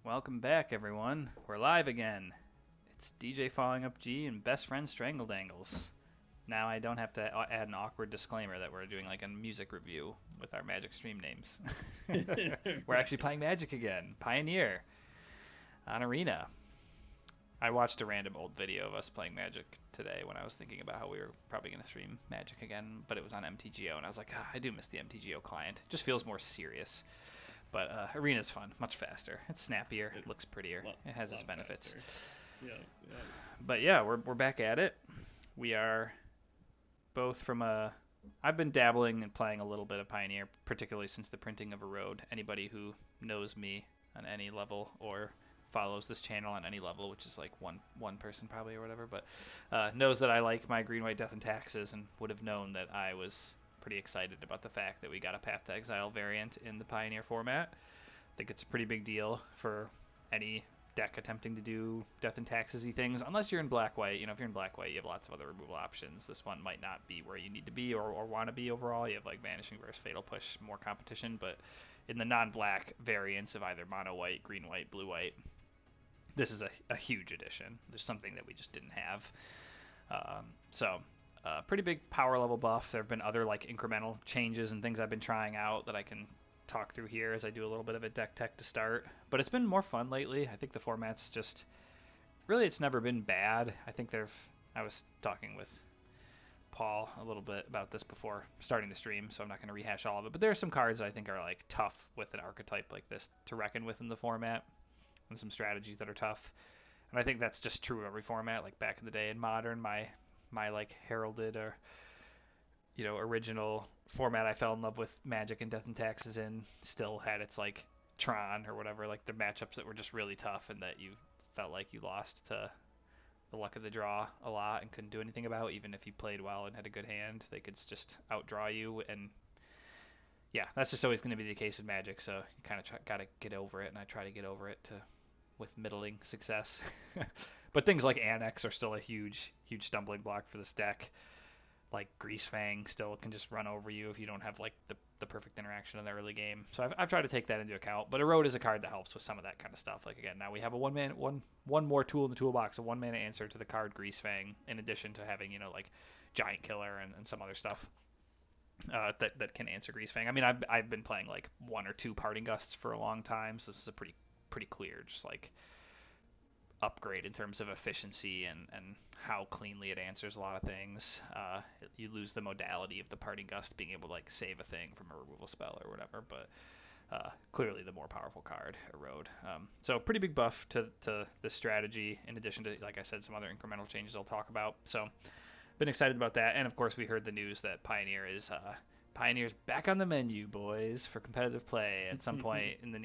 Welcome back, everyone. We're live again. It's DJ Falling Up G and best friend Strangledangles. Now I don't have to add an awkward disclaimer that we're doing like a music review with our Magic stream names. We're actually Right. playing Magic again. Pioneer on Arena. I watched a random old video of us playing Magic today when I was thinking about how we were probably going to stream Magic again, but it was on MTGO, and I was like, I do miss the MTGO client. It just feels more serious. But Arena's fun, much faster. It's snappier, It, looks prettier. lot, It has its lot benefits. faster. Yeah, yeah. But yeah, we're back at it. We are both from a. I've been dabbling and playing a little bit of Pioneer, particularly since the printing of a road. Anybody who knows me on any level or follows this channel on any level, which is like one person probably or whatever, but knows that I like my green white death and taxes and would have known that I was pretty excited about the fact that we got a Path to Exile variant in the Pioneer format. I think it's a pretty big deal for any deck attempting to do death and taxes-y things, unless you're in black white. If you're in black white, you have lots of other removal options. This one might not be where you need to be or want to be overall. You have like Vanishing versus Fatal Push, more competition, but in the non-black variants of either mono white, green white, blue white, this is a huge addition. There's something that we just didn't have. So pretty big power level buff. There have been other like incremental changes and things I've been trying out that I can talk through here as I do a little bit of a deck tech to start. But it's been more fun lately. I think the format's just really it's never been bad. I think I was talking with Paul a little bit about this before starting the stream, so I'm not going to rehash all of it. But there are some cards that I think are like tough with an archetype like this to reckon with in the format, and some strategies that are tough. And I think that's just true of every format. Like back in the day in Modern, my like heralded or original format I fell in love with Magic and Death and Taxes in still had its like Tron or whatever, like the matchups that were just really tough and that you felt like you lost to the luck of the draw a lot and couldn't do anything about. Even if you played well and had a good hand, they could just outdraw you. And yeah, that's just always going to be the case in Magic. So you kind of got to get over it, and I try to get over it to with middling success. But things like Annex are still a huge stumbling block for this deck. Like Greasefang still can just run over you if you don't have like the perfect interaction in the early game. So I've tried to take that into account. But Erode is a card that helps with some of that kind of stuff. Like again, now we have a one more tool in the toolbox, a 1 mana answer to the card Greasefang, in addition to having like Giant Killer and some other stuff that can answer Greasefang. I mean, I've been playing like one or two Parting Gusts for a long time, so this is a pretty clear just like upgrade in terms of efficiency and how cleanly it answers a lot of things. You lose the modality of the Parting Gust being able to like save a thing from a removal spell or whatever, but clearly the more powerful card, Erode. So pretty big buff to this strategy, in addition to, like I said, some other incremental changes I'll talk about. So been excited about that, and of course we heard the news that Pioneer's back on the menu, boys, for competitive play at some point in the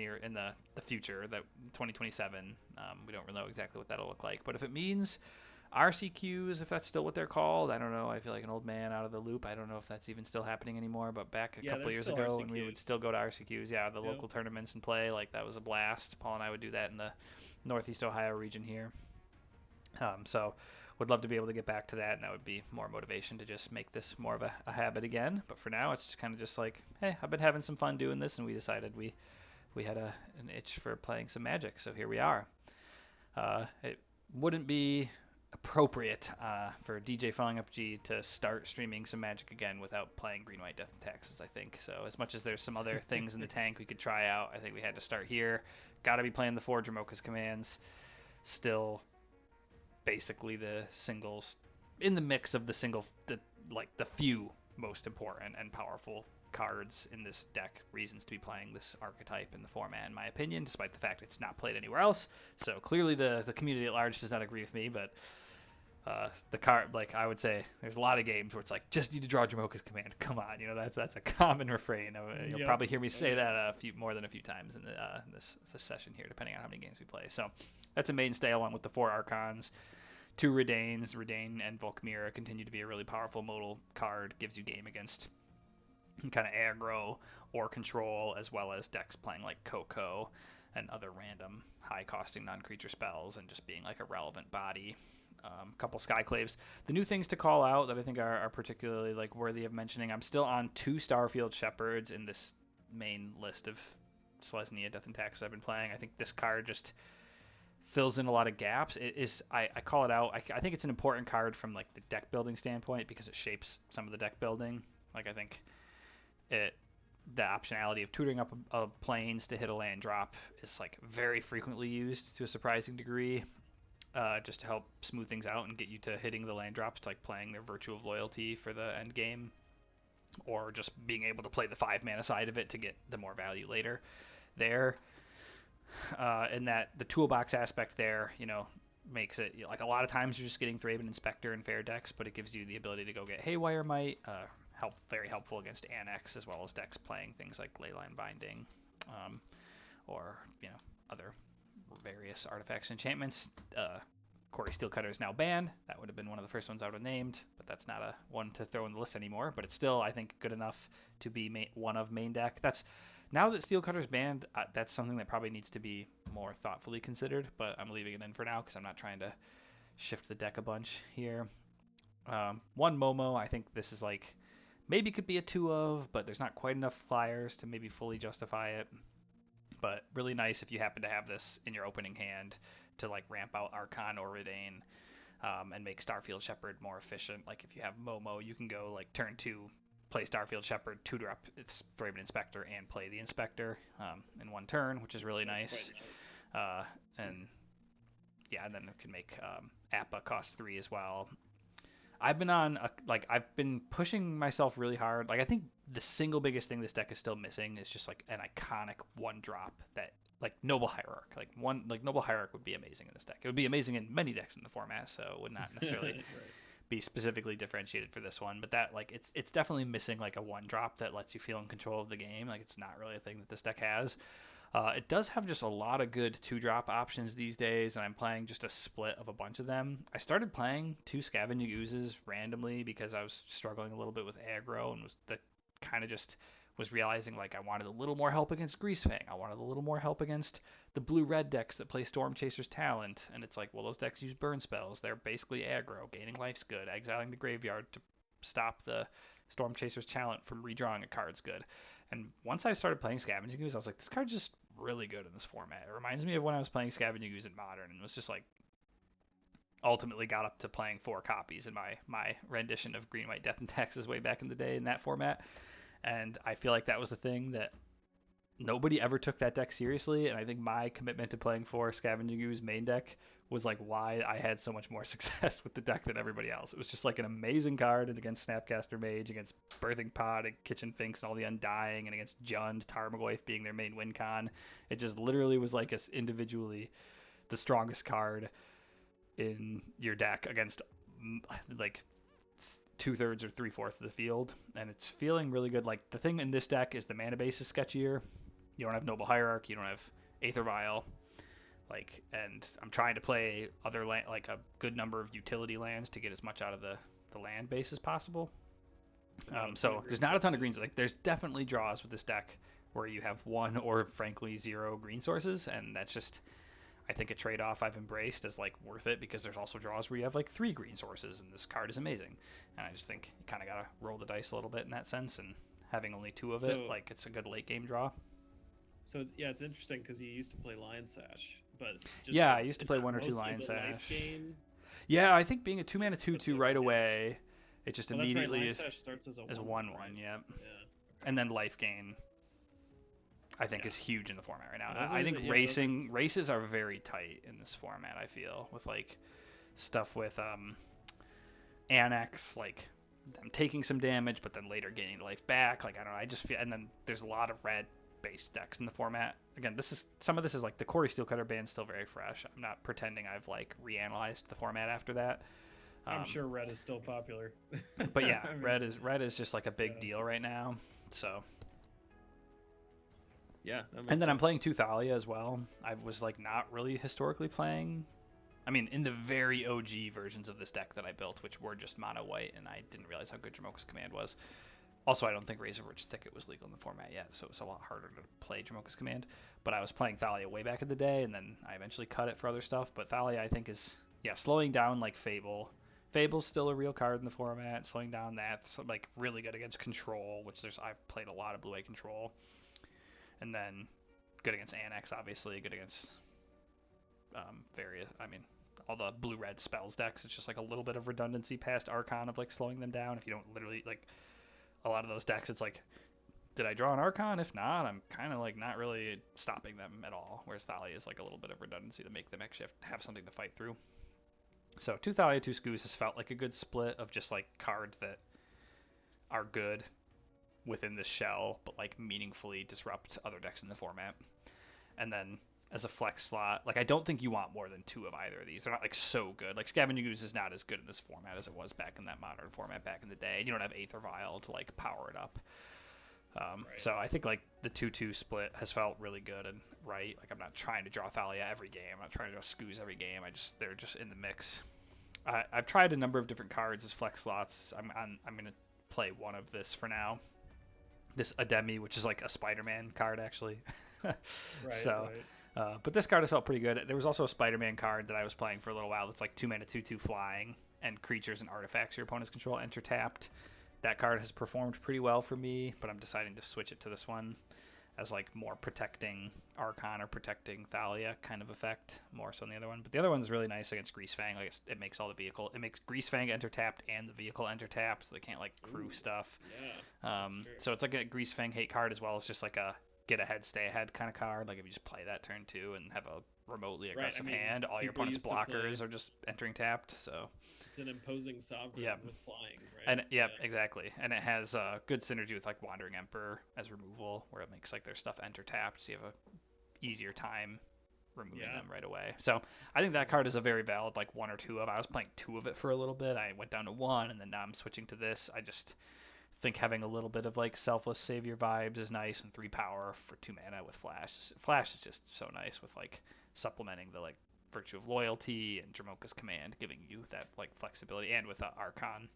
future, that 2027. We don't really know exactly what that'll look like, but if it means RCQs, if that's still what they're called, I don't know. I feel like an old man out of the loop. I don't know if that's even still happening anymore. But back a Yeah, couple there's years still ago, when we would RCQs. still go to RCQs, yeah, the Yep. local tournaments and play, like that was a blast. Paul and I would do that in the Northeast Ohio region here. So would love to be able to get back to that, and that would be more motivation to just make this more of a habit again. But for now, it's just kind of just like, hey, I've been having some fun doing this, and we decided we had an itch for playing some Magic, so here we are. It wouldn't be appropriate for DJ Falling Up G to start streaming some Magic again without playing Green White Death and Taxes, I think. So as much as there's some other things in the tank we could try out, I think we had to start here. Got to be playing the four Dramoka's commands. Still basically the singles in the mix of the few most important and powerful cards in this deck, reasons to be playing this archetype in the format, in my opinion, despite the fact it's not played anywhere else. So clearly the community at large does not agree with me, but the card, like I would say, there's a lot of games where it's like, just need to draw Jamoka's command. Come on, that's a common refrain. You'll Yep. probably hear me Oh say yeah. that more than a few times in this session here, depending on how many games we play. So that's a mainstay, along with the four Archons. Two Redanes, Redane and Volkmira continue to be a really powerful modal card. Gives you game against kind of aggro or control, as well as decks playing like Coco and other random high costing non creature spells, and just being like a relevant body. Couple Skyclaves. The new things to call out that I think are particularly like worthy of mentioning. I'm still on two Starfield Shepherds in this main list of Selesnya Death and Taxes I've been playing. I think this card just fills in a lot of gaps. It is I call it out. I think it's an important card from like the deck building standpoint because it shapes some of the deck building. Like I think it the optionality of tutoring up a planes to hit a land drop is like very frequently used to a surprising degree, just to help smooth things out and get you to hitting the land drops, like playing their Virtue of Loyalty for the end game, or just being able to play the 5 mana side of it to get the more value later there. And that the toolbox aspect there, makes it like a lot of times you're just getting Thraben Inspector and fair decks, but it gives you the ability to go get Haywire Might, very helpful against Annex, as well as decks playing things like Leyline Binding, or other various artifacts and enchantments. Quarry Steelcutter is now banned. That would have been one of the first ones I would have named, but that's not a one to throw in the list anymore. But it's still, I think, good enough to be one of main deck. That's now that Steelcutter's banned, that's something that probably needs to be more thoughtfully considered. But I'm leaving it in for now because I'm not trying to shift the deck a bunch here. One Momo, I think this is like maybe could be a 2 of, but there's not quite enough flyers to maybe fully justify it. But really nice if you happen to have this in your opening hand to like ramp out Archon or Redain, and make Starfield Shepherd more efficient. Like if you have Momo, you can go like turn 2, play Starfield Shepherd, tutor up its Thraben Inspector, and play the Inspector in one turn, which is really nice. And yeah, and then it can make Appa cost 3 as well. I've been pushing myself really hard. Like I think the single biggest thing this deck is still missing is just like an iconic one drop that like Noble Hierarch. Like Noble Hierarch would be amazing in this deck. It would be amazing in many decks in the format, so it would not necessarily right. be specifically differentiated for this one. But that like it's definitely missing like a one drop that lets you feel in control of the game. Like it's not really a thing that this deck has. It does have just a lot of good 2-drop options these days, and I'm playing just a split of a bunch of them. I started playing 2 Scavenging Oozes randomly because I was struggling a little bit with aggro and was realizing like I wanted a little more help against Greasefang. I wanted a little more help against the blue-red decks that play Storm Chaser's Talent, and it's like, well, those decks use burn spells. They're basically aggro. Gaining life's good. Exiling the graveyard to stop the Storm Chaser's Talent from redrawing a card's good. And once I started playing Scavenging Ooze, I was like, this card's just really good in this format. It reminds me of when I was playing Scavenging Ooze in Modern, and was just like, ultimately got up to playing 4 copies in my rendition of Green White Death and Taxes way back in the day in that format. And I feel like that was the thing that nobody ever took that deck seriously, and I think my commitment to playing 4 Scavenging Ooze main deck was like why I had so much more success with the deck than everybody else. It was just like an amazing card against Snapcaster Mage, against Birthing Pod, and Kitchen Finks, and all the Undying, and against Jund, Tarmogoyf being their main win con. It just literally was like individually the strongest card in your deck against like 2/3 or 3/4 of the field, and it's feeling really good. Like the thing in this deck is the mana base is sketchier. You don't have Noble Hierarch, you don't have Aether Vial. Like, and I'm trying to play other land, like a good number of utility lands to get as much out of the land base as possible. So there's not a ton of greens. Like, there's definitely draws with this deck where you have 1 or frankly 0 green sources, and that's just, I think, a trade-off I've embraced as like worth it because there's also draws where you have like 3 green sources, and this card is amazing. And I just think you kind of gotta roll the dice a little bit in that sense, and having only 2 of it, like it's a good late game draw. So yeah, it's interesting because you used to play Lion Sash, but I used to play 1 or 2 Lion Sash. Yeah, I think being a 2-mana 2/2 right away, it just immediately Lion Sash starts as a 1/1, right? Yep. Yeah. And then life gain, I think, is huge in the format right now. I think races are very tight in this format. I feel with like stuff with Annex, like them taking some damage, but then later gaining life back. Like I don't know, I just feel, and then there's a lot of red based decks in the format. Again, some of this is like the Quarry Steelcutter band's still very fresh. I'm not pretending I've like reanalyzed the format after that. I'm sure red is still popular. But yeah, I mean, red is just like a big deal right now. So yeah, and then I'm playing 2 Thalia as well. I was like not really historically playing. I mean, in the very OG versions of this deck that I built, which were just mono white, and I didn't realize how good Jamoka's Command was. Also, I don't think Razorwitch Thicket was legal in the format yet, so it was a lot harder to play Jamoka's Command. But I was playing Thalia way back in the day, and then I eventually cut it for other stuff. But Thalia, I think, is, slowing down like Fable. Fable's still a real card in the format. Slowing down that's like really good against Control, which I've played a lot of blue-white Control. And then good against Annex, obviously, good against all the blue-red spells decks. It's just like a little bit of redundancy past Archon of like slowing them down. If you don't literally like a lot of those decks, it's like, did I draw an Archon? If not, I'm kind of like not really stopping them at all. Whereas Thalia is like a little bit of redundancy to make them actually have something to fight through. So 2 Thalia, 2 Skoos has felt like a good split of just like cards that are good within the shell, but like meaningfully disrupt other decks in the format. And then as a flex slot, like I don't think you want more than 2 of either of these. They're not like so good. Like Scavenging Ooze is not as good in this format as it was back in that modern format back in the day. You don't have Aether Vial to like power it up. Right. So I think like the 2-2 split has felt really good and right. Like I'm not trying to draw Thalia every game. I'm not trying to draw Skoos every game. They're just in the mix. I've tried a number of different cards as flex slots. I'm gonna play one of this for now. This Ademi, which is like a Spider-Man card actually. Right. So, right. but this card has felt pretty good. There was also a Spider-Man card that I was playing for a little while. That's like 2 mana, 2/2 flying, and creatures and artifacts your opponent's control enter tapped. That card has performed pretty well for me, but I'm deciding to switch it to this one as like more protecting Archon or protecting Thalia kind of effect, more so than the other one. But the other one's really nice against Greasefang. Like it makes all the vehicle, it makes Greasefang enter tapped and the vehicle enter tapped, so they can't like crew Ooh, stuff. Yeah. So it's like a Greasefang hate card as well as just like a get ahead, stay ahead kind of card. Like if you just play that turn 2 and have a remotely aggressive hand, all your opponent's blockers are just entering tapped. So it's an imposing sovereign with flying, right? And exactly. And it has good synergy with like Wandering Emperor as removal, where it makes like their stuff enter tapped, so you have a easier time removing them right away. So I think that card is a very valid like 1 or 2 of. I was playing 2 of it for a little bit. I went down to 1, and then now I'm switching to this. I just think having a little bit of like selfless savior vibes is nice, and 3 power for 2 mana with flash. Flash is just so nice with like supplementing the like Virtue of Loyalty and Dramoka's Command, giving you that like flexibility, and with Archon.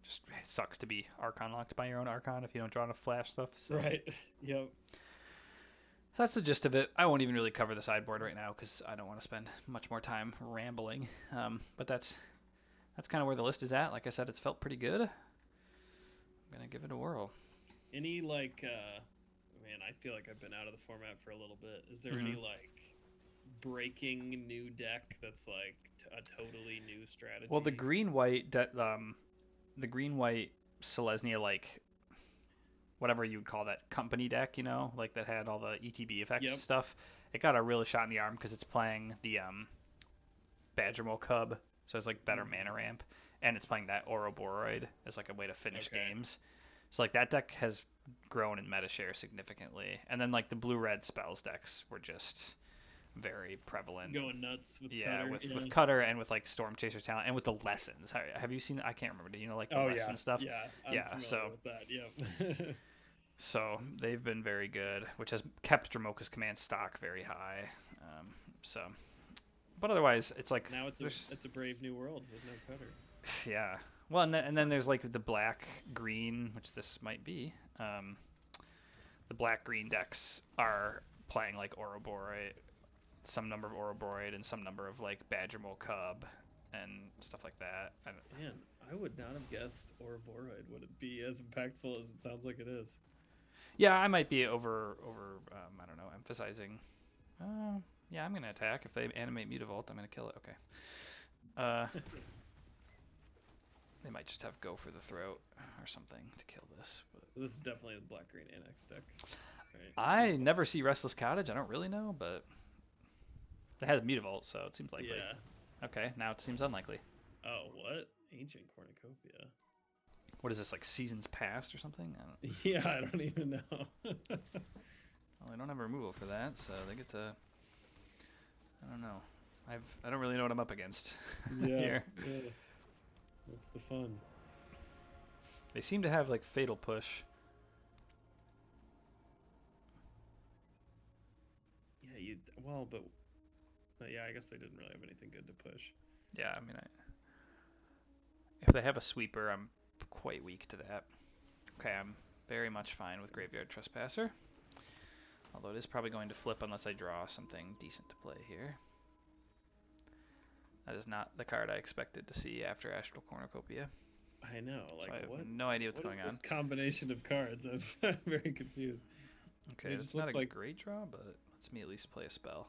Just sucks to be Archon locked by your own Archon if you don't draw enough flash stuff. So. Right. Yep. So that's the gist of it. I won't even really cover the sideboard right now because I don't want to spend much more time rambling. But that's kind of where the list is at. Like I said, it's felt pretty good. I'm gonna give it a whirl. Any like, man, I feel like I've been out of the format for a little bit. Is there any like breaking new deck that's like a totally new strategy? Well, the green-white Selesnya, like whatever you would call that company deck, you know, like that had all the ETB effects and stuff. It got a really shot in the arm because it's playing the Badgermole Cub, so it's like better mana ramp, and it's playing that Ouroboros as like a way to finish games. So like that deck has grown in meta share significantly, and then like the blue-red spells decks were just very prevalent. Going nuts with Cutter. With Cutter and with like Storm Chaser talent and with the lessons. Have you seen? I can't remember. Do you know like the lesson stuff? Yeah. I'm familiar with that. Yep. So they've been very good, which has kept Dramoka's command stock very high. But otherwise, it's like now it's a brave new world with no Cutter. Yeah. Well, and then there's like the black green, which this might be. The black green decks are playing like Ouroboros, some number of Ouroboros and some number of like Badgermole Cub and stuff like that. Man, I would not have guessed Ouroboros would it be as impactful as it sounds like it is. Yeah, I might be over I don't know, emphasizing. Yeah, I'm gonna attack. If they animate Mutavault, I'm gonna kill it. Okay. They might just have Go for the Throat or something to kill this. But this is definitely the black green annex deck. Right. I never see Restless Cottage. I don't really know, but it has Mutavault, so it seems likely. Yeah. Okay, now it seems unlikely. Oh, what? Ancient Cornucopia. What is this, like Seasons Past or something? Yeah, I don't even know. Well, I don't have a removal for that, so they get to... I don't know. I don't really know what I'm up against here. Yeah. That's the fun. They seem to have like Fatal Push. Yeah, but yeah, I guess they didn't really have anything good to push. Yeah, I mean, if they have a sweeper, I'm quite weak to that. Okay, I'm very much fine with Graveyard Trespasser. Although it is probably going to flip unless I draw something decent to play here. That is not the card I expected to see after Astral Cornucopia. I know, like so I have what? no idea what's going on. This combination of cards, I'm very confused. Okay, it's not a great draw, but lets me at least play a spell.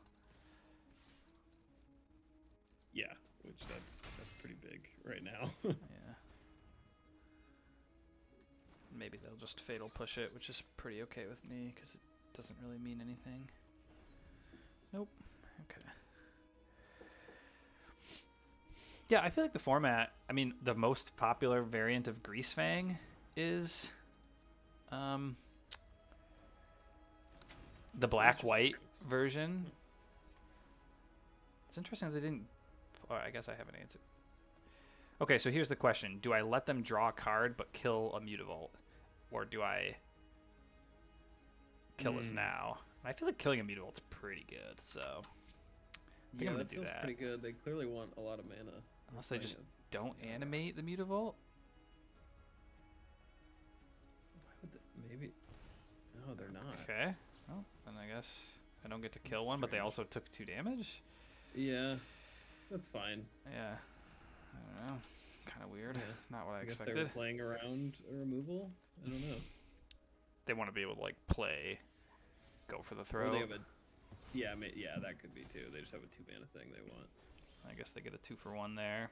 Yeah, which that's pretty big right now. Yeah. Maybe they'll just fatal push it, which is pretty okay with me because it doesn't really mean anything. Nope. Okay. Yeah, I feel like the format, I mean, the most popular variant of Greasefang is the black-white version. It's interesting that they didn't... Oh, I guess I have an answer. Okay, so here's the question. Do I let them draw a card but kill a Mutavault? Or do I kill this now? I feel like killing a Mutavault's pretty good, so... I think I'm going to do that. Pretty good. They clearly want a lot of mana. Unless they just don't animate the Mutavault? Why would they? Maybe... No, they're not. Okay. Well, then I guess I don't get to kill one, but they also took 2 damage? Yeah, that's fine. Yeah. I don't know. Kind of weird. Yeah. Not what I expected. Guess they were playing around a removal? I don't know. They want to be able to, like, play, go for the throw. Or they have a... Yeah, that could be too. They just have a 2 mana thing they want. I guess they get a 2-for-1 there.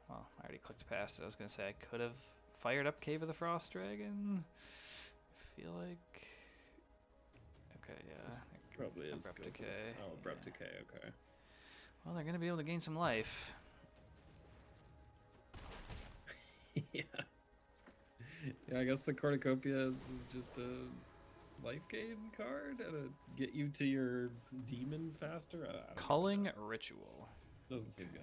Well, I already clicked past it. I was going to say I could have fired up Cave of the Frost Dragon. I feel like... Okay, yeah. Probably is. Abrupt Decay. Oh, Abrupt Decay, okay. Well, they're going to be able to gain some life. Yeah. Yeah, I guess the Cornucopia is just a life gain card to get you to your demon faster. Culling Ritual. Doesn't seem good.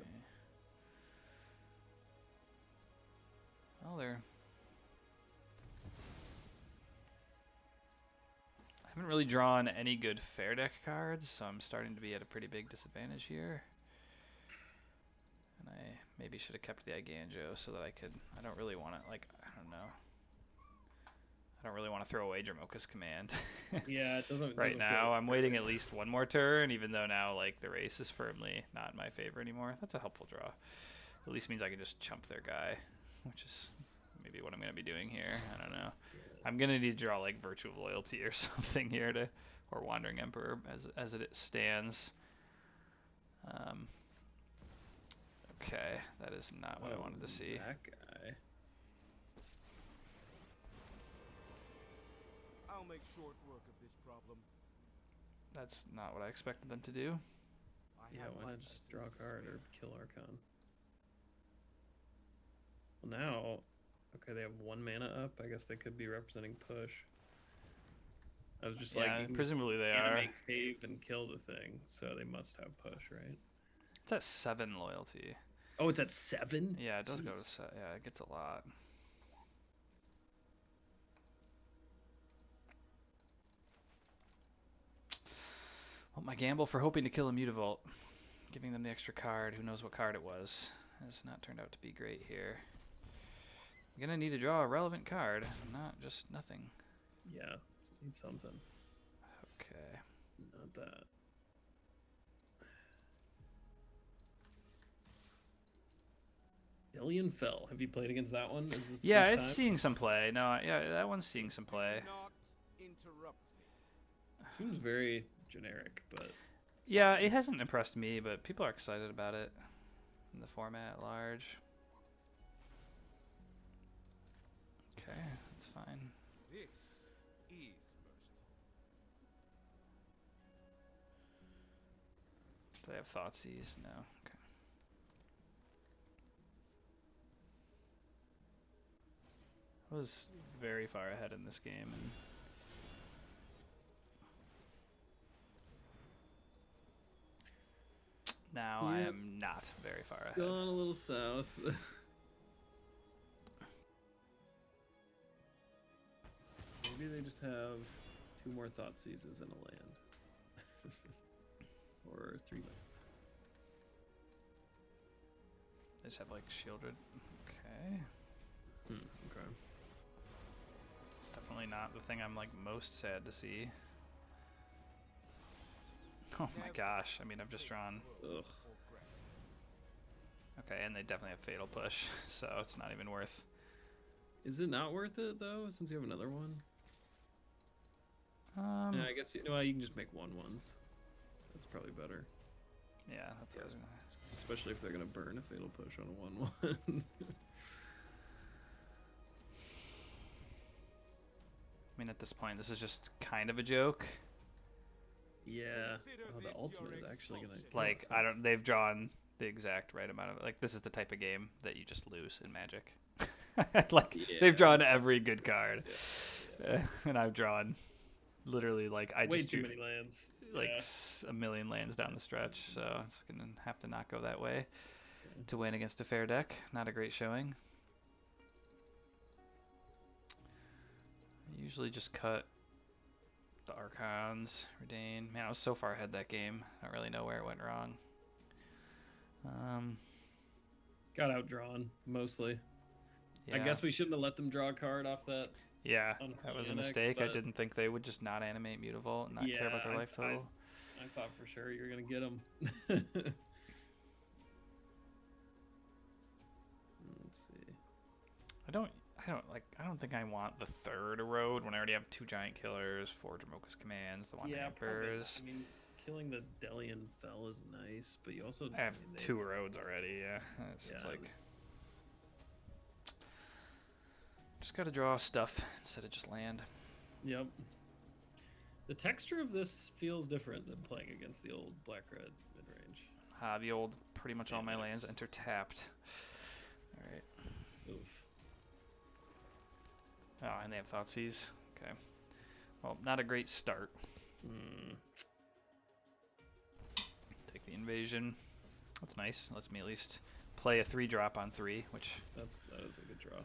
Well, they're... I haven't really drawn any good fair deck cards, so I'm starting to be at a pretty big disadvantage here. And I maybe should have kept the Iganjo so that I could... I don't really want to, like, I don't know. I don't really want to throw away Dramoka's Command. Yeah, it doesn't... Right now, I'm waiting at least one more turn, even though now, like, the race is firmly not in my favor anymore. That's a helpful draw. At least means I can just chump their guy, which is maybe what I'm going to be doing here. I don't know. I'm going to need to draw, like, Virtue of Loyalty or something here to... Or Wandering Emperor as it stands. Okay, that is not what I wanted to see. That guy. I'll make short work of this problem. That's not what I expected them to do. Yeah, why not just draw a card or kill Archon? Well, now, okay, they have 1 mana up. I guess they could be representing push. I was just like, presumably they are. Animate Cave and kill the thing, so they must have push, right? It's at 7 loyalty. Oh, it's at 7? Yeah, it does go to 7. Yeah, it gets a lot. Well, my gamble for hoping to kill a Mutavault, giving them the extra card, who knows what card it was, has not turned out to be great here. I'm gonna need to draw a relevant card, not just nothing. Yeah, need something. Okay. Not that. Billion Fell. Have you played against that one? Is this the Yeah, first it's time? seeing some play. No, yeah, that one's seeing some play. Do not interrupt me. Seems very generic, but Yeah, it hasn't impressed me, but people are excited about it in the format at large. Okay, that's fine. This is merciful. Do they have Thoughtseize? No. Okay. I was very far ahead in this game, and now I am not very far ahead. gone a little south. Maybe they just have 2 more Thoughtseizes in a land. Or 3 lands. They just have like Shieldred. Okay. Okay. It's definitely not the thing I'm like most sad to see. Oh my gosh, I mean I've just drawn... Ugh. Okay, and they definitely have Fatal Push, so it's not even worth Is it not worth it though, since you have another one? Yeah, I guess you can just make 1/1s. That's probably better. Yeah, that's what Especially if they're gonna burn a fatal push on a 1/1. I mean, at this point, this is just kind of a joke. Yeah. Oh, the ultimate is actually gonna kill Like, us. they've drawn the exact right amount of, like, this is the type of game that you just lose in Magic. Like, they've drawn every good card. And I've drawn literally, like, I way just too do, many lands. like, Yeah. a million lands down the stretch, so it's gonna have to not go that way to win against a fair deck. Not a great showing. I usually just cut the Archons, Redain. Man, I was so far ahead that game. I don't really know where it went wrong. Got outdrawn mostly. Yeah. I guess we shouldn't have let them draw a card off that. Yeah, that was a Annex, mistake. I but- didn't think they would just not animate Mutavault and not care about their life total. I thought for sure you were gonna get them. Let's see. I don't think I want the third road when I already have 2 giant killers, 4 Dramoka's commands, the 1 Yeah, probably not. Emperors. I mean, killing the Delian Fell is nice, but you also I have 2 roads already. Yeah, it's like just gotta draw stuff instead of just land. Yep. The texture of this feels different than playing against the old black-red mid-range. The old, pretty much all my Nice. lands enter tapped. All right. Oof. Oh, and they have Thoughtseize. Okay. Well, not a great start. Take the invasion. That's nice. Lets me at least play a 3-drop on 3, which That is a good draw.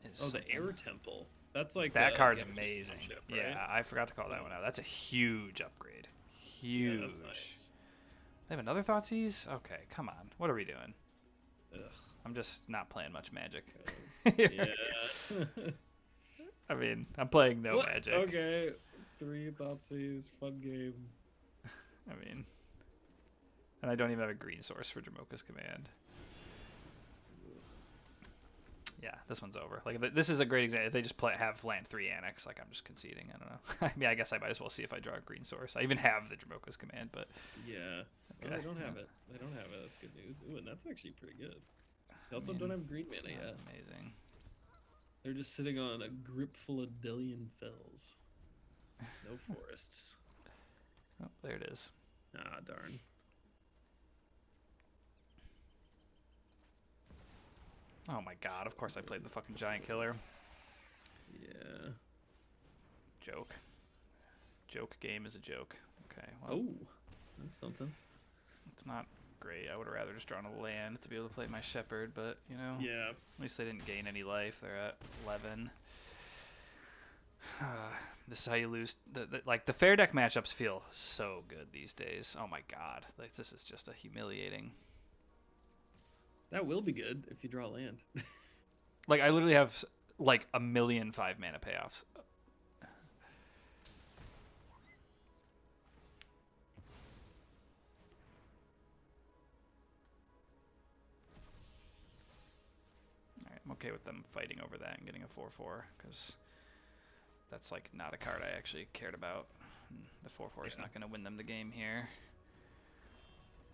is Oh, the something. Air Temple. That's like That the card's Gambit amazing. Township, right? Yeah, I forgot to call that one out. That's a huge upgrade. Huge. Yeah, that's nice. They have another Thoughtseize? Okay, come on. What are we doing? Ugh. I'm just not playing much Magic. Yeah. I mean, I'm playing no What? Magic. Okay. 3 Thoughtseize, fun game. I mean, and I don't even have a green source for Dramoka's command. Yeah, this one's over. Like, this is a great example. If they just have land 3 Annex, like, I'm just conceding. I don't know. I mean, I guess I might as well see if I draw a green source. I even have the Dramoka's command, but Yeah. Okay. Oh, they don't have it. They don't have it. That's good news. Ooh, and that's actually pretty good. They also mean, don't have green mana not yet. amazing. They're just sitting on a grip full of Delian Fells. No forests. Oh, there it is. Ah, darn. Oh my god, of course I played the fucking giant killer. Yeah. Joke. Joke game is a joke. Okay, well, Oh, that's something. it's not great. I would have rather just drawn a land to be able to play my shepherd, but, you know, Yeah. at least they didn't gain any life. They're at 11. This is how you lose. Like, the fair deck matchups feel so good these days. Oh my god. Like, this is just a humiliating. That will be good if you draw land. Like, I literally have, like, 1,000,000 5-mana payoffs. Alright, I'm okay with them fighting over that and getting a 4/4, because that's, like, not a card I actually cared about. The 4/4 is not going to win them the game here.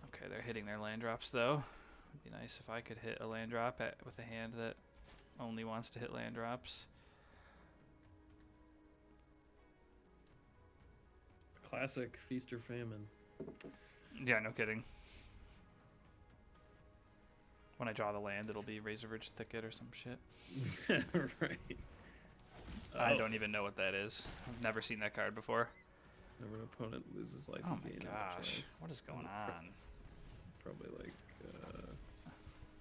Okay, they're hitting their land drops, though. It'd be nice if I could hit a land drop with a hand that only wants to hit land drops. Classic feast or famine. Yeah, no kidding. When I draw the land, it'll be Razorridge Thicket or some shit. Right. I don't even know what that is. I've never seen that card before. Whenever an opponent loses life, Oh you my gain a gosh, charge. what is going on? Probably like, I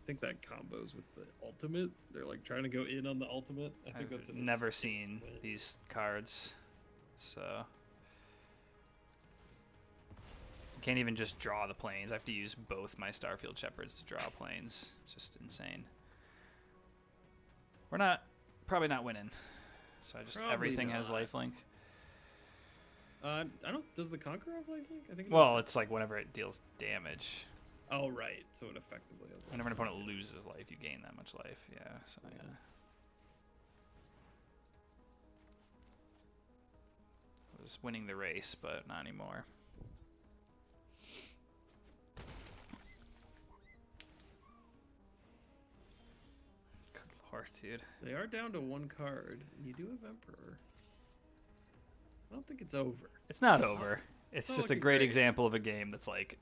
think that combos with the ultimate. They're like trying to go in on the ultimate. I think that's I've an never instant seen win. these cards, so can't even just draw the planes. I have to use both my Starfield Shepherds to draw planes. It's just insane. We're probably not winning. So Probably everything has not. lifelink. I don't. Does the Conqueror have lifelink? I think. Well, it's like whenever it deals damage. Oh, right. So it effectively has Whenever an opponent loses life, you gain that much life. Yeah, so yeah. I was winning the race, but not anymore. Good lord, dude. They are down to 1 card. And you do have Emperor. I don't think it's over. It's not over. It's not just a looking great great. example of a game that's like,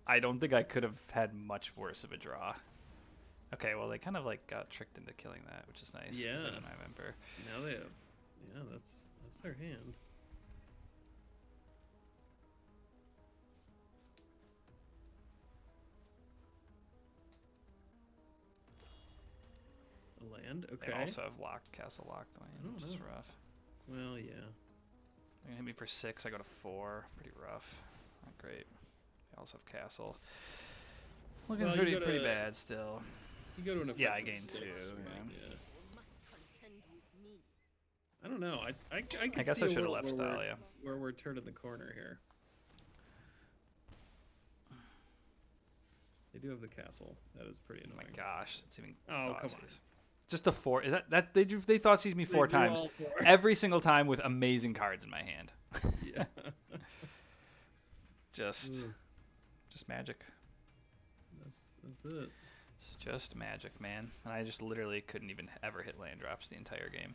I don't think I could have had much worse of a draw. Okay, well they kind of like got tricked into killing that, which is nice. 'Cause Yeah. I don't remember. Now they have. Yeah, that's their hand. A land. Okay. They also have castle lock Dwayne, which is know. rough. Well, yeah. They're gonna hit me for 6. I go to 4. Pretty rough. Not great. They also have castle. Looking Well, you pretty gotta- bad still. You go to an effective Yeah, I gained 6, 2, right? yeah. You must contend with me. I don't know. I could I guess see I a should have world left where Thalia. where we're turning the corner here. They do have the castle. That is pretty Oh my annoying. gosh, it's even. Oh, come on. Thoughtseize. Just a 4. Is that they thought seized me 4 They drew times. all 4. Every single time with amazing cards in my hand. Yeah. Just Ugh, magic. that's it. It's just magic, man. And I just literally couldn't even ever hit land drops the entire game.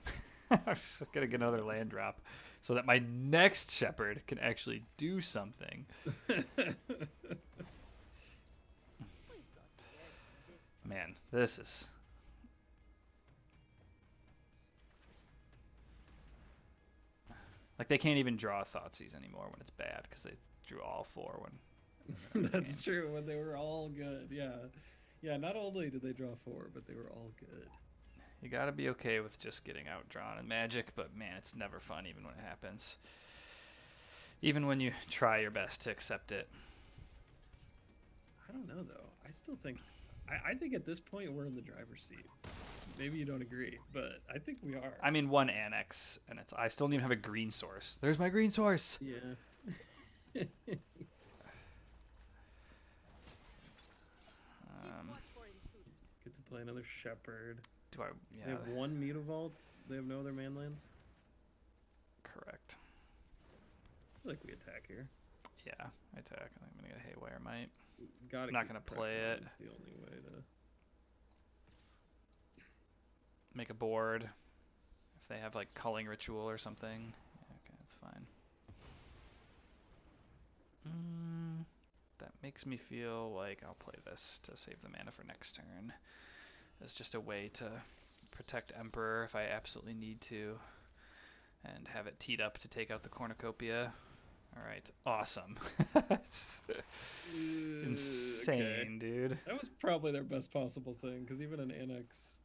I'm just gonna get another land drop so that my next shepherd can actually do something. We've got the edge in this. Man, this is. Like they can't even draw Thoughtseize anymore when it's bad because they drew all 4 when. That's true. When they were all good. Yeah. Yeah. Not only did they draw 4, but they were all good. You gotta be okay with just getting outdrawn in Magic, but man, it's never fun even when it happens. Even when you try your best to accept it. I don't know though. I still think. I think at this point we're in the driver's seat. Maybe you don't agree, but I think we are. I mean, 1 annex, and I still don't even have a green source. There's my green source. Yeah. Keep watch for intruders. Get to play another shepherd. Do I? They Yeah, have 1 Mutavault. They have no other manlands. correct. I feel like we attack here. Yeah, I attack. I'm gonna get a Haywire Might. Gotta I'm not keep gonna the play pressure it. on. It's the only way to. Make a board. If they have like Culling Ritual or something. Yeah, okay, that's fine. That makes me feel like I'll play this to save the mana for next turn. As just a way to protect Emperor if I absolutely need to. And have it teed up to take out the Cornucopia. Alright, awesome. Insane, dude. That was probably their best possible thing, because even an annex.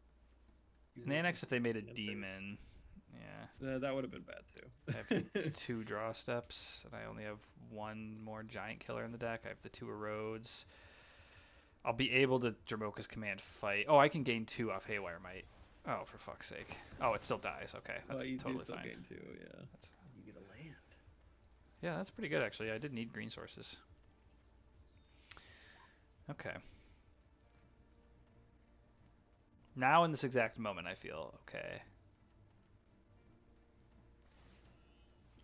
An Annex if they made a Answer. demon. Yeah. That would have been bad I too. have 2 draw steps, and I only have 1 more giant killer in the deck. I have the 2 erodes. I'll be able to Dramoka's Command fight. Oh, I can gain 2 off Haywire Might. Oh, for fuck's sake. Oh, it still dies. Okay, that's Well, you totally do still fine. gain 2, yeah. That's, You get a land. yeah, that's pretty good actually. I did need green sources. Okay. Now in this exact moment, I feel okay.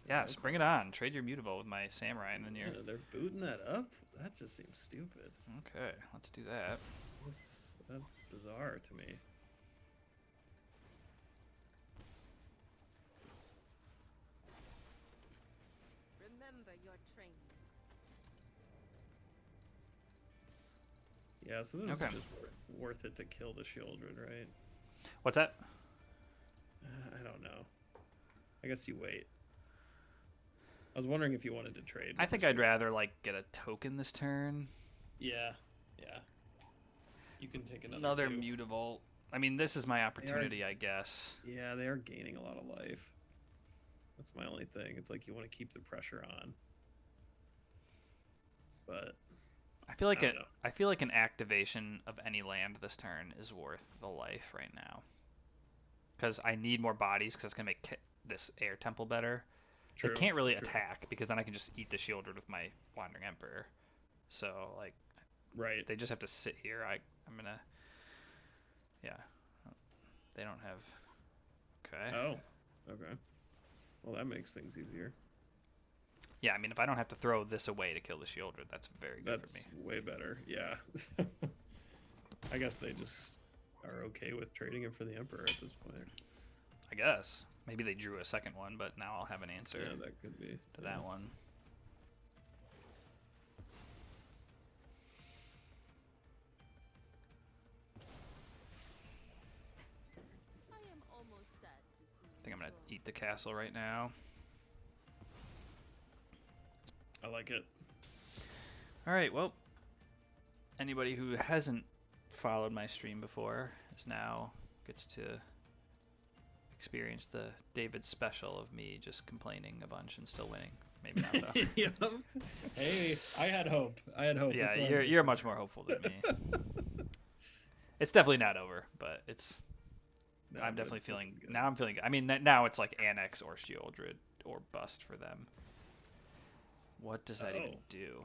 Yes, bring it on. Trade your Mutavault with my Samurai, and then you're... Yeah, they're booting that up? That just seems stupid. Okay, let's do that. That's bizarre to me. Remember your training. Yeah, so this Okay. is just worth it to kill the Shieldred, right? What's that? I don't know. I guess you wait. I was wondering if you wanted to trade. I with think the I'd Shieldred. rather like get a token this turn. Yeah, yeah. You can take Another 2. Mutavault. I mean, this is my opportunity, I guess. Yeah, they are gaining a lot of life. That's my only thing. It's like you want to keep the pressure on. But I feel like I don't know. I feel like an activation of any land this turn is worth the life right now. Because I need more bodies, because it's gonna make this Air Temple better. true, It can't really true. attack because then I can just eat the Shieldred with my Wandering Emperor. So like, Right. They just have to sit here. I'm gonna. Yeah. They don't have. Okay. Oh. Okay. Well, that makes things easier. Yeah, I mean, if I don't have to throw this away to kill the Shieldred, that's very good That's for me. way better. Yeah. I guess they just are okay with trading it for the Emperor at this point. I guess. Maybe they drew a second one, but now I'll have an answer Yeah, that could be. to that one. I am almost sad to see I think I'm you gonna go. eat the castle right now. I like it. All right, well, anybody who hasn't followed my stream before is now gets to experience the David special of me just complaining a bunch and still winning. Maybe not though. Yep. Hey, I had hope. Yeah, Yeah, you're much more hopeful than me. It's definitely not over, but it's. No, I'm but definitely it's feeling looking good. now. I'm feeling. I mean, now it's like Annex or Shieldred or bust for them. What does that even do?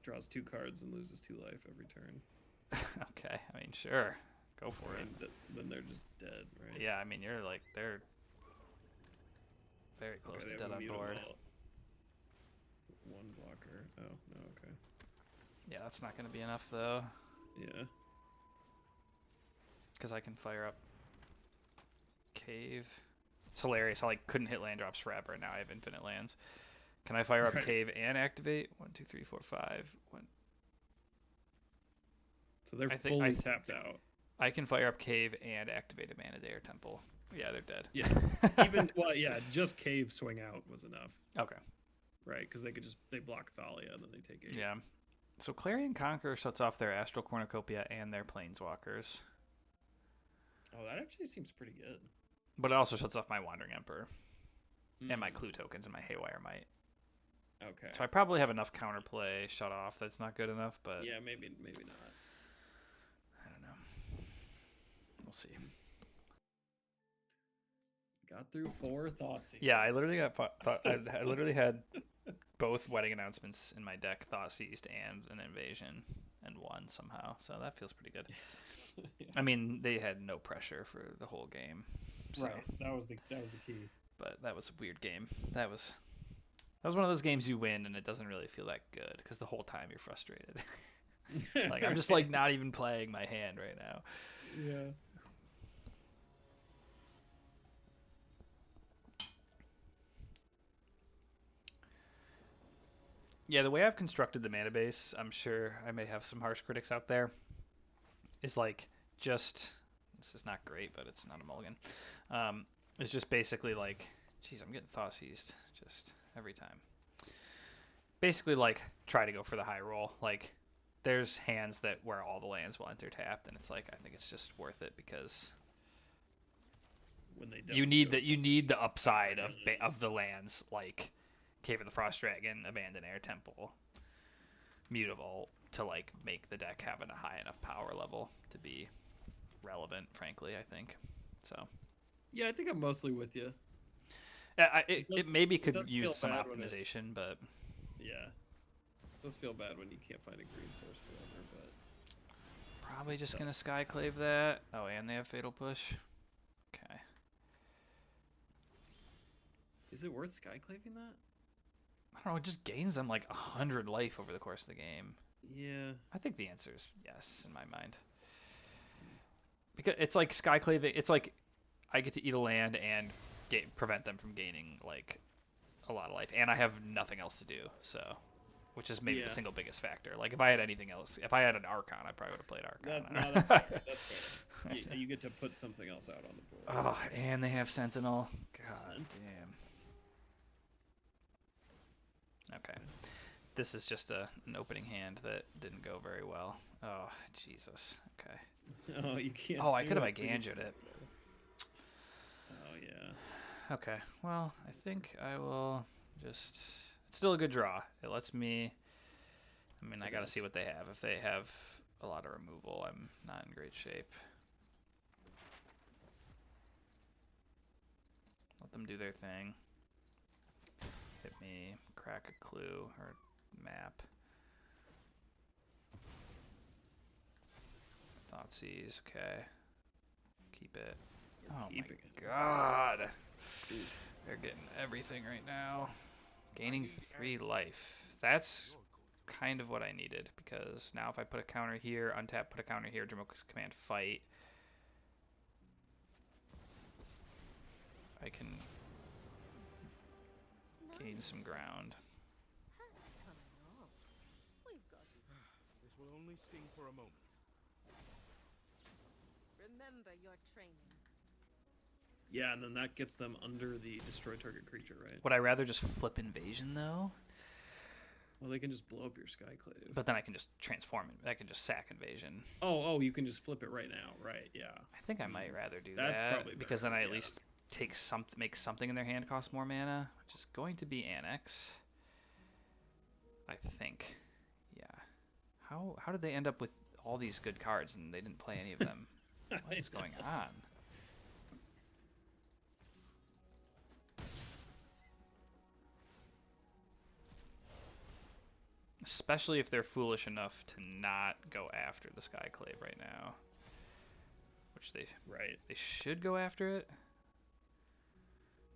Draws 2 cards and loses 2 life every turn. Okay, I mean, sure, go for it. And then they're just dead, right? Yeah, I mean, they're very close Okay, to they have dead a on mutable. board. 1 blocker. Oh, no, okay. Yeah, that's not going to be enough though, Yeah. because I can fire up Cave. It's hilarious. I couldn't hit land drops forever, and now I have infinite lands. Can I fire up Right. Cave and activate? 1, 2, 3, 4, 5. So they're I think- fully I- tapped out. I can fire up Cave and activate a Mana Day or Temple. Yeah, they're dead. Yeah. Well, yeah, just Cave swing out was enough, Okay. right? Because they block Thalia and then they take 8. Yeah. So Clarion Conqueror shuts off their Astral Cornucopia and their Planeswalkers, Oh, that actually seems pretty good. but it also shuts off my Wandering Emperor and my Mm, Clue tokens and my Haywire Might. Okay. So I probably have enough counterplay shut off. That's not good enough, but Yeah, maybe not. I don't know. We'll see. Got through 4 thoughts. Yeah, I literally I literally had both wedding announcements in my deck, Thought Seized and an Invasion, and won somehow. So that feels pretty good. Yeah. I mean, they had no pressure for the whole game. So, Right. That was the key. But that was a weird game. That was one of those games you win and it doesn't really feel that good because the whole time you're frustrated. Like I'm just like not even playing my hand right now. Yeah. Yeah, the way I've constructed the mana base, I'm sure I may have some harsh critics out there, is like just this is not great, but it's not a mulligan. It's just basically like, geez, I'm getting Thought Seized just every time. Basically, like try to go for the high roll. Like there's hands that where all the lands will enter tapped, and it's like I think it's just worth it because When they you need the upside of lands. the lands like Cave of the Frost Dragon, Abandoned Air Temple, Mutable to like make the deck have a high enough power level to be relevant. Frankly, I think so. Yeah, I think I'm mostly with you. It maybe could does use feel some bad when it- optimization, but Yeah. It does feel bad when you can't find a green source forever, but probably just gonna Skyclave that. Oh, and they have Fatal Push. Okay. is it worth skyclaving that? I don't know. It just gains them like 100 life over the course of the game. Yeah. I think the answer is yes in my mind. Because it's like Skyclaving. It's like I get to eat a land and prevent them from gaining like a lot of life, and I have nothing else to do. So, which is maybe Yeah. the single biggest factor. Like if I had anything else, if I had an Archon, I probably would have played Archon. That's fair. That's fair. You get to put something else out on the board. Oh, and they have Sentinel. God Sent. damn. Okay. This is just an opening hand that didn't go very well. Oh, Jesus. Okay. Oh, you can't. Oh, I do could have it to the Iganja'd it. Sentinel. Oh yeah. Okay. Well, I think I will just... It's still a good draw. It lets me... I mean, I gotta see what they have. If they have a lot of removal, I'm not in great shape. Let them do their thing. Hit me, crack a clue or map. Thoughtseize, okay. Keep it. We're Oh keeping my it. god. Ooh. They're getting everything right now. Gaining need 3 answers. life. That's You're going to kind of what I needed, because now if I put a counter here, untap, put a counter here, Jamoka's command fight, I can gain some ground. Hat's coming off. We've got you. This will only sting for a moment. Remember your training. Yeah, and then that gets them under the destroy target creature, right? Would I rather just flip invasion though? Well, they can just blow up your Skyclave. But then I can just transform it. I can just sack invasion. Oh, you can just flip it right now, right? Yeah. I think I might rather do That's that probably because better, then I at yeah. least make something in their hand cost more mana, which is going to be Annex. I think. Yeah. How did they end up with all these good cards and they didn't play any of them? What is going on? Especially if they're foolish enough to not go after the Skyclave right now. Which they Right. should go after it.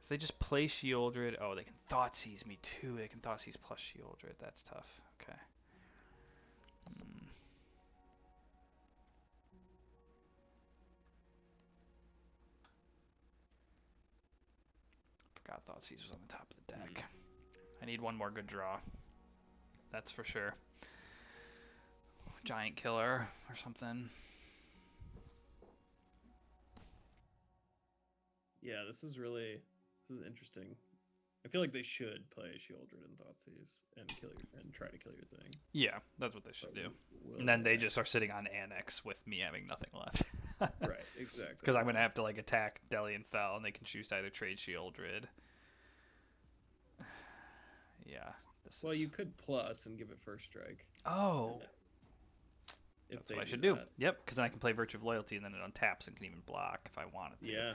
If they just play Shieldred, oh, they can Thoughtseize me too. They can Thoughtseize plus Shieldred. That's tough. Okay. Forgot Thoughtseize was on the top of the deck. I need one more good draw. That's for sure. Giant Killer or something. Yeah, this is interesting. I feel like they should play Shieldred and Thoughtseize and try to kill your thing. Yeah, that's what they should do. Will And then they just are sitting on Annex with me having nothing left. Right, exactly. Because I'm gonna have to like attack Delian Fell, and they can choose to either trade Shieldred. Yeah. Well, you could plus and give it first strike. Oh. If That's they what I should do do. that. Yep, because then I can play Virtue of Loyalty, and then it untaps and can even block if I wanted to. Yeah.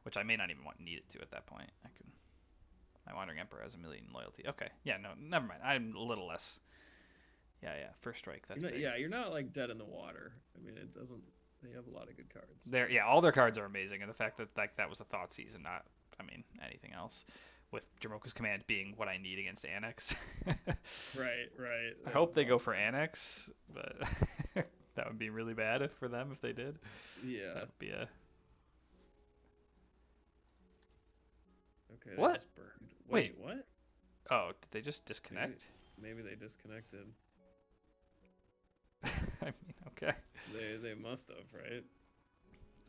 Which I may not even need it to at that point. I could. My Wandering Emperor has 1,000,000 loyalty. Okay, yeah, no, never mind. I'm a little less. Yeah, first strike. That's big. Yeah, you're not like dead in the water. I mean, it doesn't. They have a lot of good cards. All their cards are amazing, and the fact that that was a Thoughtseize and not, I mean, anything else, with Jamoka's command being what I need against Annex. Right. I hope they go for Annex, but that would be really bad for them if they did. Yeah. That'd be a. Okay. they What? just burned. Wait. What? Oh, did they just disconnect? Maybe they disconnected. I mean, okay. They must have, right?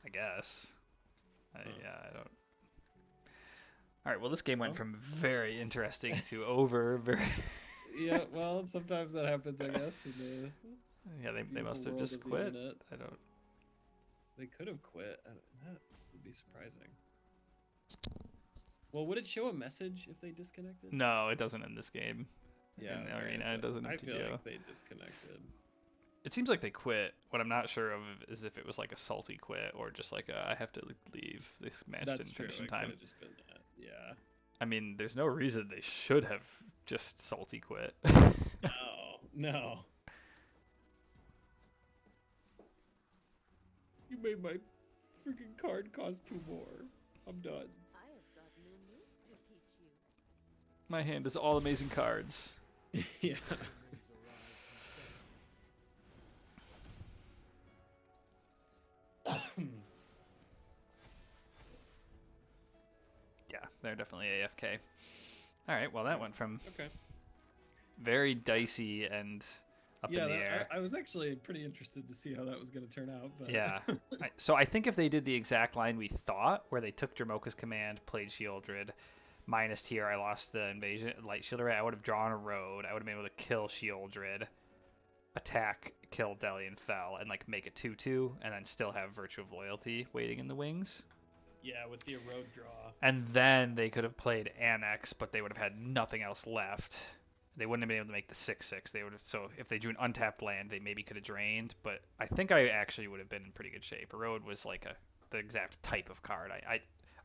I guess. Huh. Yeah, I don't. All right. Well, this game went Well. from very interesting to over very. Yeah. Well, sometimes that happens, I guess. In the Yeah, they beautiful must have world just of the quit. internet. I don't. They could have quit. That would be surprising. Well, would it show a message if they disconnected? No, it doesn't in this game. Yeah. In okay, Arena, so it doesn't in I feel TGO. like they disconnected. It seems like they quit. What I'm not sure of is if it was like a salty quit or just like I have to leave. This match That's didn't true. finish in It time. could have just been that. Yeah. I mean, there's no reason they should have just salty quit. No. You made my freaking card cost 2 more. I'm done. I have got new moves to teach you. My hand is all amazing cards. Yeah. Yeah, they're definitely AFK. All right, well that went from Okay. very dicey and up in the air. I was actually pretty interested to see how that was going to turn out. But Yeah. So I think if they did the exact line we thought, where they took Jamoka's command, played Shieldred, minus here, I lost the invasion light shielder. I would have drawn a road. I would have been able to kill Shieldred, attack, kill Delian Fell, and like make a 2/2, and then still have Virtue of Loyalty waiting in the wings. yeah, with the erode draw. And then they could have played Annex, but they would have had nothing else left. They wouldn't have been able to make the 6/6. They would have, so if they drew an untapped land, they maybe could have drained. But I think I actually would have been in pretty good shape. Erode was like the exact type of card.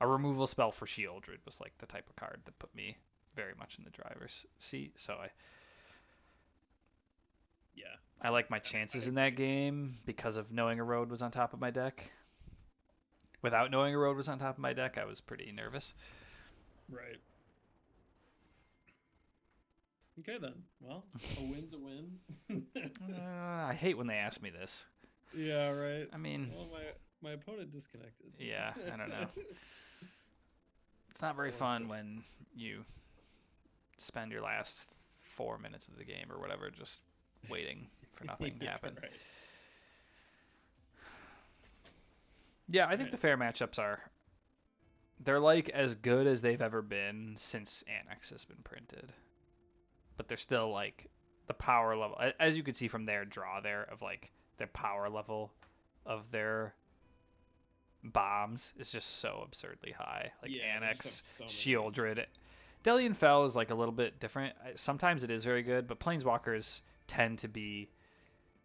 A removal spell for Shieldred was like the type of card that put me very much in the driver's seat. So Yeah. I like my chances in that game because of knowing a road was on top of my deck. Without knowing a road was on top of my deck, I was pretty nervous. Right. Okay then. Well, a win's a win. I hate when they ask me this. Yeah, right. I mean, well, my opponent disconnected. Yeah, I don't know. It's not very fun when you spend your last 4 minutes of the game or whatever just waiting for nothing to happen. Right. Yeah, I think the fair matchups they're like as good as they've ever been since Annex has been printed. But they're still like the power level, as you can see from their draw there, of like their power level of their bombs is just so absurdly high. Like Annex, Shieldred. Delian Fell is like a little bit different. Sometimes it is very good, but Planeswalkers tend to be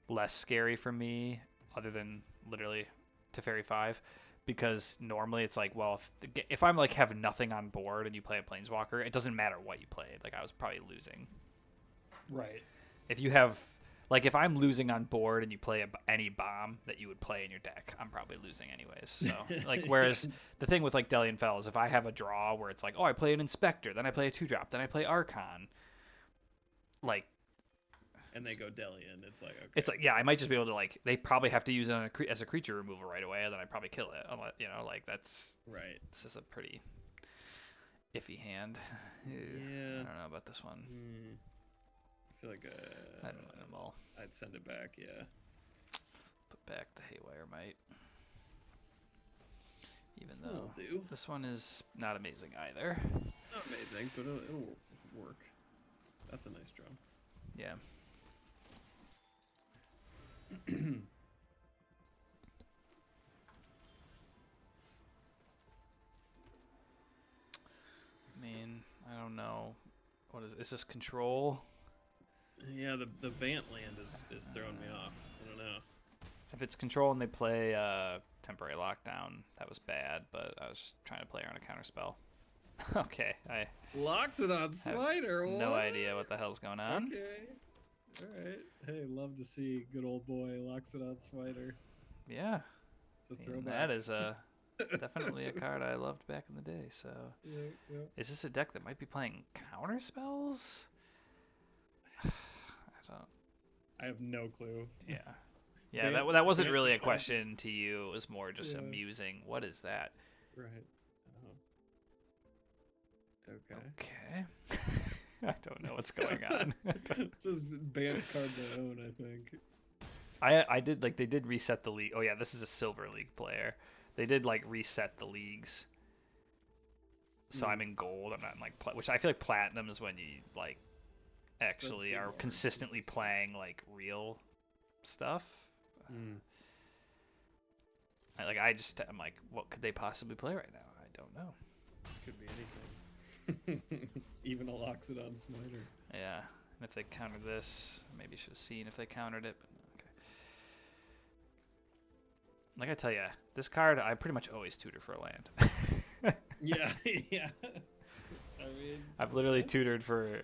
less scary for me, other than literally Teferi 5, because normally it's like, well, if I'm like have nothing on board and you play a Planeswalker, it doesn't matter what you played. Like I was probably losing. Right. If you have, like, if I'm losing on board and you play any bomb that you would play in your deck, I'm probably losing anyways. So, like, whereas the thing with, like, Delian Fell is if I have a draw where it's like, oh, I play an Inspector, then I play a 2-drop, then I play Archon, like... And they go Delian, it's like, okay. It's like, yeah, I might just be able to, like, they probably have to use it as a creature removal right away, and then I probably kill it. You know, like, that's... Right. This is a pretty iffy hand. Yeah. I don't know about this one. I feel like I don't know them all. I'd send it back, yeah. Put back the Haywire Might. Even This though will do. this one is not amazing either. Not amazing, but it'll work. That's a nice draw. Yeah. I mean, I don't know. What is this control? Yeah, the Vant land is throwing me off. I don't know. If it's control and they play temporary lockdown, that was bad, but I was just trying to play her on a counterspell. Okay, I Locks it on Smiter. have no idea what the hell's going on. Okay. Alright. Hey, love to see good old boy locks it on Smiter. Yeah. It's a I throwback. mean, that is definitely a card I loved back in the day, so... Yeah. Is this a deck that might be playing counterspells? I don't... I have no clue. Yeah. Yeah, that wasn't really a question to you. It was more just amusing. What is that? Right. Okay. Okay. I don't know what's going on. This is banned cards I own, I think. I did, like, they did reset the league. Oh yeah, this is a Silver League player. They did, like, reset the leagues. So I'm in gold. I'm not in, like, which I feel like platinum is when you, like, actually are consistently playing, like, real stuff. I'm like, what could they possibly play right now? I don't know. Could be anything. Even a locks it on Smiter. Yeah, and if they countered this, maybe should have seen if they countered it, but okay. Like I tell ya, this card I pretty much always tutor for a land. Yeah. I mean, I've literally tutored for.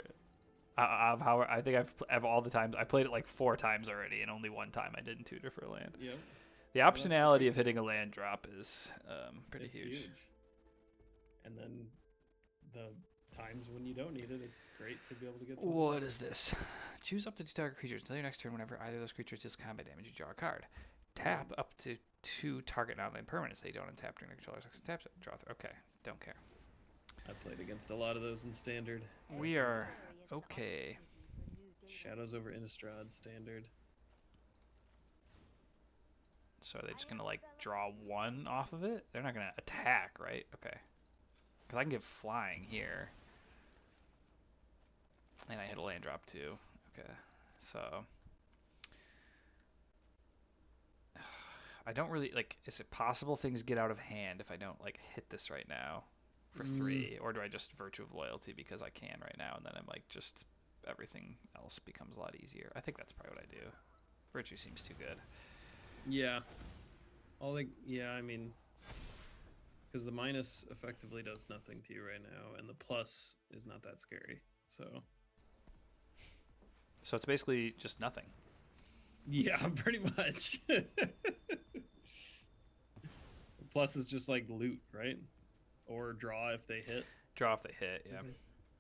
I think I've all the times I played it like 4 times already, and only 1 time I didn't tutor for a land. Yep. The optionality of hitting a land drop is pretty huge. And then the times when you don't need it, it's great to be able to get something. What is this? Choose up to 2 target creatures until your next turn. Whenever either of those creatures deals combat damage, you draw a card. Tap up to 2 target non-land permanents. They don't untap during the controller's action. Taps it. Draw. Okay. Don't care. I played against a lot of those in Standard. We are okay. Shadows over Innistrad Standard. So are they just gonna like draw 1 off of it? They're not gonna attack, right? Okay. Because I can get flying here. And I hit a land drop too. Okay. So I don't really like, is it possible things get out of hand if I don't like hit this right now for 3? Or do I just Virtue of Loyalty because I can right now, and then I'm like just everything else becomes a lot easier? I think that's probably what I do. Virtue seems too good. Yeah. I mean, because the minus effectively does nothing to you right now, and the plus is not that scary. So it's basically just nothing. Yeah, pretty much. Plus is just like loot, right? Or draw if they hit. Draw if they hit, yeah. Okay.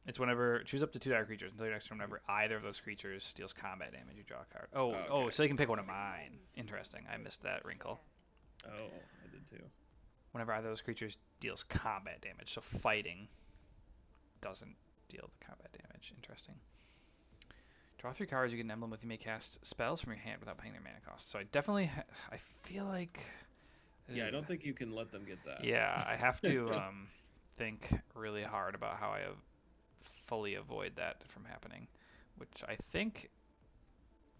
It's whenever choose up to 2 dire creatures until your next turn. Whenever either of those creatures deals combat damage, you draw a card. Oh, Okay. so you can pick one of mine. Interesting. I missed that wrinkle. Oh, I did too. Whenever either of those creatures deals combat damage, so fighting doesn't deal the combat damage. Interesting. Draw 3 cards. You get an emblem with. You may cast spells from your hand without paying their mana cost. So I definitely, I feel like. Yeah, I don't think you can let them get that. Yeah, I have to think really hard about how I fully avoid that from happening, which I think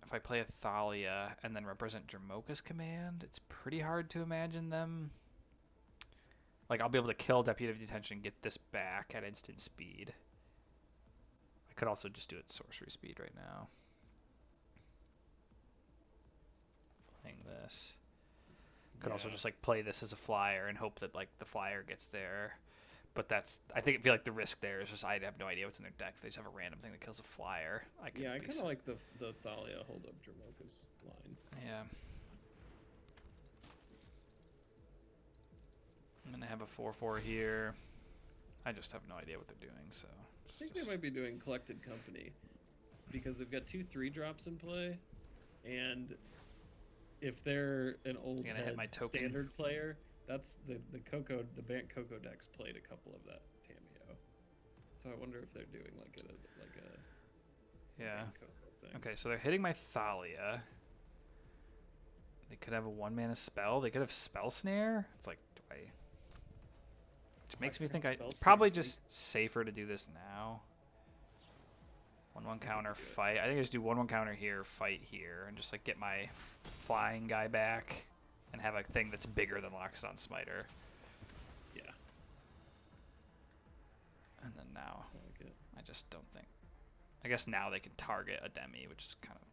if I play a Thalia and then represent Dramoka's command, it's pretty hard to imagine them. Like, I'll be able to kill Deputy of Detention and get this back at instant speed. I could also just do it sorcery speed right now. Playing this. Could also just like play this as a flyer and hope that like the flyer gets there. But that's, I feel like the risk there is just I have no idea what's in their deck. They just have a random thing that kills a flyer. I kind of like the Thalia hold up Dramoka's line. Yeah. I'm gonna have a 4/4 here. I just have no idea what they're doing, so. I think they might be doing Collected Company because they've got 2 3-drops in play, and if they're an old standard player, that's the Bant Coco decks played a couple of that Tameo. So I wonder if they're doing like a yeah. Bant Coco thing. Okay, so they're hitting my Thalia. They could have a 1-mana spell. They could have Spell Snare. It's like, do I? Which makes me think it's probably just safer to do this now. 1/1 counter fight. I think I just do 1/1 counter here, fight here, and just like get my flying guy back, and have a thing that's bigger than Loxodon Smiter. Yeah. And then now, I like it. I just don't think. I guess now they can target a Demi, which is kind of,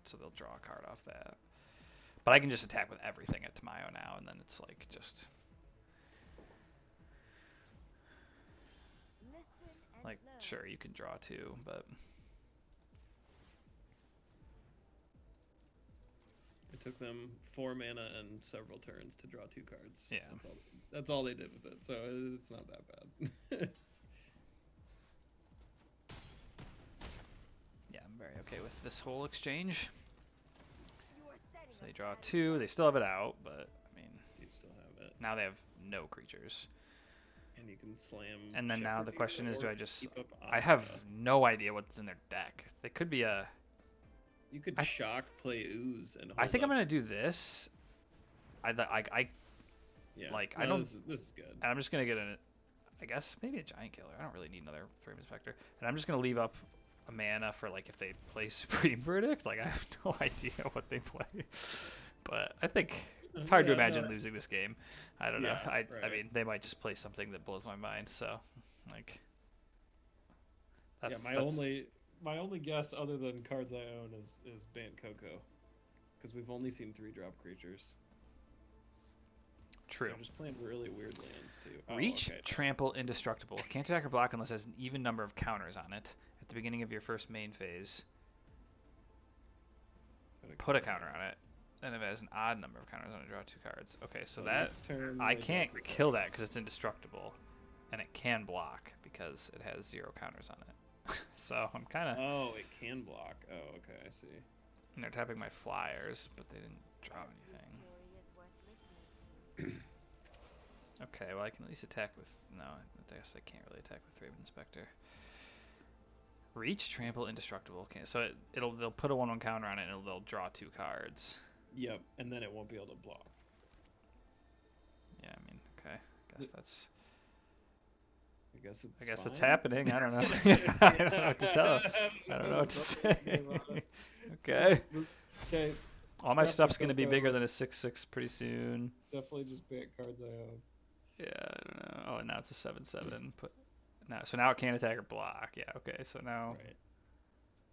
so they'll draw a card off that. But I can just attack with everything at Tamayo now, and then it's like just. Like, sure, you can draw too, but. It took them 4 mana and several turns to draw 2 cards. Yeah. That's all they did with it, so it's not that bad. Yeah, I'm very okay with this whole exchange. So they draw 2. They still have it out, but I mean, you still have it. Now they have no creatures. And you can slam. And then now the question is, do I just? I have no idea what's in their deck. They could be a. You could shock, play Ooze, and. I think I'm gonna do this. Yeah. Like, no, I don't. This is good. And I'm just gonna get I guess maybe a Giant Killer. I don't really need another Frame Inspector. And I'm just gonna leave up a mana for like if they play Supreme Verdict. Like I have no idea what they play, but I think it's hard to imagine losing this game. I don't know. I mean, they might just play something that blows my mind. So, like, that's my only guess other than cards I own is Bant Coco, because we've only seen 3-drop creatures. True. I'm just playing really weird lands too. Reach, Trample, Indestructible. Can't attack or block unless it has an even number of counters on it. At the beginning of your first main phase, put a counter on it. And if it has an odd number of counters on it, draw 2 cards. Okay, so that I can't kill that because it's indestructible, and it can block because it has 0 counters on it. So I'm kind of. Oh, it can block. Oh, okay, I see. And they're tapping my flyers, but they didn't draw anything. Okay, well I can at least attack with. No, I guess I can't really attack with Raven Inspector. Reach, Trample, Indestructible. Okay, so they'll put a 1/1 counter on it, and they'll draw 2 cards. Yep, and then it won't be able to block. Yeah, I mean, okay. I guess that's. I guess it's happening. I don't know. I don't know what to tell. I don't know what to say. Okay. Okay. All my stuff's gonna be bigger than a 6/6 pretty soon. Definitely just Bant cards I own. Yeah, I don't know. Oh, and now it's a 7/7. So now it can't attack or block. Yeah, okay. So now,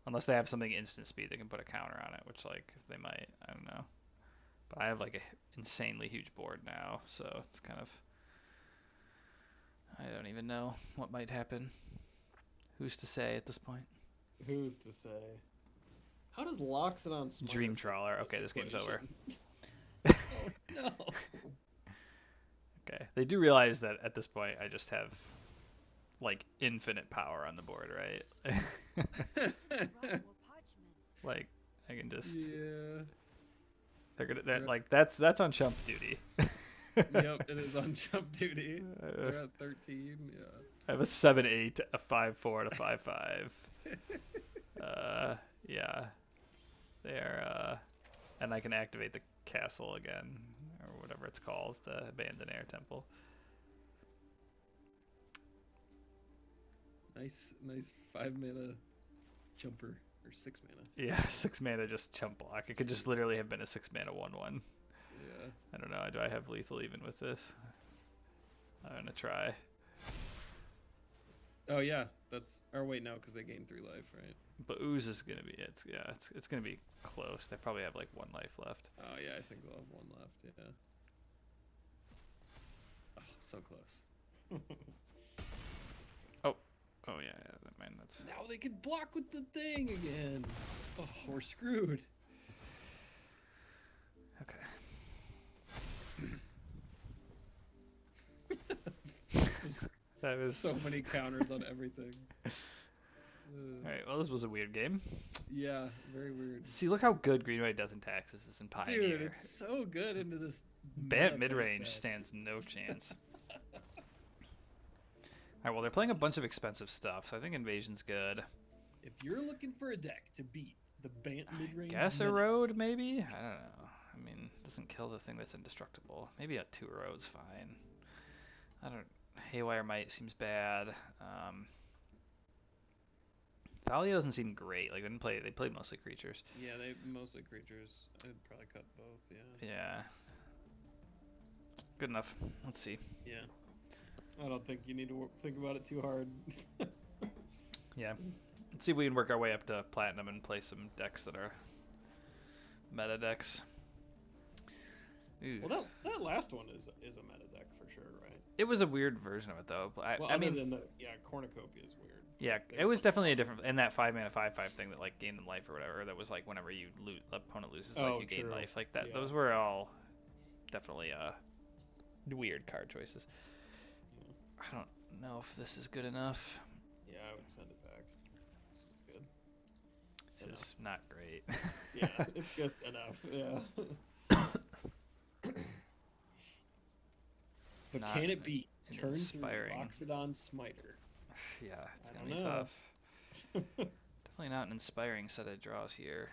unless they have something instant speed, they can put a counter on it, which like they might. I don't know. But I have like a insanely huge board now, so it's kind of. I don't even know what might happen. Who's to say at this point? Who's to say? How does Loxodon Smiter Dream Trawler. Okay, this game's over. Oh, no. Okay, they do realize that at this point I just have like infinite power on the board, right? Like I can just. Yeah. They're gonna like that's on chump duty. Yep, it is on jump duty. They're at 13. Yeah. I have a 7/8, a 5/4, and a 5/5. Yeah. They're and I can activate the castle again, or whatever it's called, the Abandoned Air Temple. Nice 5 mana jumper, or 6 mana. Yeah, 6 mana just chump block. It could just literally have been a 6 mana 1/1. Yeah. I don't know. Do I have lethal even with this? I'm gonna try. Oh yeah, that's. Or wait, no, because they gain 3 life, right? But ooze is gonna be it's gonna be close. They probably have like 1 life left. Oh yeah, I think they'll have 1 left. Yeah. Oh, so close. Oh yeah, man, that's. Now they can block with the thing again. Oh, we're screwed. Okay. That was so many counters on everything. Alright, well this was a weird game. Yeah, very weird. See, look how good Green White Death and Taxes is in Pioneer. Dude, it's so good into this. Bant mid-range stands no chance. Alright, well they're playing a bunch of expensive stuff, so I think Invasion's good. If you're looking for a deck to beat the Bant mid-range, Guess a road, maybe? I don't know. I mean, it doesn't kill the thing that's indestructible. Maybe a 2 road's fine. I don't. Haywire Might seems bad. Thalia doesn't seem great. Like they played mostly creatures. Yeah, they mostly creatures. I'd probably cut both. Yeah. Yeah. Good enough. Let's see. Yeah. I don't think you need to think about it too hard. Yeah. Let's see if we can work our way up to Platinum and play some decks that are meta decks. Ooh. Well, that last one is a meta deck for sure, right? It was a weird version of it though. I mean, Cornucopia is weird. Yeah, it was definitely a different, and that 5 mana 5/5 thing that like gained them life or whatever. That was like whenever you opponent loses, like you gain life, like that. Yeah. Those were all definitely weird card choices. Yeah. I don't know if this is good enough. Yeah, I would send it back. This is good. This is not great. Yeah, it's good enough. Yeah. But not can it be turn through Loxodon Smiter? Yeah, it's gonna be tough. Definitely not an inspiring set of draws here.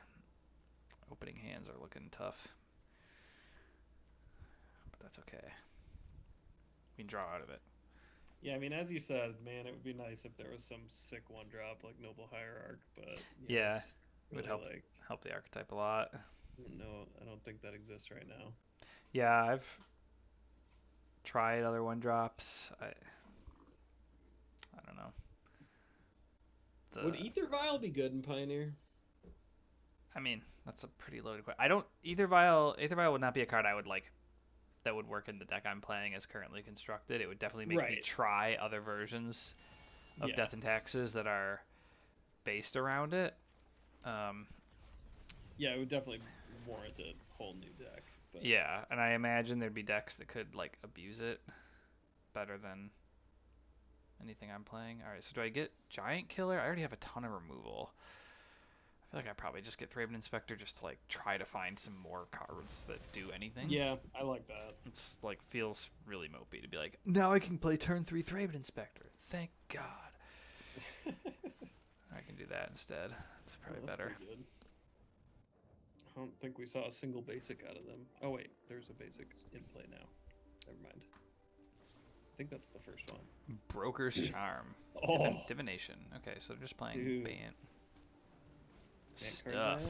Opening hands are looking tough, but that's okay. We can draw out of it. Yeah, I mean, as you said, man, it would be nice if there was some sick 1-drop like Noble Hierarch, but yeah, it really would help the archetype a lot. No, I don't think that exists right now. Yeah, I've tried other 1-drops. I don't know. Would Ether Vial be good in Pioneer? I mean, that's a pretty loaded question. I don't. Ether Vial would not be a card I would like that would work in the deck I'm playing as currently constructed. It would definitely make me try other versions of Death and Taxes that are based around it. Yeah, it would definitely warrant a whole new deck. But... Yeah, and I imagine there'd be decks that could like abuse it better than anything I'm playing. Alright, so do I get Giant Killer? I already have a ton of removal. I feel like I probably just get Thraben Inspector just to like try to find some more cards that do anything. Yeah, I like that. It's like feels really mopey to be like, now I can play turn 3 Thraben Inspector. Thank God. I can do that instead. It's probably better. Good. I don't think we saw a single basic out of them. Oh wait, there's a basic in play now. Never mind. I think that's the first one. Broker's Charm. Divination. Okay, so they're just playing Bant. Stuff.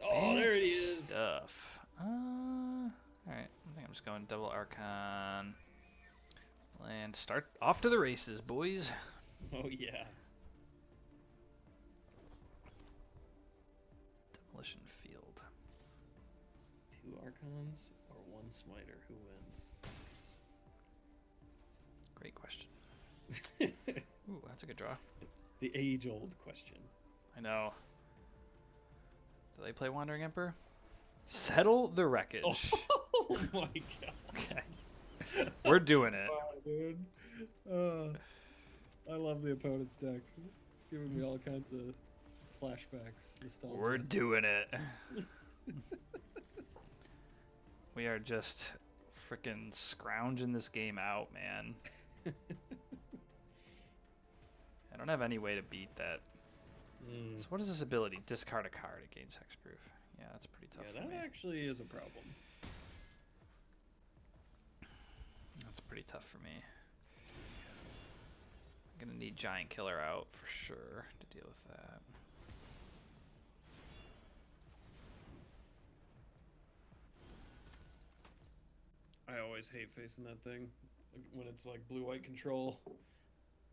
Oh, there it is. Stuff. Alright, I think I'm just going double Archon. And start off to the races, boys. Oh, yeah. Demolition Field. 2 Archons or 1 Smiter? Who wins? Great question. Ooh, that's a good draw. The age-old question. I know. Do they play Wandering Emperor? Settle the wreckage. Oh my god. Okay. We're doing it. Wow, dude. I love the opponent's deck. It's giving me all kinds of flashbacks, nostalgia. We're doing it. We are just freaking scrounging this game out, man. I don't have any way to beat that. So what is this ability? Discard a card, it gains hexproof. Yeah, that's pretty tough for me. Yeah, that actually is a problem. That's pretty tough for me. I'm gonna need Giant Killer out for sure to deal with that. I always hate facing that thing when it's like blue-white control.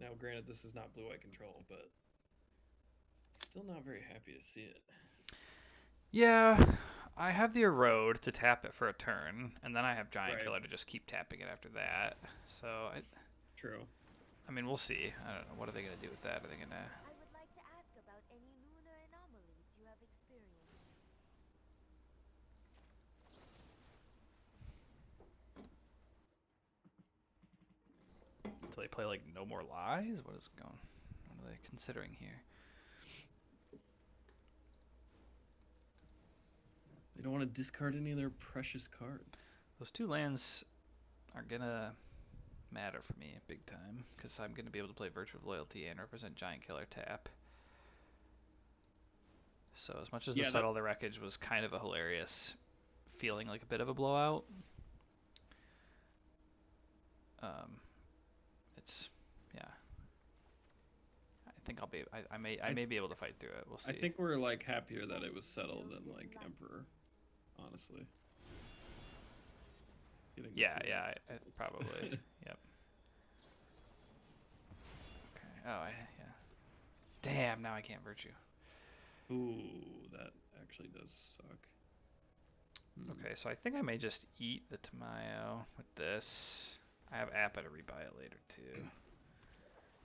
Now, granted, this is not blue-white control, but still not very happy to see it. Yeah, I have the Erode to tap it for a turn, and then I have Giant Killer to just keep tapping it after that. So, True. I mean, we'll see. I don't know. What are they going to do with that? Are they going to... I would like to ask about any lunar anomalies you have experienced. Do they play, like, No More Lies? What is going... What are they considering here? They don't want to discard any of their precious cards. Those two lands are going to matter for me big time, because I'm going to be able to play Virtue of Loyalty and represent Giant Killer tap. So as much as the Settle the Wreckage was kind of a hilarious feeling, like a bit of a blowout, it's, yeah. I think I'll be, I may be able to fight through it. We'll see. I think we're like happier that it was settled than like Emperor, honestly. Yeah, probably. Yep. Okay. Oh, yeah. Damn, now I can't Virtue. Ooh, that actually does suck. Okay, so I think I may just eat the Tamayo with this. I have Appa to rebuy it later, too.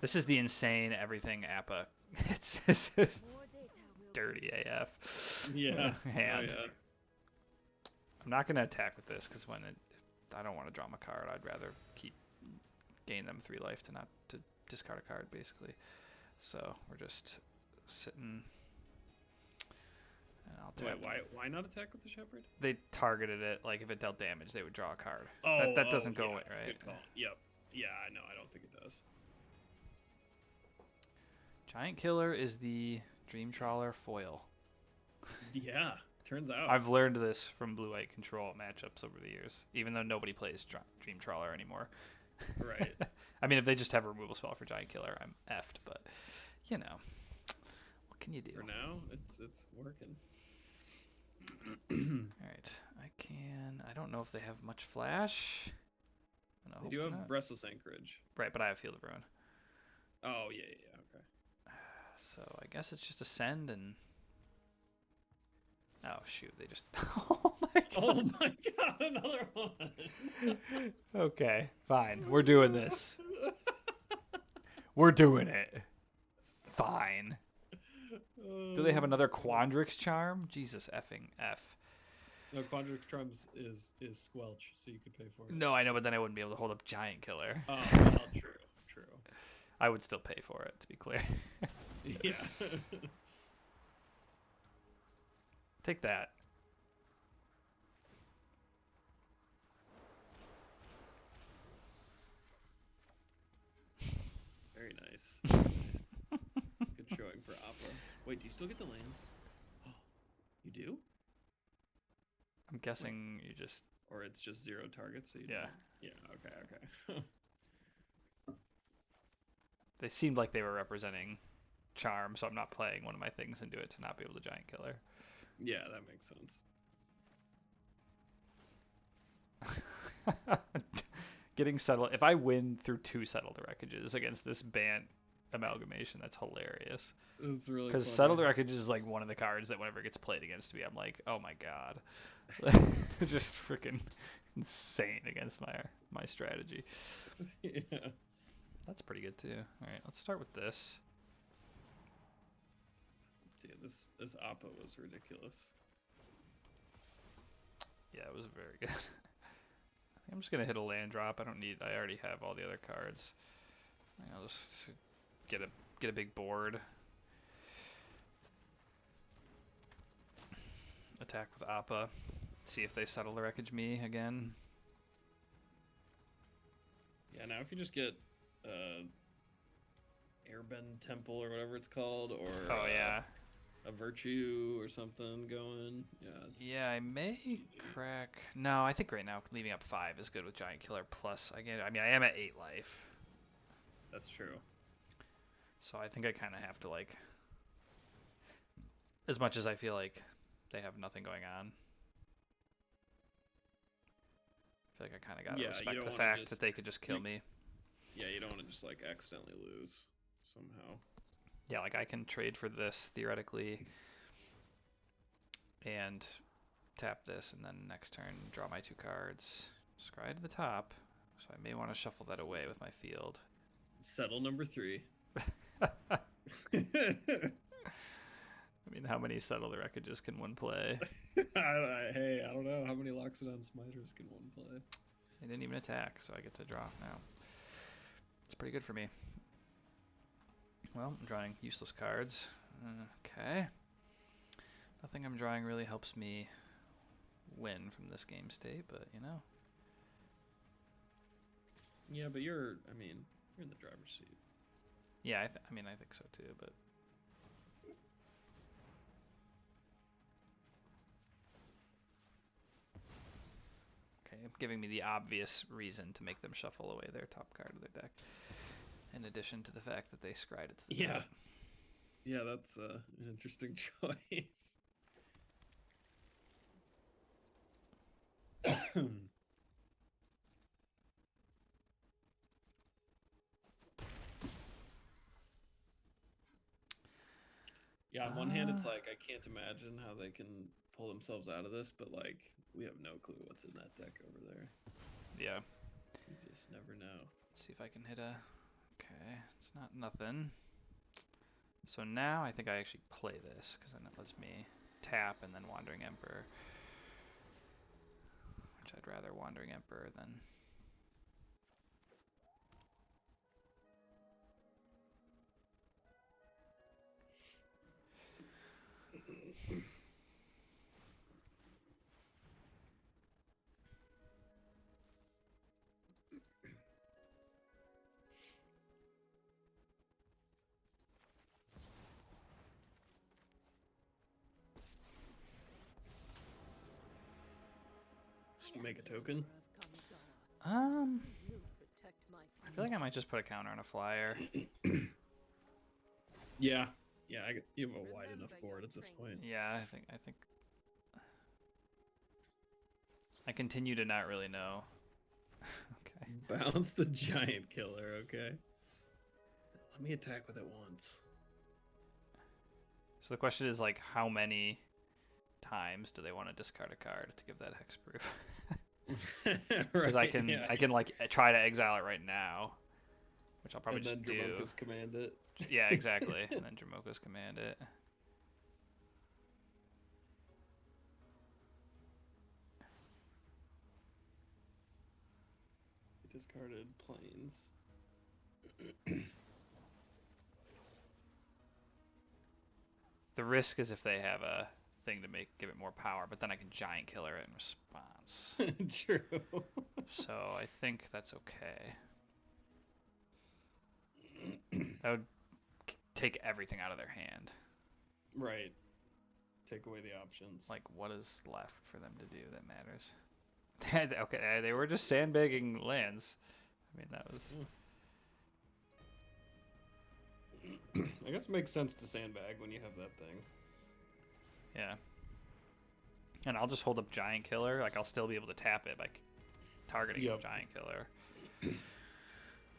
This is the insane everything Appa. It's dirty AF. Yeah. Hand. Oh, yeah. I'm not going to attack with this, because when I don't want to draw my card. I'd rather gain them 3 life to discard a card, basically. So we're just sitting... And I'll tap. Why not attack with the Shepherd? They targeted it, like if it dealt damage, they would draw a card. Oh, that doesn't go away, right? Good call. Yep. Yeah, no, I don't think it does. Giant Killer is the Dream Trawler foil. Yeah, turns out. I've learned this from blue-white control matchups over the years, even though nobody plays Dream Trawler anymore. Right. I mean, if they just have a removal spell for Giant Killer, I'm effed, but, you know, what can you do? For now, it's working. Alright, I don't know if they have much flash. They do have Restless Anchorage. Right, but I have Field of Ruin. Oh, yeah, okay. So I guess it's just Ascend and... Oh, shoot, they just... Oh my god! Oh my god, another one! Okay, fine, we're doing this. We're doing it. Fine. Do they have another Quandrix Charm? Jesus effing F. No, Quandrix Charm is Squelch, so you could pay for it. No, I know, but then I wouldn't be able to hold up Giant Killer. Oh, well, true. I would still pay for it, to be clear. Yeah. Take that. Very nice. Good showing for Appa. Wait, do you still get the lands? Oh, you do? I'm guessing you just... Or it's just 0 targets? So you yeah. Don't... Yeah, okay. They seemed like they were representing Charm, so I'm not playing one of my things into it to not be able to Giant Killer. Yeah, that makes sense. Getting Settle... If I win through 2 Settle the Wreckages against this Bant amalgamation, that's hilarious. It's really because Settle the Wreckage is like one of the cards that whenever it gets played against me, I'm like, oh my god. Just freaking insane against my strategy. Yeah. That's pretty good too. Alright, let's start with this. Dude, this Appa was ridiculous. Yeah, it was very good. I think I'm just gonna hit a land drop. I already have all the other cards. I'll just get a big board. Attack with Appa. See if they settle the wreckage me again. Yeah, now if you just get Airbend Temple or whatever it's called, or yeah, a Virtue or something going. Yeah, I may crack. No, I think right now leaving up 5 is good with Giant Killer. Plus, I am at 8 life. That's true. So I think I kind of have to, like, as much as I feel like they have nothing going on, I feel like I kind of gotta respect the fact that they could just kill me. Yeah, you don't want to just like accidentally lose somehow. Yeah, like I can trade for this theoretically and tap this, and then next turn draw my 2 cards, scry to the top. So I may want to shuffle that away with my field. Settle number 3. I mean, how many settle the wreckages can one play? Hey, I don't know. How many Loxodon Smiters can one play? They didn't even attack, so I get to draw now. It's pretty good for me. Well, I'm drawing useless cards. Okay. Nothing I'm drawing really helps me win from this game state, but you know. Yeah, but you're in the driver's seat. Yeah, I think so too, but. Okay, giving me the obvious reason to make them shuffle away their top card of their deck. In addition to the fact that they scried it to the top. Yeah, that's an interesting choice. Yeah, on one hand, it's like I can't imagine how they can pull themselves out of this, but like we have no clue what's in that deck over there. Yeah. You just never know. See if I can hit a. Okay, it's not nothing. So now I think I actually play this, because then it lets me tap and then Wandering Emperor. Which I'd rather Wandering Emperor than. Make a token? I feel like I might just put a counter on a flyer. Yeah, you have a wide enough board at this point. Yeah, I think. I continue to not really know. Okay. Bounce the Giant Killer, okay. Let me attack with it once. So the question is, like, how many times do they want to discard a card to give that hexproof? Because Right, I can like try to exile it right now, which I'll probably just do. And then Dramoka's command it. Yeah, exactly. And then Dramoka's command it. Discarded planes. The risk is if they have a thing to give it more power, but then I can Giant Killer it in response. True. So I think that's okay. That would take everything out of their hand. Right. Take away the options. Like, what is left for them to do that matters? Okay, they were just sandbagging lands. I mean, that was... I guess it makes sense to sandbag when you have that thing. Yeah. And I'll just hold up Giant Killer. Like, I'll still be able to tap it by targeting Giant Killer.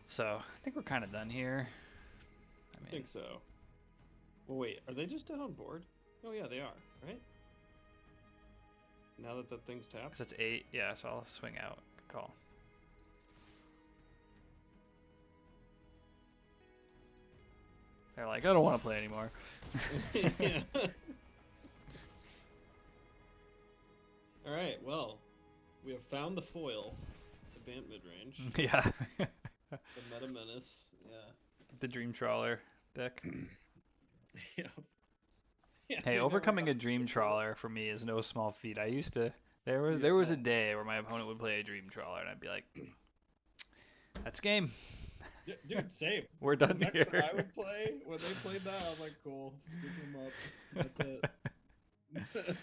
So, I think we're kind of done here. I think so. Well, wait, are they just dead on board? Oh, yeah, they are, right? Now that thing's tapped? Because it's 8, yeah, so I'll swing out. Good call. They're like, I don't want to play anymore. Yeah. All right, well, we have found the foil, the Bant mid-range. Yeah. The Meta Menace, yeah. The Dream Trawler deck. Yeah. Yeah, Hey, they overcoming never a got Dream super- Trawler for me is no small feat. I used to there was a day where my opponent would play a Dream Trawler and I'd be like, that's game. Yeah, dude, same. We're done the decks here. that I would play when they played that, I was like, cool, scoop them up. That's it.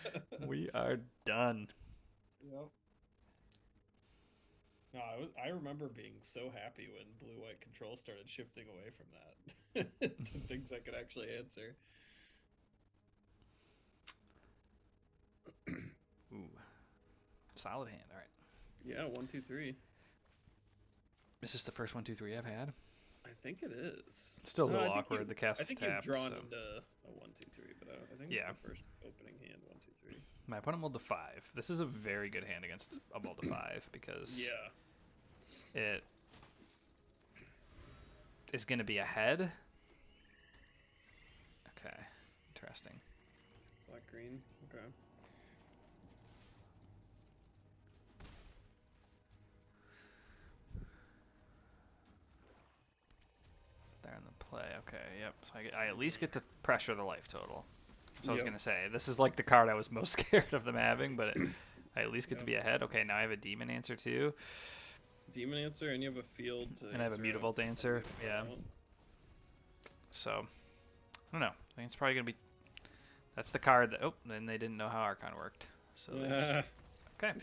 We are done. Yep. No, I remember being so happy when blue-white control started shifting away from that to things I could actually answer. Ooh. Solid hand, alright. Yeah, 1, 2, 3. Is this the first 1, 2, 3 I've had? I think it is. It's still a No, little I think awkward. The cast I is think tapped. you've drawn So. into a 1, 2, 3, but I think it's Yeah. the first opening hand 1, 2, 3. My opponent mulled to 5. This is a very good hand against a mull to 5 because Yeah. it is going to be ahead. Okay, interesting. Black green. Okay. There in the play. Okay, yep. So I at least get to pressure the life total. So I was Yep. going to say, this is like the card I was most scared of them having, but I at least get to be ahead. Okay, now I have a Demon Answer too. Demon answer, and you have a field to And I have a answer Mutavault Answer. Yeah. So, I don't know. I think it's probably going to be... That's the card that... Oh, then they didn't know how Archon worked. So okay.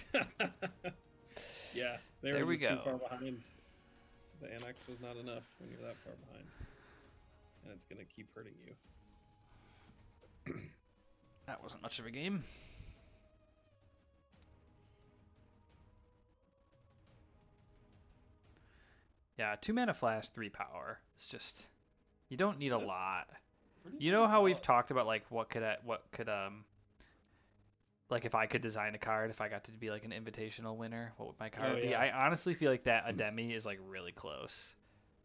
Yeah, they There were we just too go. far behind. The annex was not enough when you're that far behind. And it's going to keep hurting you. That wasn't much of a game. Yeah, 2 mana flash, 3 power. It's just... You don't need a That's lot. Pretty You know how we've solid. talked about like what could like if I could design a card, if I got to be like an invitational winner, what would my card be? yeah. I honestly feel like that Ademi is like really close.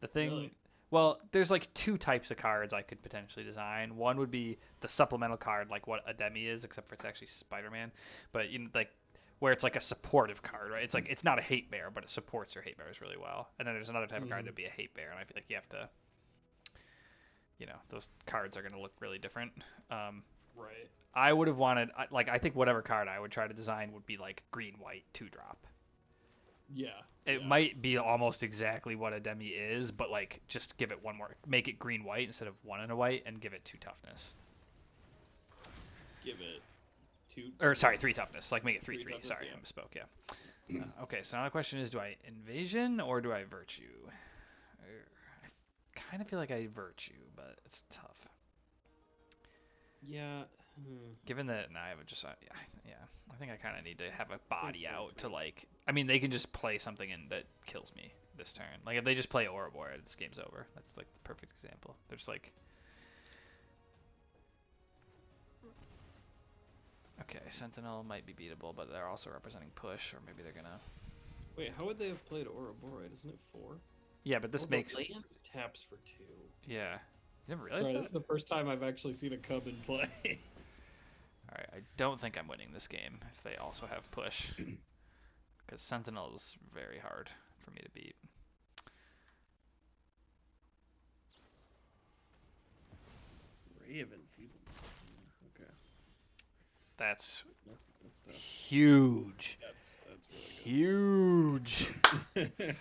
The thing, Really? well, there's like 2 types of cards I could potentially design. One would be the supplemental card, like what Ademi is, except for it's actually Spider-Man, but you know, like where it's like a supportive card, right? It's like it's not a hate bear, but it supports your hate bears really well. And then there's another type of card that'd be a hate bear, and I feel like you have to. You know, those cards are going to look really different. Right. I would have wanted, like, I think whatever card I would try to design would be like green-white 2-drop. Yeah. It might be almost exactly what a demi is, but like just give it one more, make it green-white instead of 1 and a white, and give it 2 toughness. Give it 2. Or sorry, 3 toughness. Like make it 3/3. toughness, Sorry, yeah. I misspoke. Yeah. Okay, so now the question is, do I invasion or do I virtue? I kind of feel like I virtue, but it's tough. Yeah. Given that now I have just yeah, I think I kind of need to have a body out to like. I mean, they can just play something in that kills me this turn. Like if they just play Ouroboros, this game's over. That's like the perfect example. They're just like, okay, Sentinel might be beatable, but they're also representing push, or maybe they're gonna. Wait, how would they have played Ouroboros? Isn't it 4? Yeah, but this makes. Land taps for 2. Yeah, you never realized Sorry, that. this is the first time I've actually seen a cub in play. All right, I don't think I'm winning this game if they also have push, because Sentinel is very hard for me to beat. Raven Feeble. Okay. That's That's tough. huge. That's Huge. really good.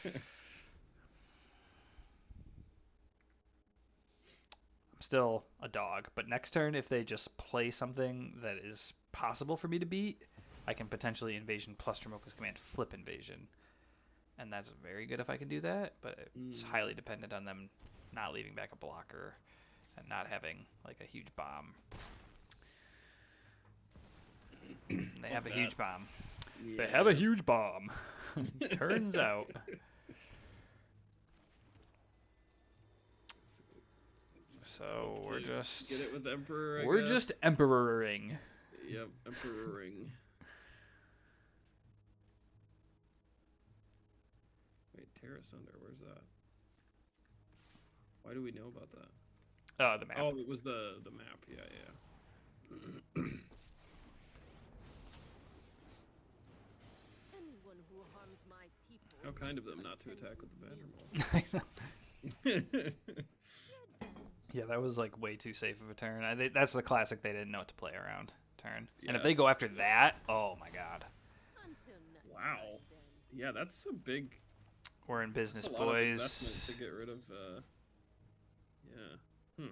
I'm still a dog, but next turn, if they just play something that is possible for me to beat, I can potentially invasion plus Dromoka's command flip invasion. And that's very good if I can do that, but it's highly dependent on them not leaving back a blocker and not having like a huge bomb. They have a huge bomb. Yeah. They have a huge bomb. Turns out. So we're just get it with Emperor. we're just emperoring. Yep, Emperoring. Wait, Terra Sunder, where's that? Why do we know about that? Oh, the map. Oh, it was the map. Yeah, yeah. Anyone who harms my people How kind of must them not to attend attack with the I know. badger maul. Yeah, that was like way too safe of a turn. That's the classic. They didn't know what to play around turn. Yeah. And if they go after that, oh my god. until next Wow. time, then. Yeah, that's a big. We're in business, That's a lot of investment boys. to get rid of. Yeah.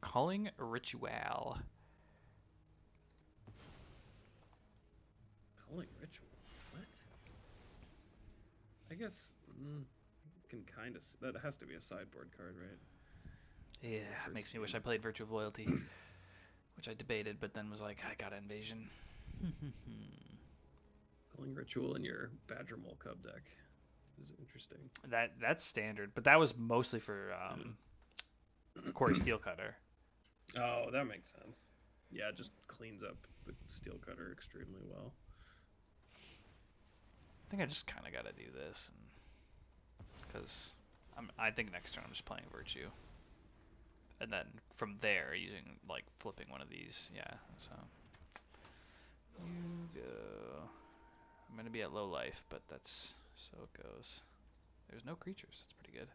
Calling ritual. Calling ritual. What? I guess can kind of. That has to be a sideboard card, right? Yeah, it makes me wish I played Virtue of Loyalty, which I debated, but then was like, I got Invasion. Calling ritual in your badger mole cub deck is interesting. That's standard, but that was mostly for Corey Steelcutter. Oh, that makes sense. Yeah, it just cleans up the steel cutter extremely well. I think I just kind of got to do this, because I think next turn I'm just playing Virtue, and then from there using like flipping one of these. Yeah, so you go. I'm gonna be at low life, but that's so it goes. There's no creatures. That's pretty good.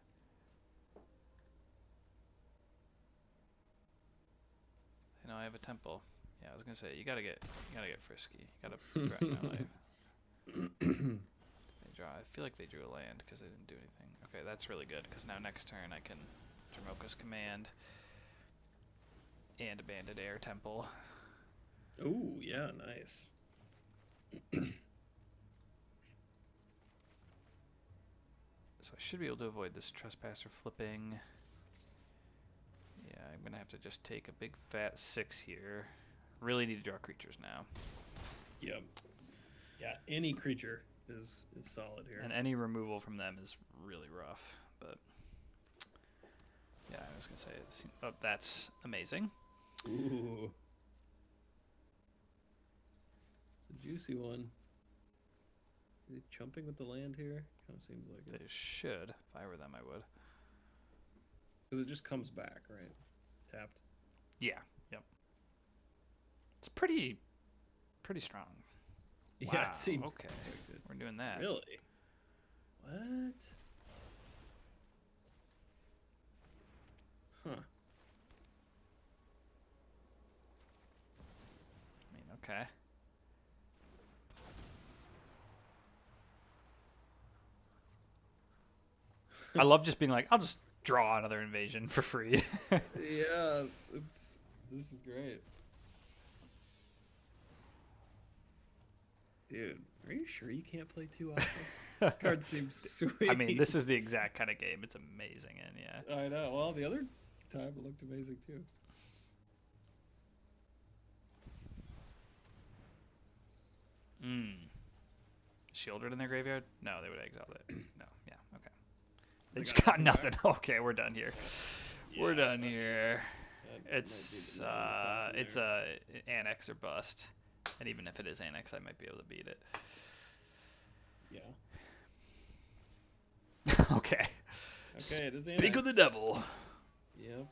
I know I have a temple. Yeah, I was gonna say you gotta get frisky. You gotta threaten my life. They draw. I feel like they drew a land because they didn't do anything. Okay, that's really good because now next turn I can Dromoka's Command and a Banded Air Temple. Ooh, yeah, nice. So I should be able to avoid this Trespasser flipping. Yeah, I'm gonna have to just take a big fat 6 here. Really need to draw creatures now. Yep. Yeah, any creature is solid here. And any removal from them is really rough. But yeah, I was gonna say that's amazing. Ooh. It's a juicy one. Is he chumping with the land here? Kind of seems like They it. should. If I were them, I would. Because it just comes back, right? Tapped. Yeah. Yep. It's pretty strong. Yeah, Wow, it seems okay. quite good. We're doing that. Really? What? Huh. I mean, okay. I love just being like, I'll just draw another invasion for free. Yeah, this is great. Dude, are you sure you can't play 2 offense? This card seems sweet. I mean, this is the exact kind of game. It's amazing, and yeah. I know. Well, the other time it looked amazing too. Shieldred in their graveyard? No, they would exile it. No, yeah, okay. They They just got got nothing nothing. Okay, we're done here. We're Yeah, done here. That It's might be the it's a annex or bust, and even if it is annex, I might be able to beat it. Yeah. Okay. Okay, it is annex. Speak of the devil. Yep.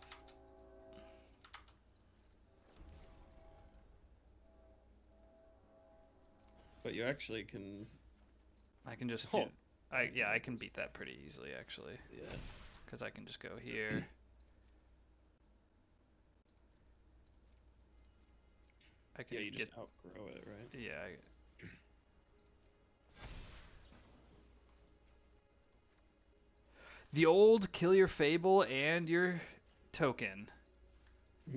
But you actually can. I can just Oh. I can beat that pretty easily actually, Yeah. because I can just go here. I can Yeah, you get just outgrow it, right? yeah. The old kill your fable and your token.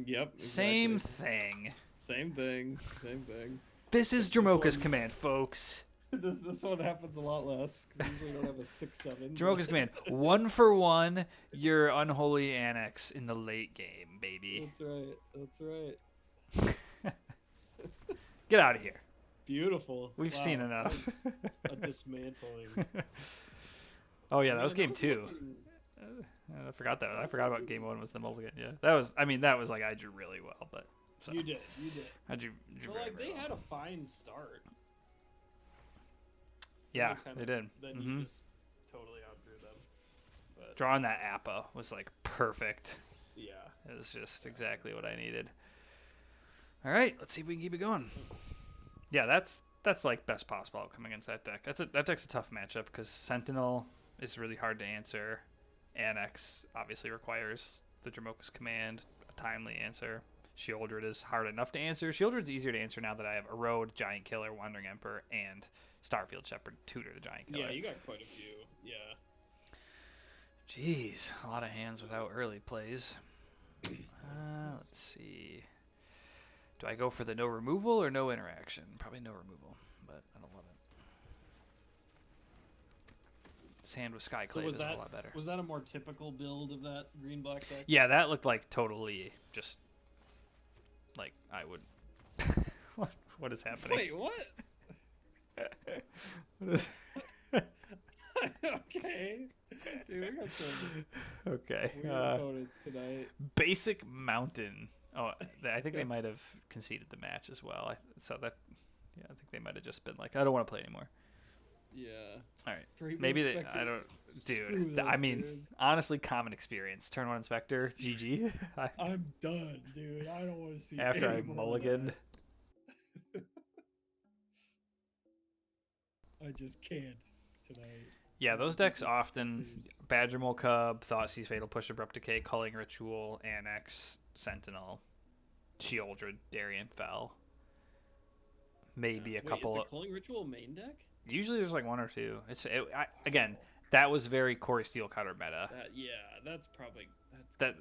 Yep. Same Exactly. thing. Same thing. Same thing. This is This Dromoka's one- command, folks. This one happens a lot less because usually I don't have a 6/7. Dromoka's command. 1-for-1, your unholy annex in the late game, baby. That's right. That's right. Get out of here. Beautiful. We've Wow, seen that enough. was a dismantling. Oh yeah, I that mean, was game 2. looking- I forgot that. I forgot about game 1 was the mulligan. Yeah, that was. I mean, that was like I drew really well, but so You did. I drew But very, like very they well. had a fine start. Yeah, Kinda- they did. Then you just totally outdrew them. But Drawing that Appa was like perfect. Yeah. It was just exactly what I needed. All right, let's see if we can keep it going. Yeah, that's like best possible outcome against that deck. That deck's a tough matchup because Sentinel is really hard to answer. Annex obviously requires the Dramoka's command, a timely answer. Shieldred is hard enough to answer. Shieldred's easier to answer now that I have Erode, Giant Killer, Wandering Emperor, and Starfield Shepherd, Tutor the Giant Killer. Yeah, you got quite a few. Yeah. Jeez, a lot of hands without early plays. Let's see. Do I go for the no removal or no interaction? Probably no removal, but I don't love it. This hand with Skyclave is a lot better. Was that a more typical build of that green-black deck? Yeah, that looked like totally just like I would. What is happening? Wait, what? Okay. Dude, we got some okay. weird opponents tonight. Basic Mountain. Oh, I think they might have conceded the match as well. I think they might have just been like, I don't want to play anymore. Yeah. All right. Maybe they. I don't. Dude. Honestly, common experience. Turn 1 Inspector. GG. I'm done, dude. I don't want to see. After I mulliganed. I just can't tonight. Yeah, those decks often Badgermole Cub, Thoughtseize, Fatal Push, Abrupt Decay, Culling Ritual, Annex, Sentinel, Shieldred, Darien Fell. Maybe a couple. Is the Culling Ritual main deck? Usually there's like one or two. Again, that was very Core Steel Cutter meta. That's probably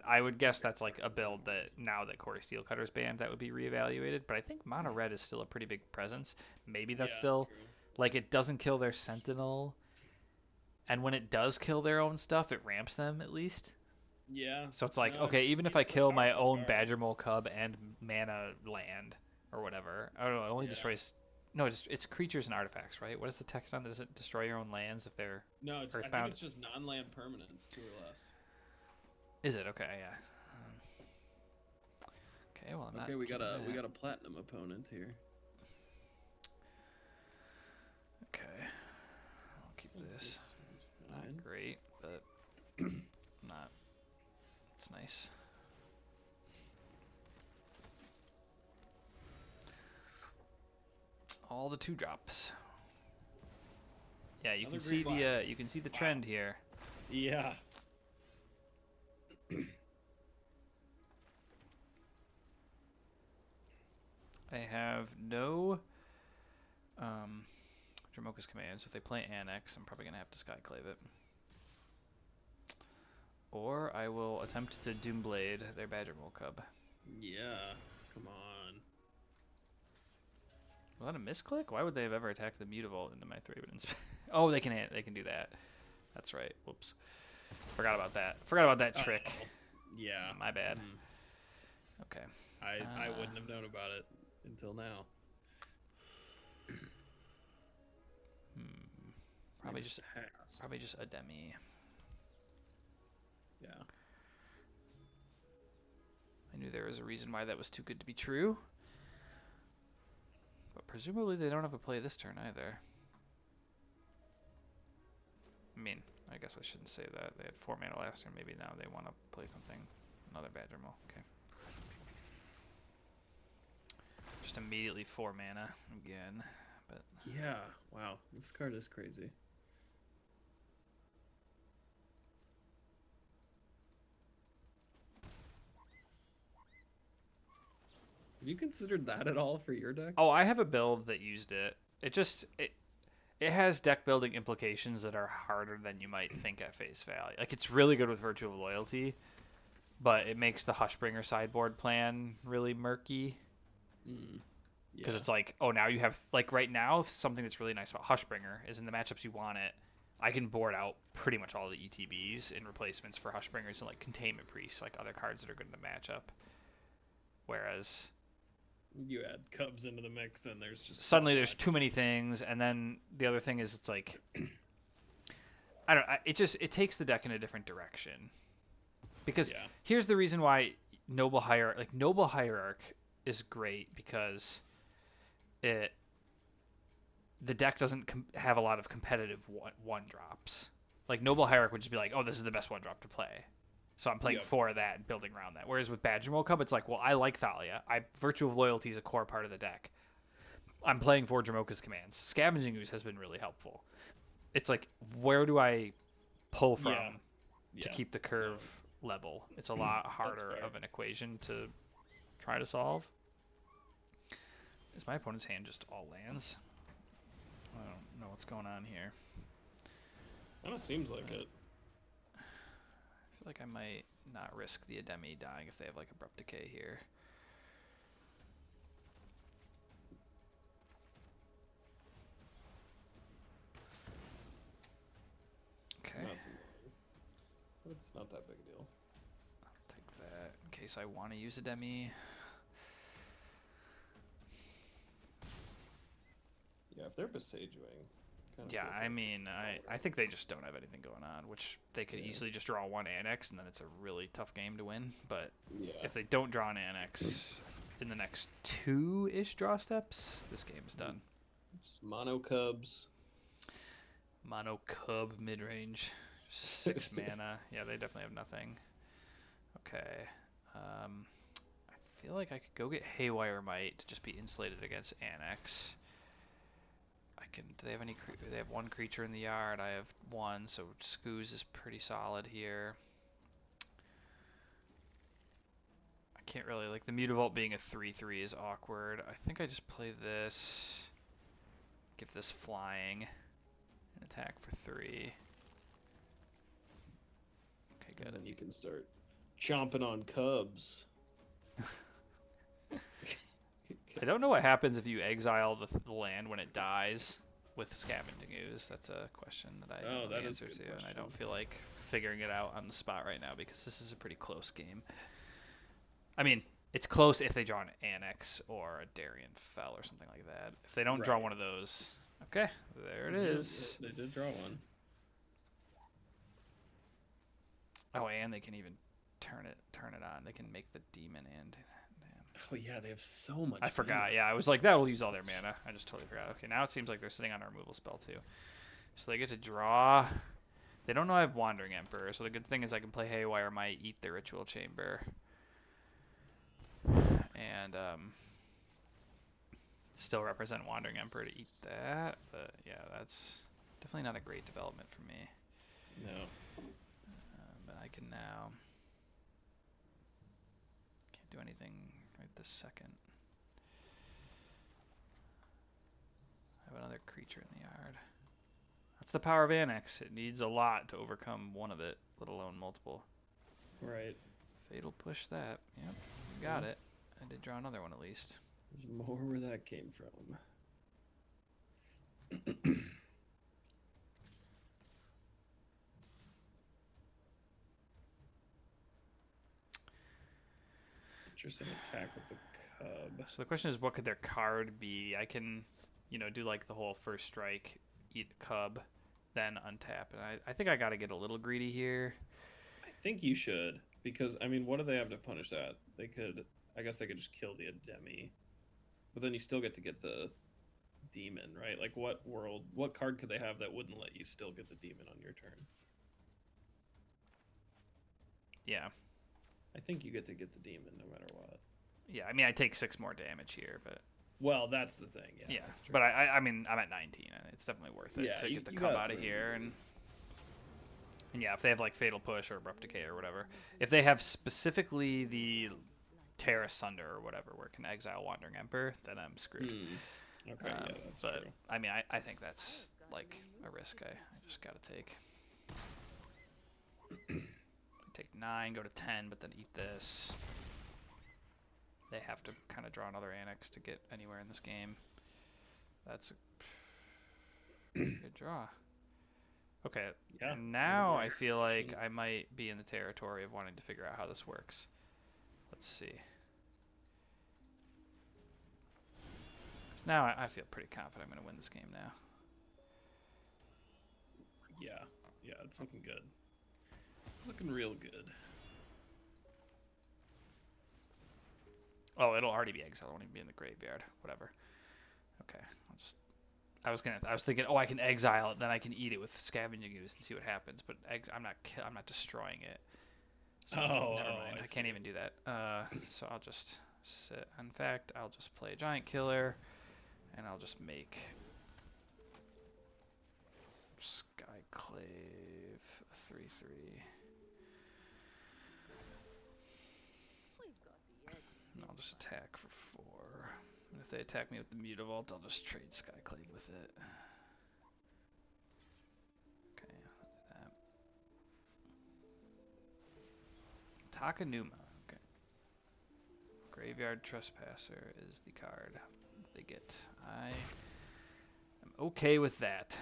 I would guess that's like a build that now that Core Steel Cutter's banned, that would be reevaluated. But I think Mono Red is still a pretty big presence. Maybe that's still true. Like it doesn't kill their Sentinel. And when it does kill their own stuff, it ramps them at least. Yeah. So it's like, okay, even if I kill my own Badgermole Cub and mana land or whatever, I don't know, it only destroys. No, it's creatures and artifacts, right? What is the text on? Does it destroy your own lands if they're Earthbound? I think it's just non-land permanents, 2 or less. Is it? Okay, yeah. Okay, well, I'm not. Okay, we got a platinum opponent here. Okay, I'll keep this. Not great, but not. It's nice. All the 2-drops. Yeah, you can see the trend here. Yeah. I have no Dramoka's commands. If they play Annex, I'm probably gonna have to Skyclave it. Or I will attempt to Doomblade their Badgermole Cub. Yeah, come on. Was that a misclick? Why would they have ever attacked the Mutavault into my 3-wood? Oh, they can do that. That's right. Whoops. Forgot about that trick. Yeah. My bad. Okay. I wouldn't have known about it until now. Probably just a demi. Yeah. I knew there was a reason why that was too good to be true. But presumably they don't have a play this turn either. I mean, I guess I shouldn't say that. They had 4 mana last turn. Maybe now they want to play something. Another Badgermole. Okay. Just immediately 4 mana again. But yeah, wow. This card is crazy. Have you considered that at all for your deck? Oh, I have a build that used it. It has deck building implications that are harder than you might think at face value. Like, it's really good with Virtue of Loyalty, but it makes the Hushbringer sideboard plan really murky. Because it's like, oh, now you have, like, right now, something that's really nice about Hushbringer is in the matchups you want it, I can board out pretty much all the ETBs in replacements for Hushbringers and, like, Containment Priests, like other cards that are good in the matchup. Whereas you add Cubs into the mix, and there's just suddenly there's too many things, and then the other thing is it's like it takes the deck in a different direction. Because here's the reason why Noble Hierarch is great, because the deck doesn't have a lot of competitive one drops. Like Noble Hierarch would just be like, oh, this is the best 1-drop to play. So I'm playing for that and building around that. Whereas with Badger World Cup, it's like, well, I like Thalia. Virtue of Loyalty is a core part of the deck. I'm playing for Jamoka's commands. Scavenging Ooze has been really helpful. It's like, where do I pull from to keep the curve level? It's a lot harder of an equation to try to solve. Is my opponent's hand just all lands? I don't know what's going on here. Kind of seems like it. I feel like I might not risk the Ademi dying if they have like Abrupt Decay here. Okay. But it's not that big a deal. I'll take that in case I want to use Ademi. Yeah, if they're besieging. Yeah, I mean, I think they just don't have anything going on, which they could easily just draw one Annex, and then it's a really tough game to win. But if they don't draw an Annex in the next 2-ish draw steps, this game's done. Just mono Cubs. Mono Cub midrange. 6 mana. Yeah, they definitely have nothing. Okay. I feel like I could go get Haywire Might to just be insulated against Annex. Do they have any? They have 1 creature in the yard. I have 1, so Scooze is pretty solid here. I can't really like the Mutavault being a 3/3 is awkward. I think I just play this. Give this flying and attack for 3. Okay, good. And then you can start chomping on Cubs. I don't know what happens if you exile the land when it dies with Scavenging Ooze. That's a question that I don't know the answer to, and I don't feel like figuring it out on the spot right now because this is a pretty close game. I mean, it's close if they draw an Annex or a Darien Fell or something like that. If they don't draw one of those, okay, there it is. They did draw one. Oh, and they can even turn it on. They can make the demon and. Oh yeah, they have so much. I forgot. Yeah, I was like, that will use all their mana. I just totally forgot. Okay, now it seems like they're sitting on a removal spell too. So they get to draw. They don't know I have Wandering Emperor, so the good thing is I can play Haywire Might, eat the Ritual Chamber, and still represent Wandering Emperor to eat that. But yeah, that's definitely not a great development for me. No. But I can now. Can't do anything right this second. I have another creature in the yard. That's the power of Annex. It needs a lot to overcome one of it, let alone multiple. Right. Fatal Push that. Yep, got it. I did draw another one at least. There's more where that came from. Interesting attack with the Cub. So the question is, what could their card be? I can, do like the whole first strike, eat Cub, then untap. And I think I got to get a little greedy here. I think you should, because, I mean, what do they have to punish that? I guess they could just kill the Ademi. But then you still get to get the demon, right? Like, what card could they have that wouldn't let you still get the demon on your turn? Yeah. I think you get to get the demon no matter what. Yeah, I mean, I take 6 more damage here, but... Well, that's the thing, yeah. But I mean, I'm at 19, and it's definitely worth it to get the Cub out of here, and yeah, if they have, like, Fatal Push or Abrupt Decay or whatever. If they have specifically the Terra Sunder or whatever, where it can exile Wandering Emperor, then I'm screwed. Okay, yeah, that's but, true. I mean, I think that's, like, a risk I just gotta take. Take 9, go to 10, but then eat this. They have to kind of draw another Annex to get anywhere in this game. That's a good draw. Okay, Yeah, now I feel like I might be in the territory of wanting to figure out how this works. Let's see. So now I feel pretty confident I'm going to win this game now. Yeah, it's looking good. Looking real good. Oh, it'll already be exiled. It won't even be in the graveyard. Whatever. Okay, I was thinking, oh, I can exile it, then I can eat it with Scavenging Ooze and see what happens. But I'm not destroying it. So never mind. I can't even do that. So I'll just sit. In fact, I'll just play Giant Killer, and I'll just make Skyclave a 3/3. We've got the edge. And I'll just attack for 4. And if they attack me with the Mutavault, I'll just trade Skyclave with it. Okay, I'll do that. Takanuma. Okay. Graveyard Trespasser is the card they get. I am okay with that.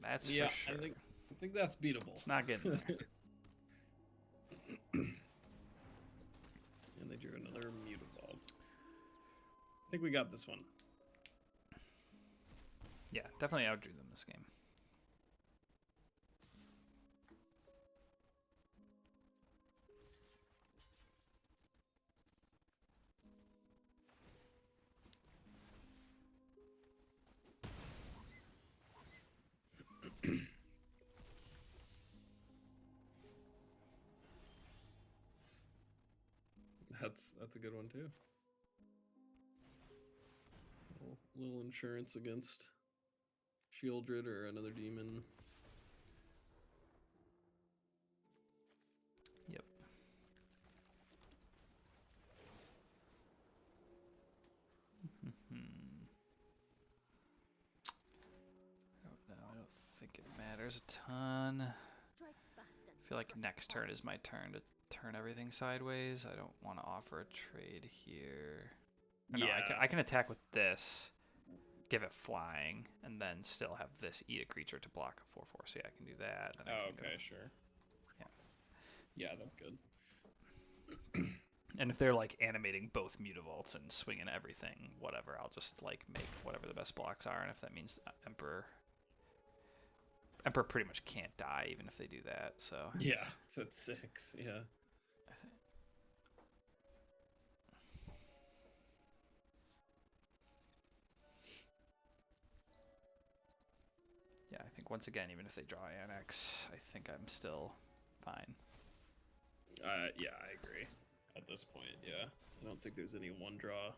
That's for sure. I think that's beatable. It's not getting there. And they drew another Mutavault. I think we got this one. Yeah, definitely outdrew them this game. That's a good one too. Little insurance against Shieldred or another demon. Yep. I don't think it matters a ton. Strike fast and I feel like strike next turn hard. is my turn to turn everything sideways. I don't want to offer a trade here. Or no, I can attack with this, give it flying, and then still have this eat a creature to block a 4/4. So yeah, I can do that. Then I can go. Sure. Yeah. Yeah, that's good. And if they're like animating both Mutavaults and swinging everything, whatever, I'll just like make whatever the best blocks are. And if that means Emperor pretty much can't die even if they do that. So yeah, it's at 6. Yeah. Yeah, I think once again, even if they draw Annex, I think I'm still fine. Yeah, I agree. At this point, yeah. I don't think there's any one draw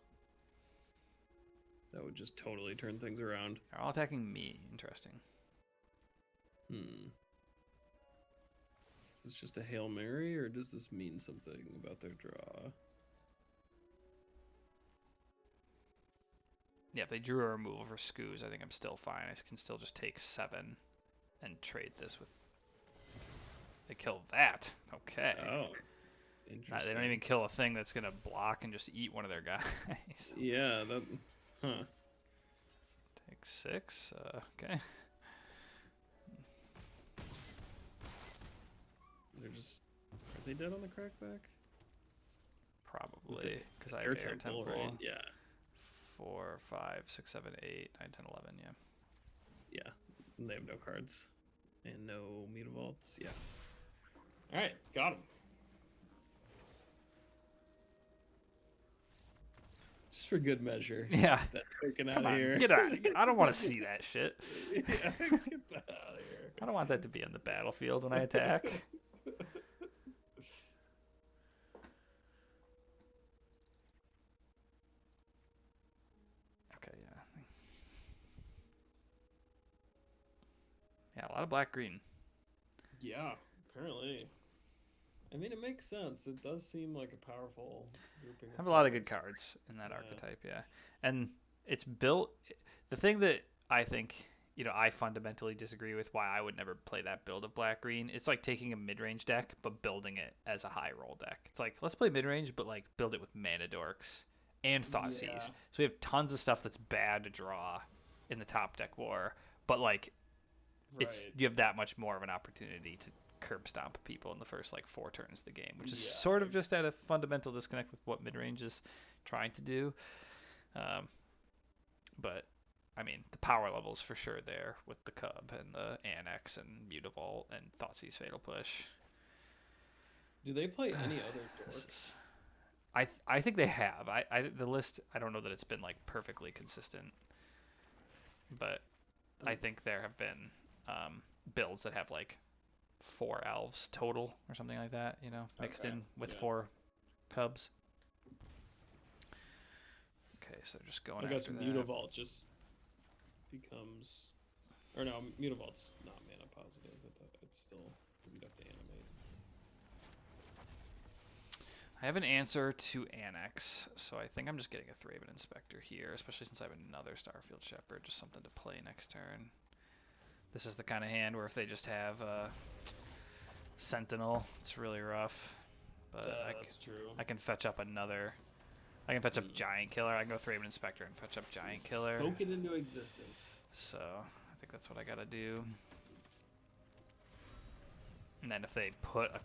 that would just totally turn things around. They're all attacking me. Interesting. Is this just a Hail Mary, or does this mean something about their draw? Yeah, if they drew a removal for Skoos, I think I'm still fine. I can still just take 7 and trade this with... They kill that. Okay. Oh, interesting. They don't even kill a thing that's going to block and just eat one of their guys. Yeah, that... Huh. Take 6. Okay. They're just... Are they dead on the crackback? Probably, because I have Air Temple. Right? Yeah. 4, 5, 6, 7, 8, 9, 10, 11, yeah. Yeah, and they have no cards. And no Mutavaults, yeah. Alright, got him. Just for good measure. Yeah. Get that token out Come of on, here. get out of here. I don't want to see that shit. Yeah, get that out of here. I don't want that to be on the battlefield when I attack. Okay, yeah. Yeah, a lot of black-green. Yeah, apparently. I mean, it makes sense. It does seem like a powerful grouping. I have a lot of good cards in that archetype, yeah. And it's built... The thing that I think, I fundamentally disagree with why I would never play that build of black-green, it's like taking a mid-range deck, but building it as a high-roll deck. It's like, let's play mid-range, but like build it with Mana Dorks and Thoughtseize. So we have tons of stuff that's bad to draw in the top deck war, but like, you have that much more of an opportunity to curb stomp people in the first like 4 turns of the game, which is sort of just at a fundamental disconnect with what mid-range is trying to do. But I mean, the power level's for sure there with the Cub and the Annex and Mutavault and Thoughtseize Fatal Push. Do they play any other dorks? I think they have. The list, I don't know that it's been like perfectly consistent, but I think there have been builds that have like 4 elves total or something like that, you know, mixed in with 4 cubs. Okay, so just going after that. I guess Mutavault just becomes, or no, Mutavault's not mana positive, but it's still, you'd have to animate. I have an answer to Annex, so I think I'm just getting a Thraben Inspector here, especially since I have another Starfield Shepherd, just something to play next turn. This is the kind of hand where if they just have Sentinel, it's really rough. But that's true. I can fetch up another. I can fetch up Giant Killer. I can go Thraben Inspector and fetch up Giant Killer. Spoke it into existence. So I think that's what I gotta do. And then if they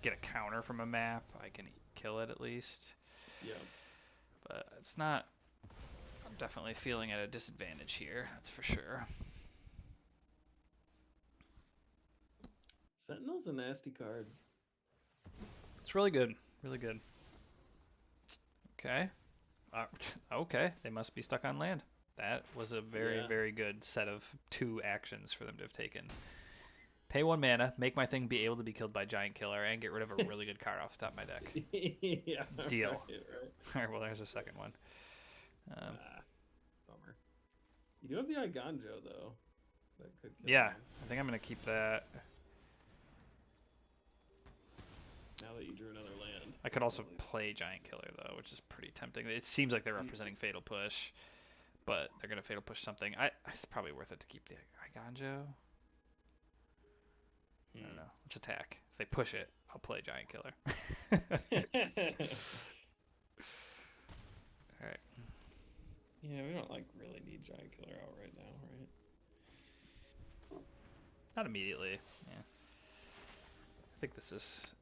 get a counter from a map, I can kill it at least. Yeah. But it's not. I'm definitely feeling at a disadvantage here. That's for sure. Sentinel's a nasty card. It's really good. Really good. Okay. Okay. They must be stuck on land. That was a very, very good set of 2 actions for them to have taken. Pay 1 mana, make my thing be able to be killed by Giant Killer, and get rid of a really good card off the top of my deck. Yeah. Deal. Right. Alright, well, there's a second one. Bummer. You do have the Iganjo, though. That could kill Yeah, him. I think I'm going to keep that. Now that you drew another land. I could also play Giant Killer, though, which is pretty tempting. It seems like they're representing Fatal Push, but they're going to Fatal Push something. It's probably worth it to keep the Iganjo. I don't know. Let's attack. If they push it, I'll play Giant Killer. Alright. Yeah, we don't really need Giant Killer out right now, right? Not immediately. Yeah. I think this is.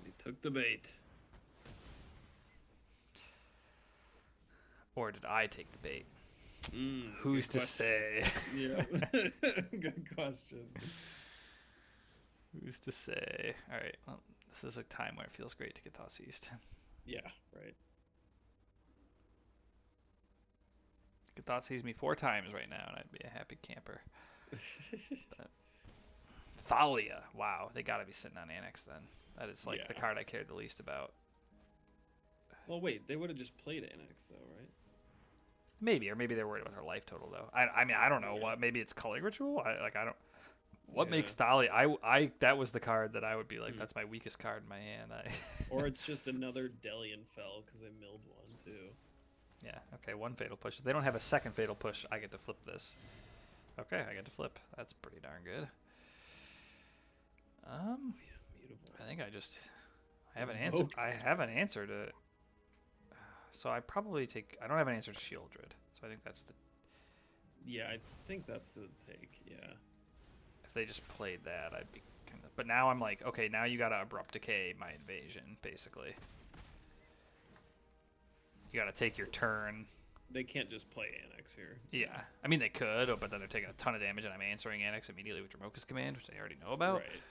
He took the bait. Or did I take the bait? Who's to say? Yeah. Good question. Who's to say? Alright, well, this is a time where it feels great to get Thoughtseized. Yeah, right. You could Thoughtseize me 4 times right now and I'd be a happy camper. But Thalia. Wow, they gotta be sitting on Annex then. That is like the card I cared the least about. Well, wait, they would have just played Annex though, right? Maybe, or maybe they're worried about her life total though. I mean, I don't know what. Maybe it's Culling Ritual. I don't. What makes Thalia? I that was the card that I would be like, that's my weakest card in my hand. Or it's just another Delian Fell because they milled one too. Yeah. Okay. 1 Fatal Push. If they don't have a second Fatal Push, I get to flip this. Okay, I get to flip. That's pretty darn good. I think I have an answer. I have an answer to. So I probably take. I don't have an answer to Shieldred, so I think that's the. Yeah, I think that's the take. Yeah. If they just played that, I'd be kind of. But now I'm like, okay, now you gotta Abrupt Decay my invasion, basically. You gotta take your turn. They can't just play Annex here. Yeah, I mean they could, but then they're taking a ton of damage, and I'm answering Annex immediately with Dromoka's command, which they already know about. Right.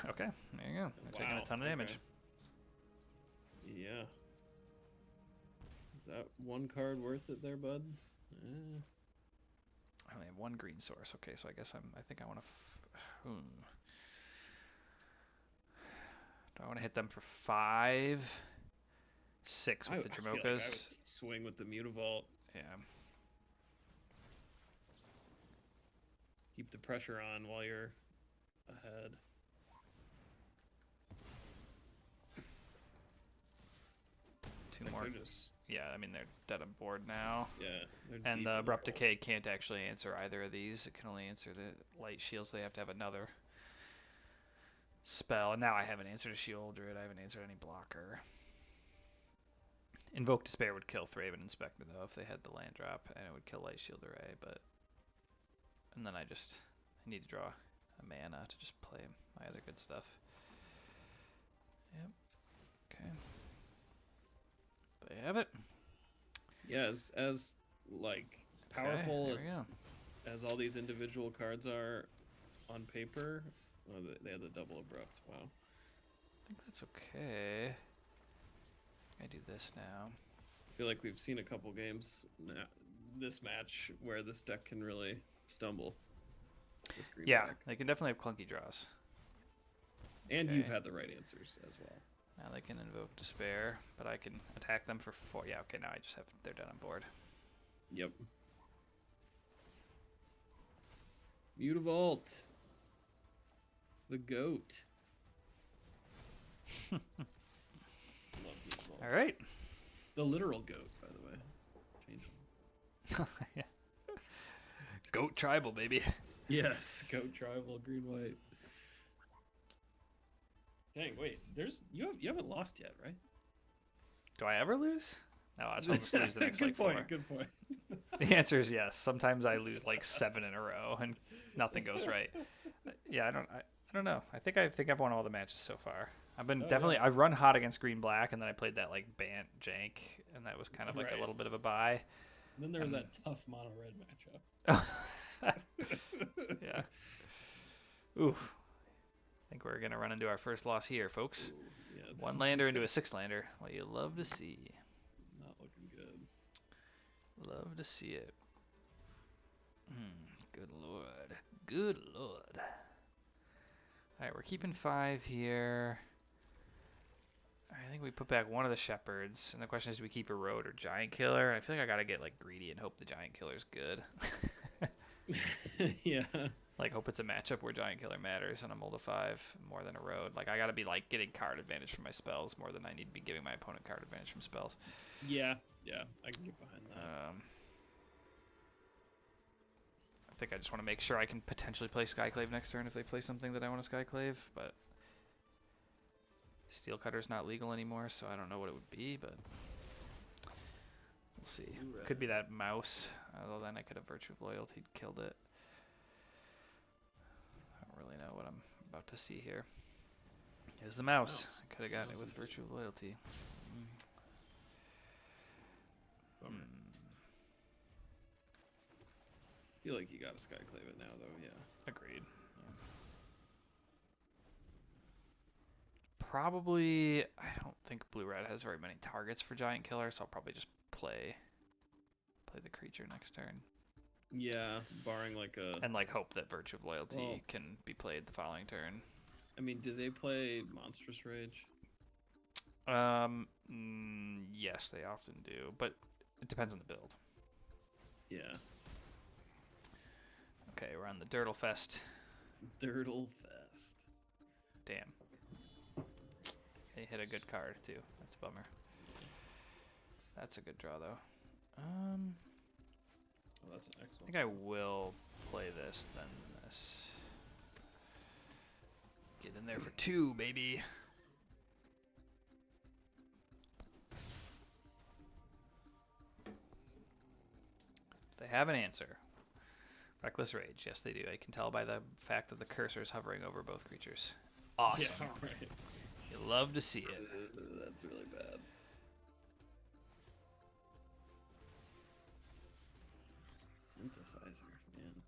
Okay, there you go. They're taking a ton of damage. Yeah. Is that 1 card worth it there, bud? I only have 1 green source. Okay, so I guess I think I want to. Do I want to hit them for 5, 6 with the Dromokas? I would swing with the Mutavault. Yeah. Keep the pressure on while you're ahead. Two more. Yeah, I mean they're dead on board now. Yeah. And the Abrupt Decay can't actually answer either of these. It can only answer the Light Shields. They have to have another spell. And now I have an answer to Shieldred. I haven't answered any blocker. Invoke Despair would kill Thraben Inspector though if they had the land drop, and it would kill Light Shield Array. And then I need to draw a mana to just play my other good stuff. Yep. Okay. They have it. Yeah, as like powerful there we go. as all these individual cards are on paper, they had the double abrupt. Wow. I think that's okay. I do this now. feel like we've seen a couple games this match where this deck can really stumble. Yeah, they can definitely have clunky draws. And you've had the right answers as well. Now they can invoke Despair, but I can attack them for 4. Yeah, okay, now I just have they're dead on board. Yep. Mutavault. The GOAT. Love Mutavault. All right. The literal goat, by the way. Change them. Yeah. Goat tribal, baby. Yes, goat tribal, green white. Dang, wait, you haven't lost yet, right? Do I ever lose? No, I'll just lose the next good like 4. Good point. The answer is yes. Sometimes I lose like 7 in a row and nothing goes right. Yeah, I don't know. I think I've won all the matches so far. I've been I've run hot against green black, and then I played that like Bant jank, and that was kind of like a little bit of a buy. And then there was that tough mono red matchup. Yeah. Ooh. I think we're gonna run into our first loss here, folks. Ooh, yeah, 1 lander into a 6 lander. What you love to see. Not looking good. Love to see it. Good lord. Good lord. Alright, we're keeping 5 here. I think we put back one of the shepherds, and the question is, do we keep a road or giant killer? I feel like I gotta get like greedy and hope the giant killer's good. Yeah. Like, hope it's a matchup where giant killer matters and a mold of 5 more than a road. Like, I gotta be like getting card advantage from my spells more than I need to be giving my opponent card advantage from spells. Yeah, I can get behind that. I think I just want to make sure I can potentially play Skyclave next turn if they play something that I want to Skyclave, but Steel Cutter's not legal anymore, so I don't know what it would be, but we'll see. Could be that mouse, although then I could have Virtue of Loyalty killed it. I don't really know what I'm about to see here. Here's the mouse. I could have gotten it with Virtue of Loyalty. I feel like you gotta Skyclave it now, though, yeah. Agreed. Yeah. Probably, I don't think blue-red has very many targets for giant killer, so I'll probably just play the creature next turn. Yeah, barring like a... And like hope that Virtue of Loyalty can be played the following turn. I mean, do they play Monstrous Rage? Yes, they often do, but it depends on the build. Yeah. Okay, we're on the Dirtle Fest. Dirtle Fest. Damn. They hit a good card too. That's a bummer. That's a good draw though. Oh, that's an excellent. I think I will play this then this. Get in there for 2, baby. They have an answer. Reckless Rage. Yes, they do. I can tell by the fact that the cursor is hovering over both creatures. Awesome. Yeah, right. You love to see it. That's really bad. Synthesizer, man.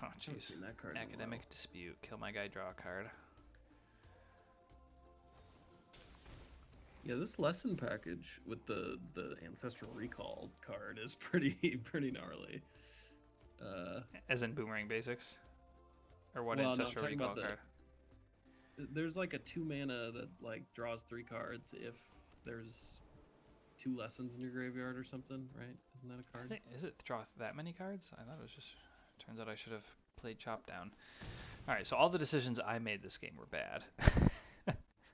Oh, jeez. Academic Dispute. Kill my guy, draw a card. Yeah, this lesson package with the Ancestral Recall card is pretty gnarly. As in Boomerang Basics? Or what Ancestral Recall card? There's like a 2 mana that like draws 3 cards if there's 2 lessons in your graveyard or something, right? Isn't that a card? Is it draw that many cards? I thought it was just... Turns out I should have played Chop Down. Alright, so all the decisions I made this game were bad.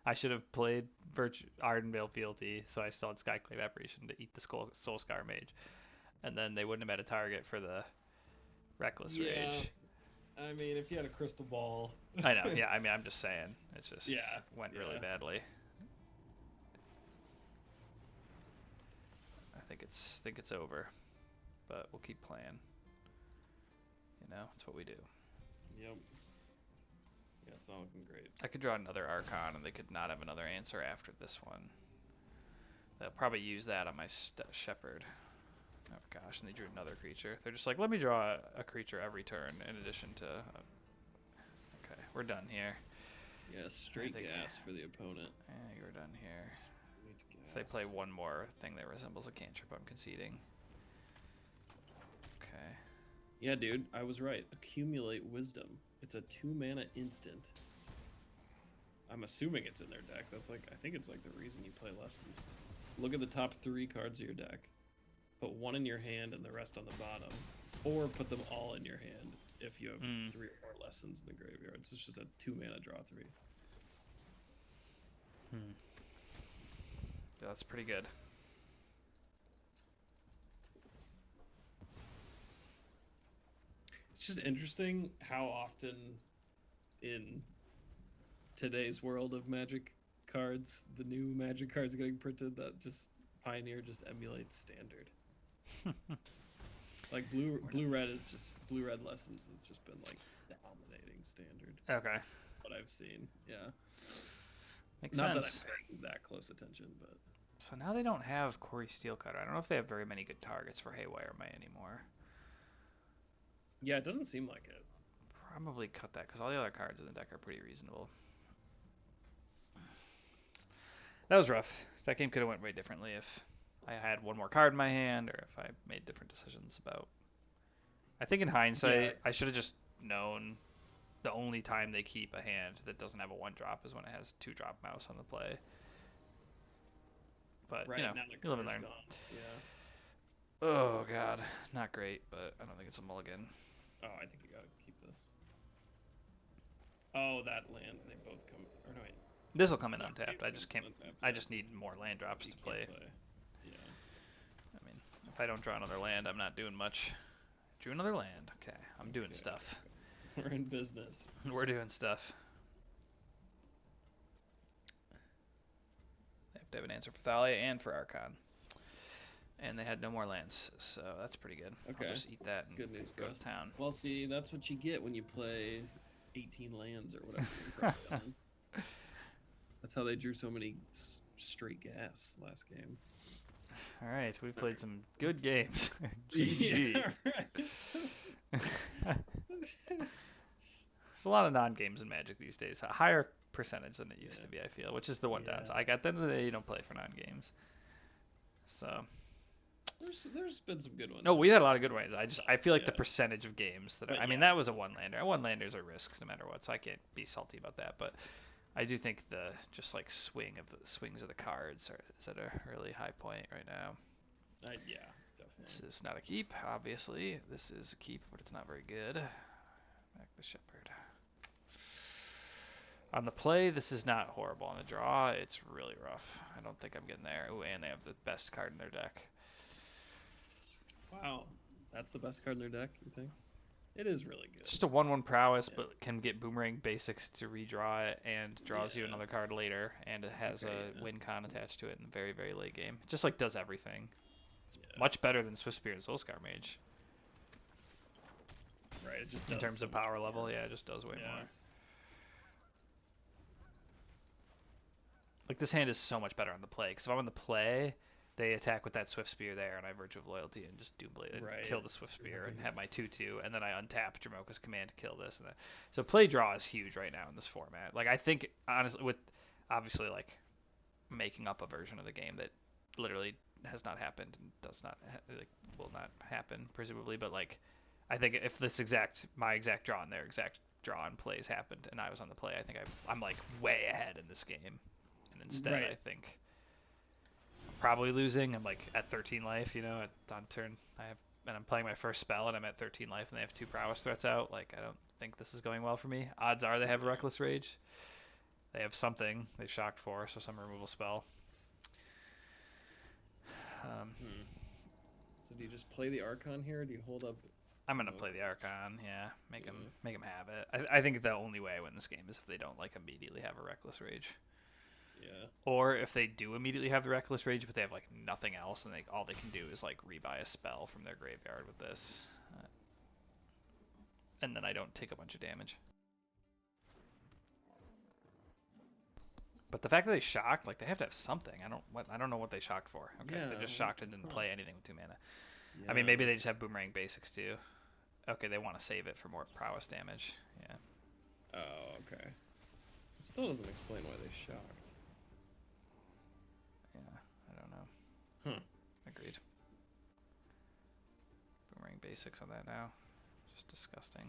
I should have played Ardenvale Fealty, so I still had Skyclave Apparition to eat the Soulscar Mage. And then they wouldn't have had a target for the Reckless Rage. I mean, if you had a crystal ball... I know, yeah, I mean, I'm just saying. It's just went really badly. I think it's over. But we'll keep playing. You know, it's what we do. Yep. Yeah, it's not looking great. I could draw another Archon, and they could not have another answer after this one. They'll probably use that on my Shepherd. Oh gosh, and they drew another creature. They're just like, let me draw a creature every turn in addition to... Okay, we're done here. Yeah, straight gas for the opponent. Yeah, you're done here. If they play one more thing that resembles a cantrip, I'm conceding. Okay. Yeah, dude, I was right. Accumulate Wisdom. It's a 2-mana instant. I'm assuming it's in their deck. That's like, I think it's like the reason you play Lessons. Look at the top 3 cards of your deck. Put 1 in your hand and the rest on the bottom. Or put them all in your hand if you have 3 or 4 Lessons in the graveyard. So it's just a 2-mana draw 3. Yeah, that's pretty good. It's just interesting how often in today's world of Magic cards, the new Magic cards getting printed, that just Pioneer just emulates Standard. Like blue red Lessons has just been like dominating Standard. Okay. What I've seen, yeah. Makes Not sense. that I'm paying that close attention, but So now they don't have Corey Steelcutter. I don't know if they have very many good targets for Haywire May anymore. yeah, it doesn't seem like it. Probably cut that because all the other cards in the deck are pretty reasonable. That was rough. That game could have went way differently if I had one more card in my hand or if I made different decisions about. I think in hindsight, I should have just known the only time they keep a hand that doesn't have a 1-drop is when it has 2-drop mouse on the play. But, Right, you know, now the you live and color's learn. gone. Yeah. Oh, God. Not great, but I don't think it's a mulligan. Oh, I think you gotta keep this. Oh, that land, they both come. Or no, wait. This will come in No, untapped. I just can't. untapped, I yeah. just need more land drops You to can't play. Yeah. I mean, if I don't draw another land, I'm not doing much. Drew another land. Okay, I'm doing Okay. stuff. We're in business. We're doing stuff. They have to have an answer for Thalia and for Archon. And they had no more lands, so that's pretty good. Okay. I'll just eat that That's and good news for go us. to town. Well, see, that's what you get when you play 18 lands or whatever. you're probably on. That's how they drew so many straight gas last game. All right, we played some good games. GG. Yeah, right. There's a lot of non-games in Magic these days. A higher percentage than it used to be, I feel, which is the one downside. Like, at the end of the day, you don't play for non-games. So. There's been some good ones. No, we had a lot of good ones. I feel like the percentage of games that are, I mean, that was a one-lander. One-landers are risks no matter what, so I can't be salty about that. But I do think the just like swings of the cards is at a really high point right now. Yeah, definitely. This is not a keep, obviously. This is a keep, but it's not very good. Back the Shepherd. On the play, this is not horrible. On the draw, it's really rough. I don't think I'm getting there. Ooh, and they have the best card in their deck. Wow, that's the best card in their deck, you think? It is really good. It's just a 1/1 prowess, but can get boomerang basics to redraw it and draws you another card later, and it has a win con attached to it in the very, very late game. It just like does everything. It's much better than Swift Spear and Soulscar Mage. Right, it just in terms of power level, yeah, it just does way more. Like this hand is so much better on the play, because if I'm on the play, they attack with that Swift Spear there, and I Virtue of Loyalty and just Doomblade and kill the Swift Spear and have my 2/2, and then I untap Jamoka's Command to kill this. And that. So play draw is huge right now in this format. Like I think honestly, with obviously like making up a version of the game that literally has not happened and does not will not happen presumably, but like I think if my exact draw and their exact draw and plays happened, and I was on the play, I think I'm like way ahead in this game. And instead, I think I'm probably losing. I'm like at 13 life, you know, on turn. I'm playing my first spell, and I'm at 13 life, and they have 2 prowess threats out. Like, I don't think this is going well for me. Odds are they have a Reckless Rage. They have something they shocked for, so some removal spell. So do you just play the Archon here, or do you hold up? I'm gonna play the Archon, yeah. Make them have it. I think the only way I win this game is if they don't like immediately have a Reckless Rage. Yeah. Or if they do immediately have the Reckless Rage, but they have like nothing else, and all they can do is like rebuy a spell from their graveyard with this, and then I don't take a bunch of damage. But the fact that they shocked, like they have to have something. I don't know what they shocked for. Okay, they just shocked and didn't play anything with 2 mana. Yeah, I mean, maybe they just have Boomerang Basics too. Okay, they want to save it for more prowess damage. Yeah. Oh, okay. It still doesn't explain why they shocked. Yeah. 36 on that now. Just disgusting.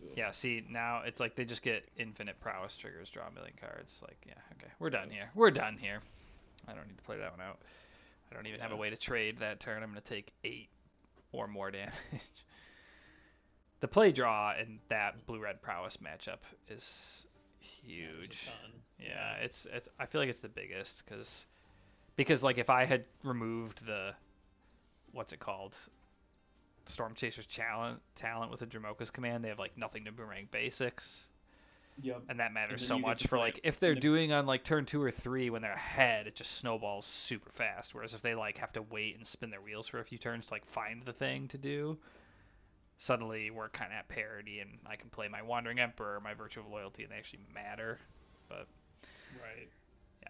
Ugh. Yeah, see, now it's like they just get infinite prowess triggers, draw a million cards. Like, yeah, okay, we're done here. We're done here. I don't need to play that one out. I don't even have a way to trade that turn. I'm going to take 8 or more damage. The play draw in that blue-red prowess matchup is huge. Yeah, it's I feel like it's the biggest because like if I had removed the what's it called? Storm Chaser's talent with the Dramoka's command, they have like nothing to boomerang basics. Yep. And that matters so much for like if they're doing on like turn 2 or 3 when they're ahead, it just snowballs super fast. Whereas if they like have to wait and spin their wheels for a few turns to like find the thing to do, suddenly we're kind of at parity and I can play my Wandering Emperor, my Virtue of Loyalty, and they actually matter. But right. Yeah.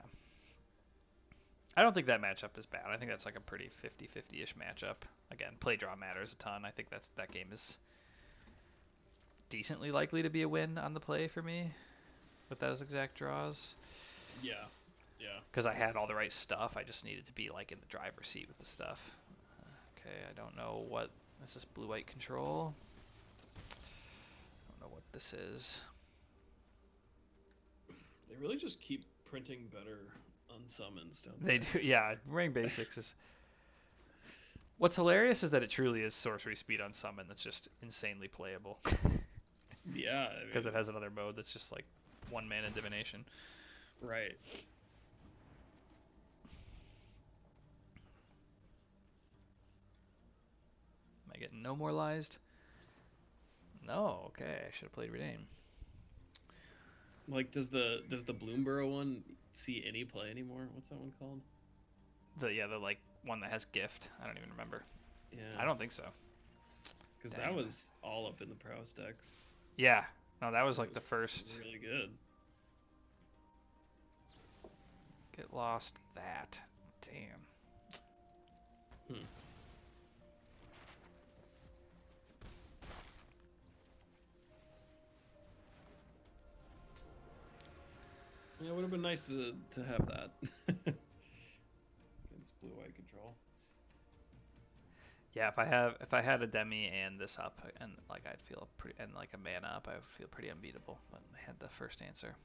I don't think that matchup is bad. I think that's like a pretty 50-50-ish matchup. Again, play draw matters a ton. I think that game is decently likely to be a win on the play for me with those exact draws. Yeah. Because I had all the right stuff. I just needed to be like in the driver's seat with the stuff. Okay, I don't know what is this blue-white control. I don't know what this is. They really just keep printing better unsummons, don't they? They do, yeah. Ring basics is. What's hilarious is that it truly is sorcery speed on summon that's just insanely playable. Yeah, because it has another mode that's just like 1 mana divination. Right. Am I getting no moralized? No. Okay, I should have played Redain. Like, does the Bloomborough one see any play anymore? What's that one called? The like one that has gift. I don't even remember. Yeah. I don't think so. Because that was all up in the prowess decks. Yeah. No, that was like the first. Really good. Get lost that. Damn. Yeah, it would have been nice to have that. Against blue-white control. Yeah, if I had a demi and this up and like I'd feel pretty and like a mana up, I would feel pretty unbeatable. But I had the first answer.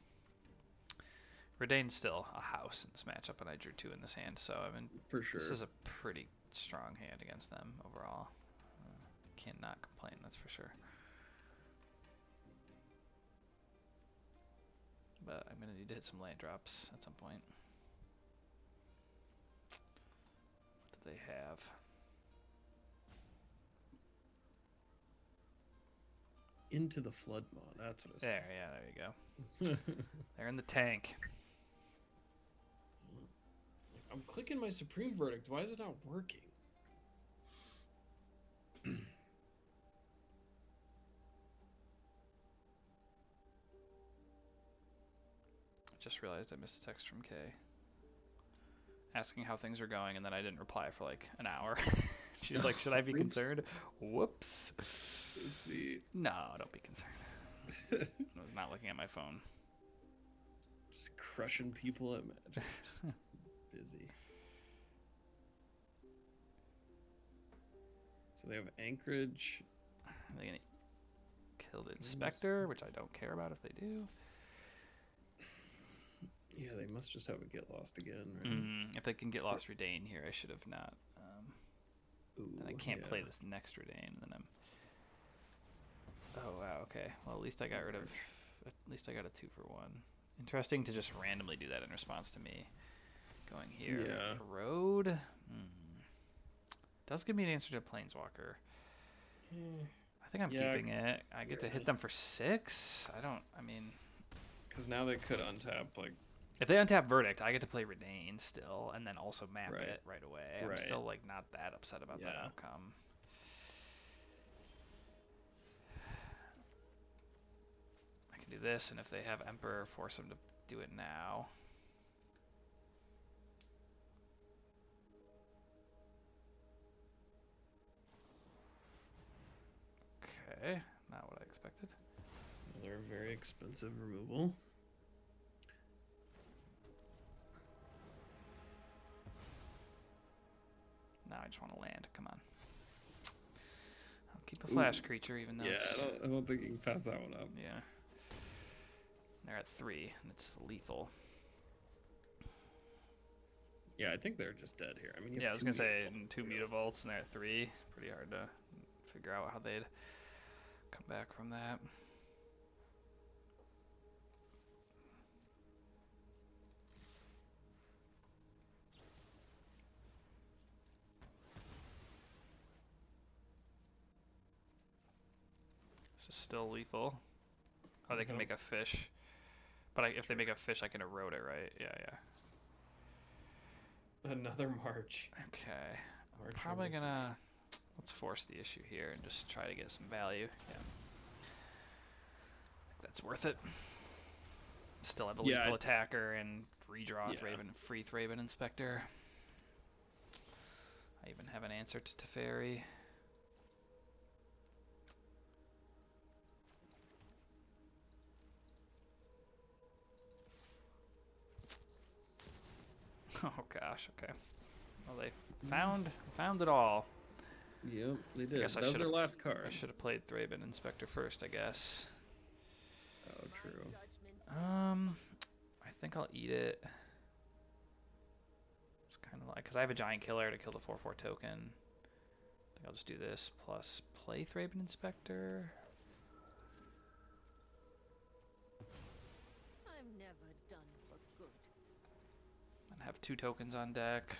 Redain's still a house in this matchup, and I drew 2 in this hand, so I mean, for sure, this is a pretty strong hand against them overall. Cannot complain, that's for sure. But I'm gonna need to hit some land drops at some point. What do they have? Into the Flood Maw, that's what it's there. Yeah, there you go. They're in the tank. I'm clicking my Supreme Verdict. Why is it not working? Just realized I missed a text from Kay asking how things are going, and then I didn't reply for like an hour. She's like, should I be concerned? Whoops. Oopsie. No, don't be concerned. I was not looking at my phone. Just crushing people at Magic. Just busy. So they have Anchorage. Are they going to kill the Inspector, which I don't care about if they do? Yeah, they must just have a Get Lost again, right? If they can Get Lost Redain here, I should have not. Then I can't play this next Redain, and then I'm... Oh, wow, okay. Well, at least I got rid of... At least I got a 2-for-1. Interesting to just randomly do that in response to me going here. Yeah. Road? Does give me an answer to a Planeswalker. I think I'm keeping it. I get to hit them for 6? I mean... Because now they could untap, like... If they untap Verdict, I get to play Redain still, and then also map it right away. I'm still, like, not that upset about that outcome. I can do this, and if they have Emperor, force them to do it now. Okay, not what I expected. Another very expensive removal. Now I just want to land. Come on. keep a flash creature even though it's... I don't think you can pass that one up. Yeah. They're at 3, and it's lethal. Yeah, I think they're just dead here. I mean, I was going to say, 2 Mutavaults, and they're at 3. Pretty hard to figure out how they'd come back from that. This is still lethal. Oh, they can make a fish. But if they make a fish, I can erode it, right? Yeah. Another March. Okay. I'm probably gonna... Let's force the issue here and just try to get some value. Yeah. I think that's worth it. Still have a lethal attacker and redraw free Thraben Inspector. I even have an answer to Teferi. Oh gosh, okay. Well, they found it all. Yep, they did. That was their last card. I should have played Thraben Inspector first, I guess. Oh, true. I think I'll eat it. It's kind of like, because I have a Giant Killer to kill the 4/4 token. I think I'll just do this plus play Thraben Inspector. I'm never done for good. And have 2 tokens on deck.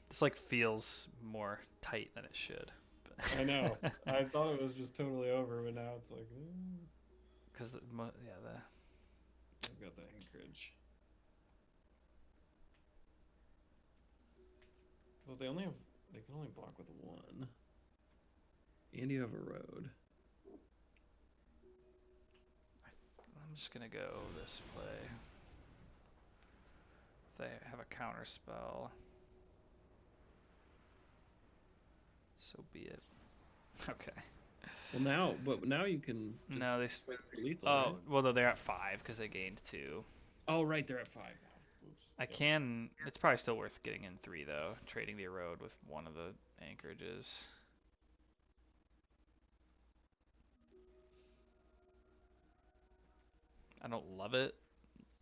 This like feels more tight than it should. But I know. I thought it was just totally over, but now it's like. Because I've got the Anchorage. Well, they can only block with 1. And you have a road. I'm just gonna go this play. If they have a counter spell, so be it. Okay. Well, now you can. No, they. Lethal, Oh, right? well, no, they're at 5 because they gained 2. Oh, right, they're at 5 now. Oops. I can. It's probably still worth getting in 3 though. Trading the erode with one of the anchorages. I don't love it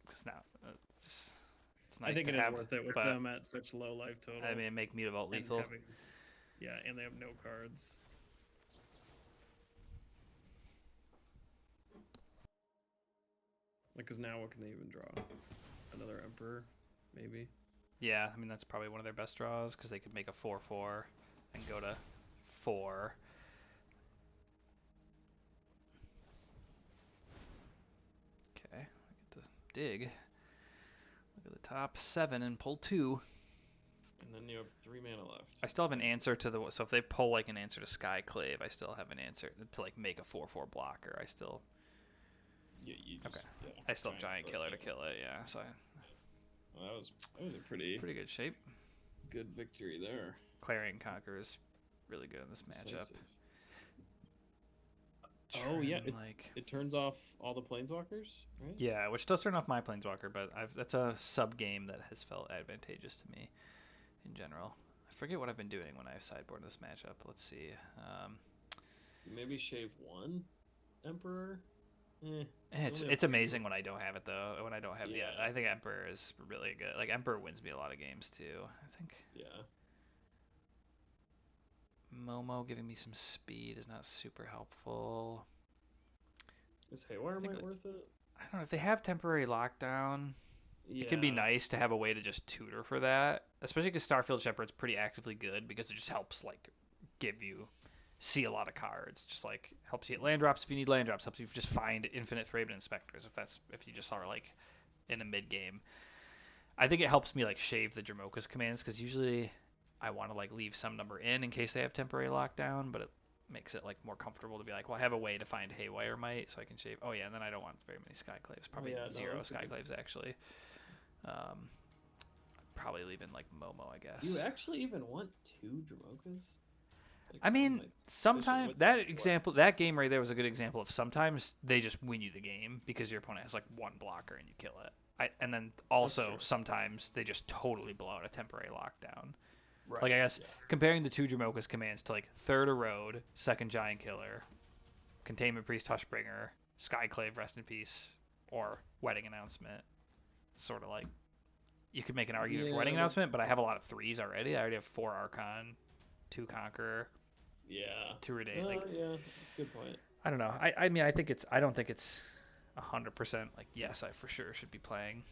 because now it's nice. I think to it is have, worth it with them at such low life total. I mean, make Mutavault lethal. And they have no cards. Because now what can they even draw? Another Emperor, maybe? Yeah, I mean, that's probably one of their best draws because they could make a 4/4 and go to 4. Okay, I get to dig. Look at the top 7 and pull 2. And then you have 3 mana left. I still have an answer to the... So if they pull like an answer to Skyclave, I still have an answer to like make a 4/4 blocker. I still... I still have Giant Killer to kill it, yeah. So well, that was a pretty good shape. Good victory there. Clarion Conqueror is really good in this matchup. Oh yeah, it turns off all the planeswalkers, right? Yeah, which does turn off my planeswalker, but that's a sub game that has felt advantageous to me in general. I forget what I've been doing when I sideboard this matchup. Let's see. Maybe shave 1 Emperor. It's amazing when I don't have it though. When I don't have I think Emperor is really good. Like Emperor wins me a lot of games too. I think. Yeah. Momo giving me some speed is not super helpful. Is Haywire might worth it? I don't know if they have temporary lockdown. Yeah. It can be nice to have a way to just tutor for that, especially because Starfield Shepherd's pretty actively good because it just helps like give you see a lot of cards, just like helps you get land drops if you need land drops, helps you just find infinite Thraben Inspectors if you just are like in a mid game. I think it helps me like shave the Dromoka's commands because usually I want to like leave some number in case they have temporary lockdown, but it makes it like more comfortable to be like, well, I have a way to find Haywire Might so I can shave. Oh yeah, and then I don't want very many Skyclaves, probably 0 Skyclaves actually. Probably leaving like Momo, I guess. Do you actually even want 2 Dromokas? Like, I mean, sometimes that game right there was a good example of sometimes they just win you the game because your opponent has like 1 blocker and you kill it. And then also sometimes they just totally blow out a temporary lockdown. Right. Like I guess comparing the two Jamoka's commands to like third Erode, second Giant Killer, Containment Priest, Hushbringer, Skyclave, Rest in Peace, or Wedding Announcement. Sort of like you could make an argument for Wedding Announcement, but I have a lot of 3s already. I already have 4 Archon, 2 Conqueror, 2 Redate. Yeah, that's a good point. I don't know. I mean, I don't think it's 100% like yes, I for sure should be playing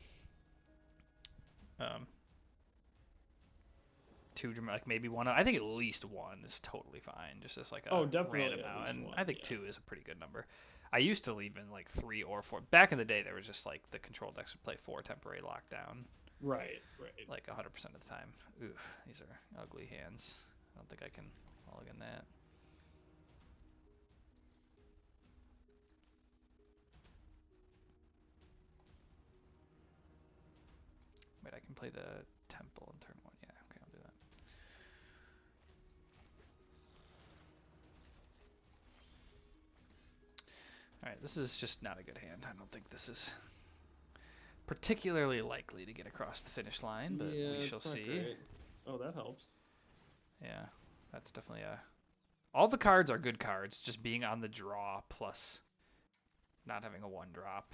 2 like maybe one. I think at least 1 is totally fine, just as like a random amount, and I think 2 is a pretty good number. I used to leave in like 3 or 4. Back in the day, there was just like the control decks would play 4 temporary lockdown. Right. Like 100% of the time. Ooh, these are ugly hands. I don't think I can mulligan that. Wait, I can play the Temple in turn 1. Yeah, okay, I'll do that. Alright, this is just not a good hand. I don't think this is particularly likely to get across the finish line, but we shall see. Great. Oh, that helps. Yeah, that's definitely a... All the cards are good cards, just being on the draw plus not having a 1-drop.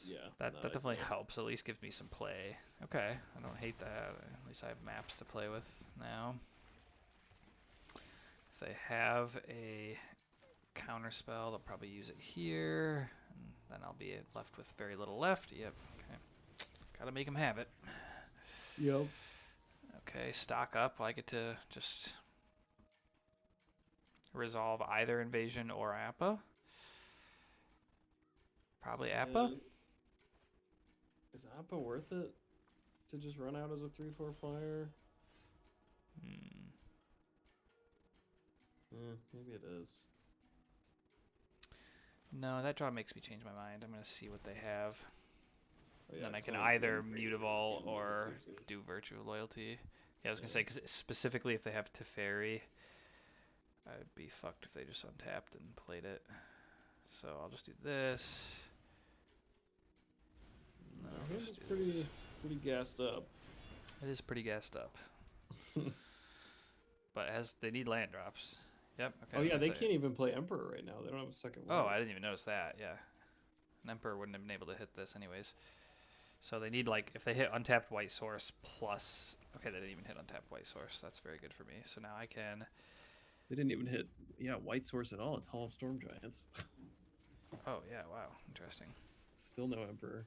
Yeah, that definitely helps. At least gives me some play. Okay, I don't hate that. At least I have maps to play with now. If they have a counter spell, they'll probably use it here, and then I'll be left with very little left. Yep. Okay. Gotta make them have it. Yep. Okay, stock up. I get to just resolve either invasion or Appa. Probably Appa. Is Appa worth it to just run out as a 3/4 flyer? Maybe it is. No, that draw makes me change my mind. I'm going to see what they have. Oh, yeah, then I can either Mutavault or do Virtue of Loyalty. Yeah, I was going to say, because specifically if they have Teferi, I'd be fucked if they just untapped and played it. So I'll just do this. No, it's pretty gassed up. It is pretty gassed up. But they need land drops. Yep. Okay. Oh yeah, they can't even play Emperor right now. They don't have a second one. Oh, I didn't even notice that. Yeah, an Emperor wouldn't have been able to hit this anyways. So they need like if they hit untapped White Source plus. Okay, they didn't even hit untapped White Source. That's very good for me. So now I can. They didn't even hit White Source at all. It's Hall of Storm Giants. Oh yeah! Wow, interesting. Still no Emperor.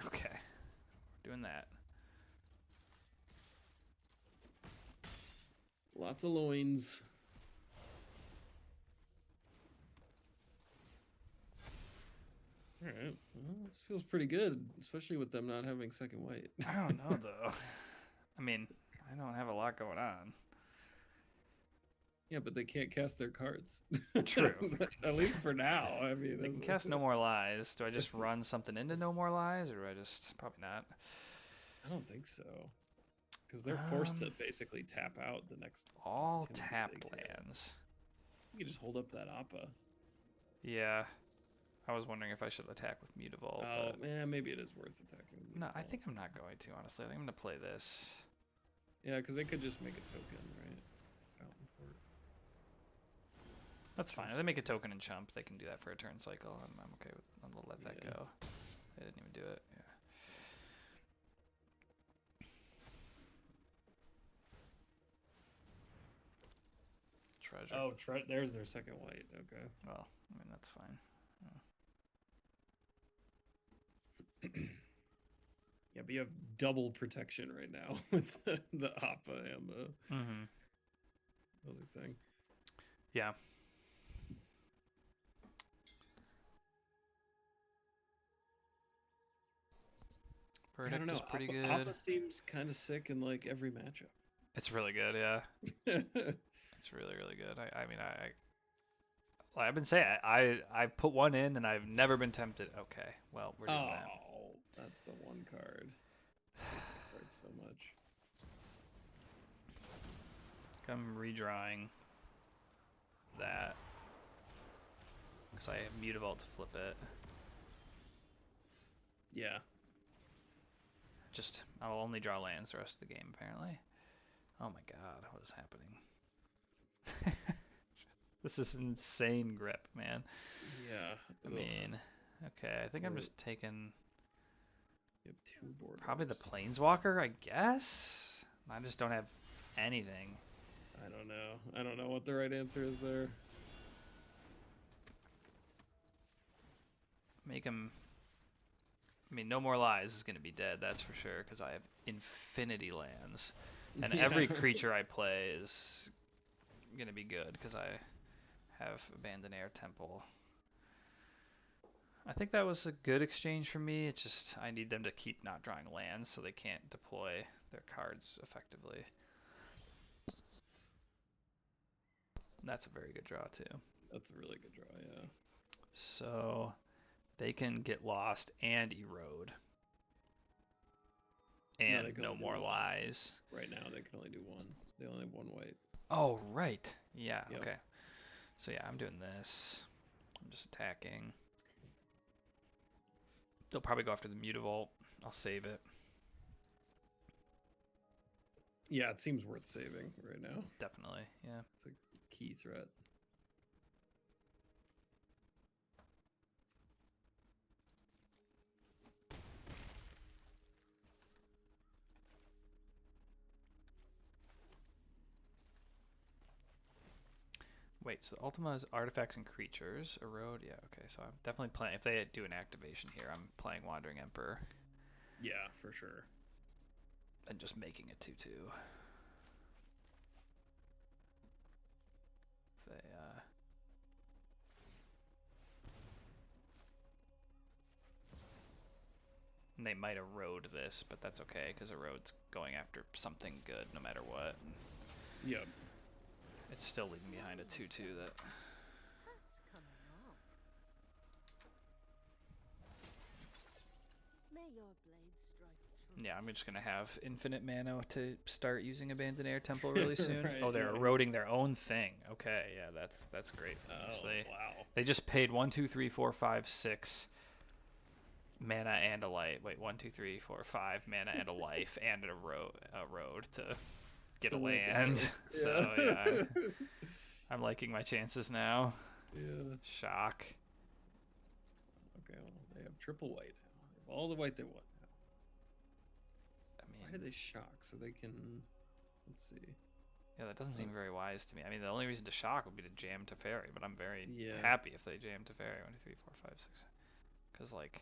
Okay, we're doing that. Lots of loins. All right. Well, this feels pretty good, especially with them not having second white. I don't know though. I mean, I don't have a lot going on. Yeah, but they can't cast their cards. True. At least for now. I mean, they can cast No More Lies. Do I just run something into No More Lies, or do I just probably not? I don't think so, because they're forced to basically tap out the next. All tapped lands. You can just hold up that Appa. Yeah, I was wondering if I should attack with Mutavault. Oh man, maybe it is worth attacking. With no, I think I'm not going to. Honestly, I think I'm gonna play this. Yeah, because they could just make a token, right? Fountain Port. That's fine. If they make a token and chump, they can do that for a turn cycle, and I'm okay with. I'm gonna let that go. They didn't even do it. Yeah. Treasure. Oh, there's their second white. Okay. Well, I mean that's fine. Yeah, but you have double protection right now with the Appa and the other thing. Yeah. Verdict is pretty good. Appa seems kind of sick in like every matchup. It's really good, yeah. It's really, really good. I mean, I've been saying I've put one in and I've never been tempted. Okay, well we're doing that. Oh, that's the one card. I hate that card so much. I'm redrawing that because I have Mutavault to flip it. Yeah. I'll only draw lands the rest of the game, apparently. Oh my god, what is happening? This is insane grip, man. Yeah. I mean, okay, I think I'm just taking You have 2 borders. probably the Planeswalker, I guess? I just don't have anything. I don't know. I don't know what the right answer is there. Make him... I mean, No More Lies is going to be dead, that's for sure, because I have infinity lands. And every creature I play is going to be good, because I have Abandoned Air Temple. I think that was a good exchange for me. It's just I need them to keep not drawing lands so they can't deploy their cards effectively. That's a very good draw too. That's a really good draw, yeah. So they can get lost and erode. And No More Lies. Right now they can only do 1. They only have 1 white. Oh, right. Yeah, Yep. okay. So yeah, I'm doing this. I'm just attacking. They'll probably go after the Mutavault. I'll save it. Yeah, it seems worth saving right now. Definitely, yeah. It's a key threat. Wait, so Ultima is artifacts and creatures. Erode, yeah, okay. So I'm definitely playing. If they do an activation here, I'm playing Wandering Emperor. Yeah, for sure. And just making it 2/2. They might erode this, but that's okay because erode's going after something good no matter what. Yep. It's still leaving behind a 2/2 that. That's coming off. May your blade strike true. Yeah, I'm just gonna have infinite mana to start using Abandoned Air Temple really soon. Right, Oh, they're yeah. eroding their own thing. Okay, yeah, that's great for them. So Wow. they just paid 1, 2, 3, 4, 5, 6 mana and a life. Wait, 1, 2, 3, 4, 5 mana and a life and a road to get a land. So yeah, I'm liking my chances now. Yeah. Shock. Okay, well, they have triple white. They have all the white they want now. I mean, Why do they shock? So they can. Let's see. yeah, that doesn't seem very wise to me. I mean, the only reason to shock would be to jam Teferi, but I'm very Yeah. happy if they jam Teferi. 1, 2, 3, 4, 5, 6. Because, like,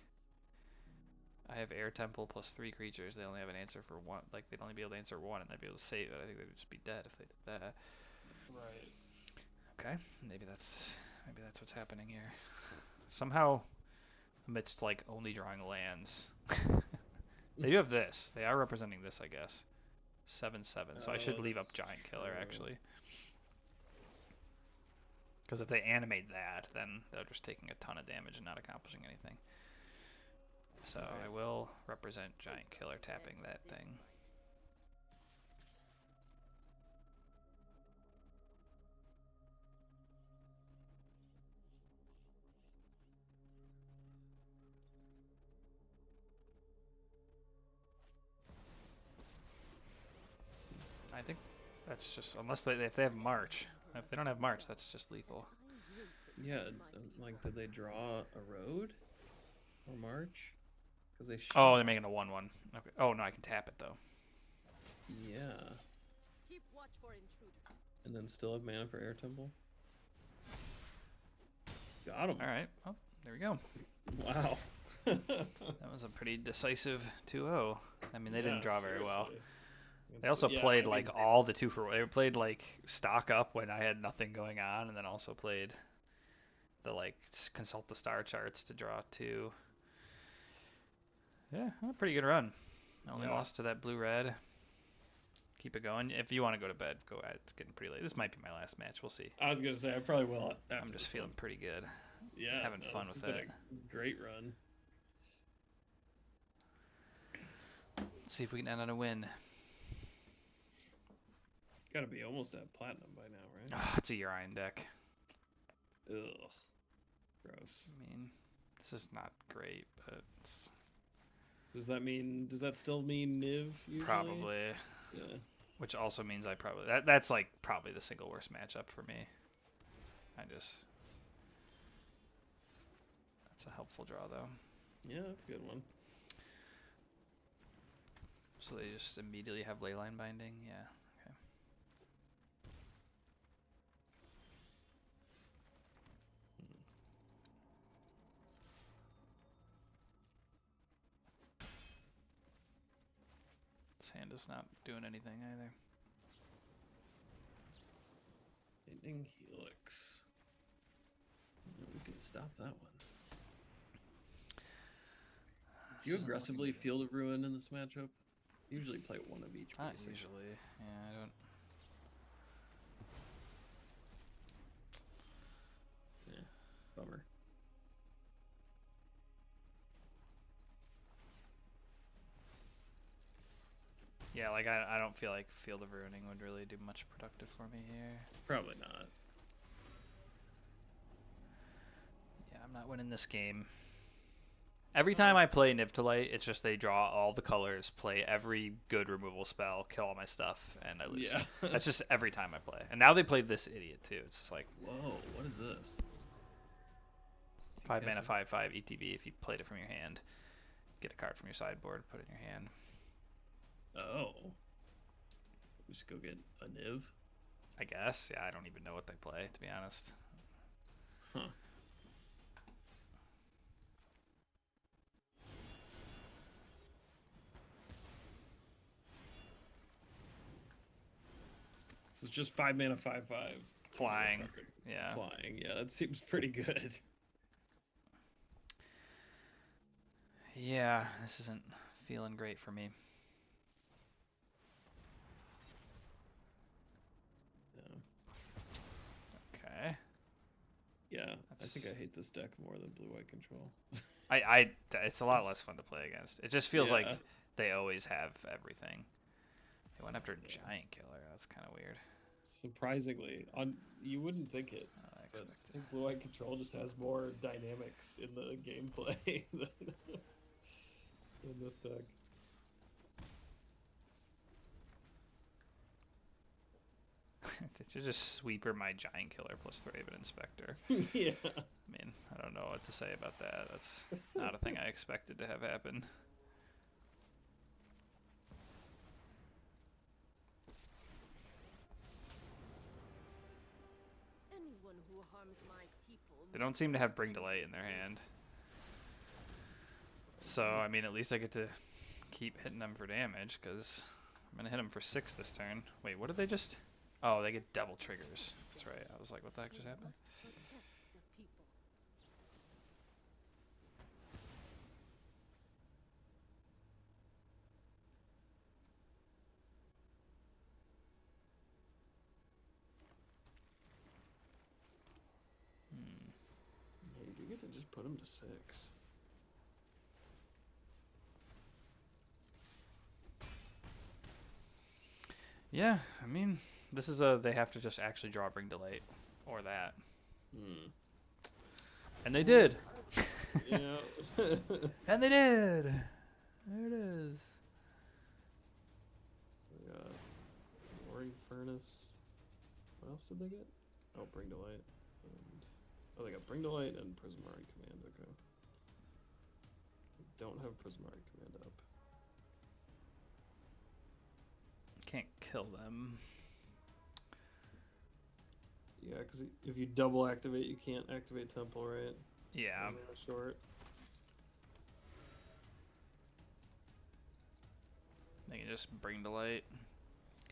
I have Air Temple plus 3 creatures. They only have an answer for 1. Like, they'd only be able to answer 1, and they'd be able to save it. I think they'd just be dead if they did that. Right. Okay, maybe that's what's happening here. Somehow, amidst, like, only drawing lands, they do have this. They are representing this, I guess. 7/7. So I should leave up Giant Killer, actually. Because if they animate that, then they're just taking a ton of damage and not accomplishing anything. So I will represent Giant Killer tapping that thing. I think that's just, unless if they have March. If they don't have March, that's just lethal. Yeah, like, did they draw a road or march? Because they. Oh, they're making a 1/1. Okay. Oh no, I can tap it though. Yeah. Keep watch for intruders. And then still have mana for Air Temple. Got him. All right. Well, there we go. Wow. That was a pretty decisive 2/0. I mean, they didn't draw very well. Seriously. They also Yeah, played I mean, like all the 2 for. They played like stock up when I had nothing going on, and then also played the like consult the star charts to draw 2. Yeah, a pretty good run. I only lost to that blue-red. Keep it going. If you want to go to bed, go ahead. It's getting pretty late. This might be my last match. We'll see. I was gonna say I probably will. I'm just feeling pretty good. Yeah, having fun this with has it. been a great run. Let's see if we can end on a win. Gotta be almost at platinum by now, right? Oh, it's a Urian deck. Ugh. Gross. I mean, this is not great, but it's Does that still mean Niv usually? Probably. Yeah. Which also means I probably that's like probably the single worst matchup for me. That's a helpful draw though. Yeah, that's a good one. So they just immediately have Leyline Binding, yeah. Okay. This hand is not doing anything either. Lightning Helix. We can stop that one. Do you aggressively Field of Ruin in this matchup? Usually play one of each. Not usually. Yeah, I don't. Yeah, bummer. Yeah, like I don't feel like Field of Ruining would really do much productive for me here. Probably not. Yeah, I'm not winning this game. Every time I play Nivtalite, it's just they draw all the colors, play every good removal spell, kill all my stuff, and I lose. Yeah. That's just every time I play. And now they played this idiot too. It's just like, whoa, what is this? 5 mana, 5/5 ETB. If you played it from your hand, get a card from your sideboard, put it in your hand. Oh. We just go get a Niv? I guess. Yeah, I don't even know what they play, to be honest. Huh. This is just 5 mana, 5/5. Flying. Yeah. Flying. Yeah, that seems pretty good. Yeah, this isn't feeling great for me. Yeah. Okay. Yeah, I think I hate this deck more than Blue-White Control. It's a lot less fun to play against. It just feels like they always have everything. They went after Giant Killer. That's kind of weird. Surprisingly, you wouldn't think it. But I think Blue-White Control just has more dynamics in the gameplay than this deck. Did you just sweeper my Giant Killer plus Thraben Inspector? Yeah. I mean, I don't know what to say about that. That's not a thing I expected to have happen. Anyone who harms my people. They don't seem to have Bring Delay in their hand. So, I mean, at least I get to keep hitting them for damage, because I'm going to hit them for 6 this turn. Wait, what did they just... Oh, they get double triggers. That's right. I was like, what the heck just happened? Yeah, you do get to just put them to 6. Yeah, I mean, this is they have to just actually draw Bring Delay, or that. And they did! Yeah. And they did! There it is. So we got Roaring Furnace. What else did they get? Oh, Bring to Light. And, oh, they got Bring to Light and Prismari Command. Okay. They don't have Prismari Command up. Can't kill them. Yeah, because if you double activate, you can't activate Temple, right? Yeah. Short. They can just Bring to Light.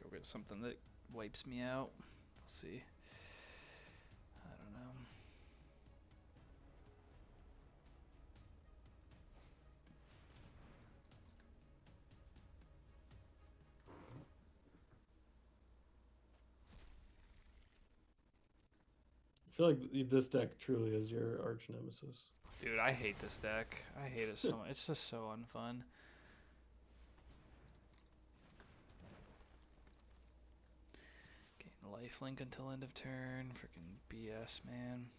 Go get something that wipes me out. We'll see. I don't know. I feel like this deck truly is your arch nemesis. Dude, I hate this deck. I hate it so much. It's just so unfun. Getting lifelink until end of turn. Freaking BS, man.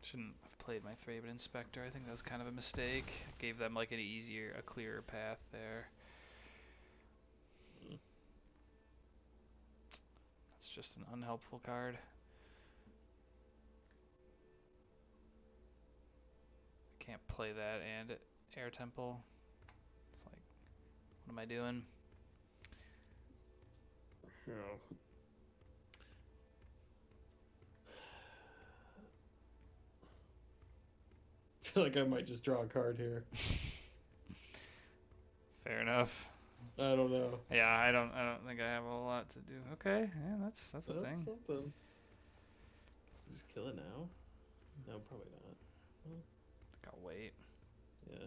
Shouldn't have played my Thraben Inspector. I think that was kind of a mistake. Gave them like an easier, a clearer path there. That's just an unhelpful card. Can't play that and Air Temple. It's like, what am I doing? Yeah. I feel like I might just draw a card here. Fair enough. I don't know. Yeah, I don't think I have a whole lot to do. Okay, yeah, that's a thing. That's something. Just kill it now? No, probably not. Well, I'll wait. yeah.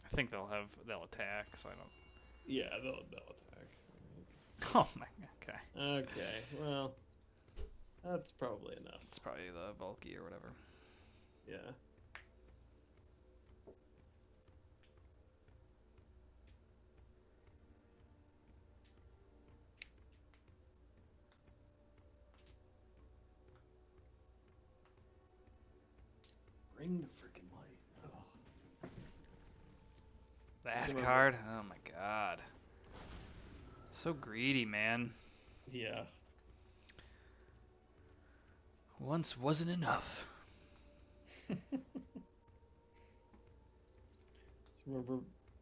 I think they'll attack, so I don't. Yeah, they'll attack. Oh my. Okay. Okay. Well, that's probably enough. It's probably the bulky or whatever. Yeah. Bring the freaking light. Oh. That card? Oh my god. So greedy, man. Yeah. Once wasn't enough. Remember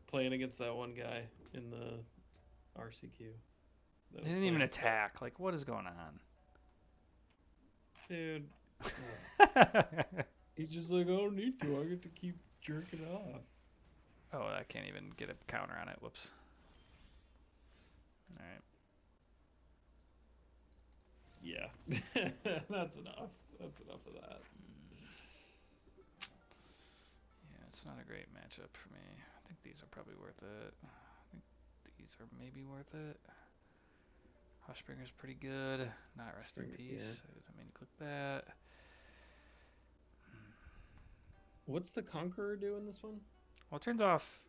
playing against that one guy in the RCQ? They didn't even attack. Like, what is going on? Dude. He's just like, I don't need to. I get to keep jerking off. Oh, I can't even get a counter on it. Whoops. Alright. Yeah. That's enough. That's enough of that. Yeah, it's not a great matchup for me. I think these are probably worth it. I think these are maybe worth it. Hushbringer's pretty good. Not Rest in Peace. Yeah. I didn't mean to click that. What's the Conqueror do in this one? Well, it turns off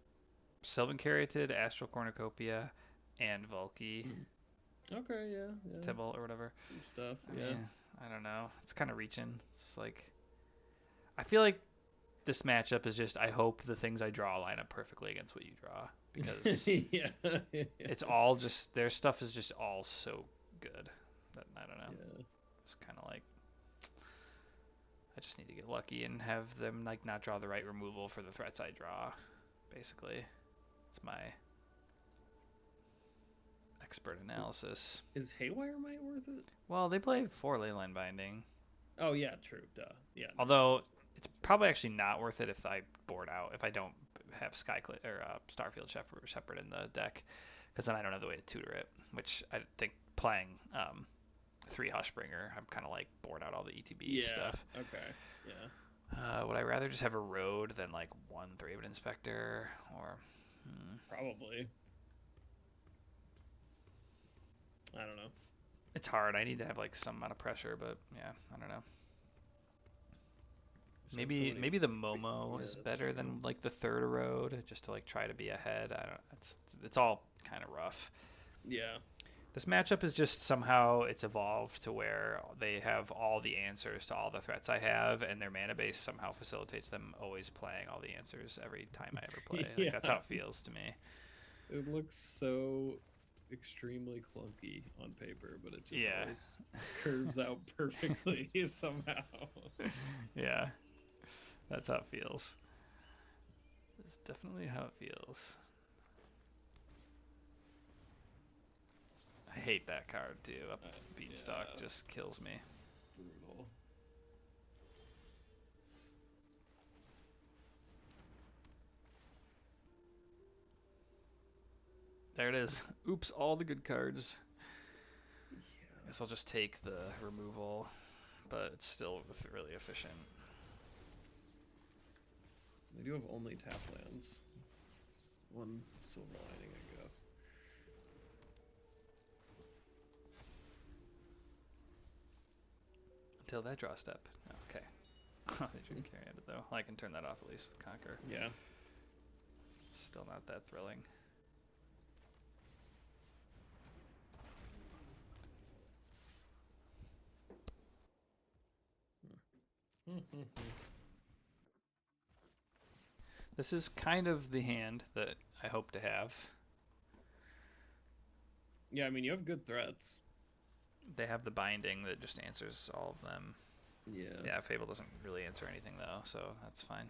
Sylvan Caryatid, Astral Cornucopia, and Volky. Okay, yeah. Tibble or whatever. Some stuff, I yeah. mean, I don't know. It's kind of reaching. It's just like, I feel like this matchup is just, I hope the things I draw line up perfectly against what you draw. Because yeah. it's all just, their stuff is just all so good that, I don't know. Yeah. It's kind of like, I just need to get lucky and have them like not draw the right removal for the threats I draw, basically. It's my expert analysis. Is Haywire Might worth it? Well, they play 4 Leyline Binding. Oh, yeah, true. Duh. Yeah. Although, it's probably actually not worth it if I board out, if I don't have Starfield Shepherd in the deck, because then I don't have the way to tutor it, which I think playing 3 Hushbringer, I'm kind of like bored out all the ETB stuff. Okay. Yeah. Would I rather just have a road than like 1 Thraben Inspector, or Probably. I don't know. It's hard. I need to have like some amount of pressure, but yeah, I don't know. Maybe the Momo is better than like the 3rd road, just to like try to be ahead. I don't. It's all kind of rough. Yeah. This matchup is just somehow it's evolved to where they have all the answers to all the threats I have, and their mana base somehow facilitates them always playing all the answers every time I ever play. Yeah. Like, that's how it feels to me. It looks so extremely clunky on paper, but it just always curves out perfectly somehow. Yeah. That's how it feels. That's definitely how it feels. I hate that card too. Beanstalk just kills me. Brutal. There it is. Oops, all the good cards. Yeah. I guess I'll just take the removal, but it's still really efficient. They do have only tap lands. One silver lining, I guess. Until that draw step. Okay. They shouldn't carry it though. I can turn that off at least with Conquer. Yeah. Still not that thrilling. This is kind of the hand that I hope to have. Yeah, I mean, you have good threats. They have the binding that just answers all of them. Yeah. Yeah, Fable doesn't really answer anything though, so that's fine.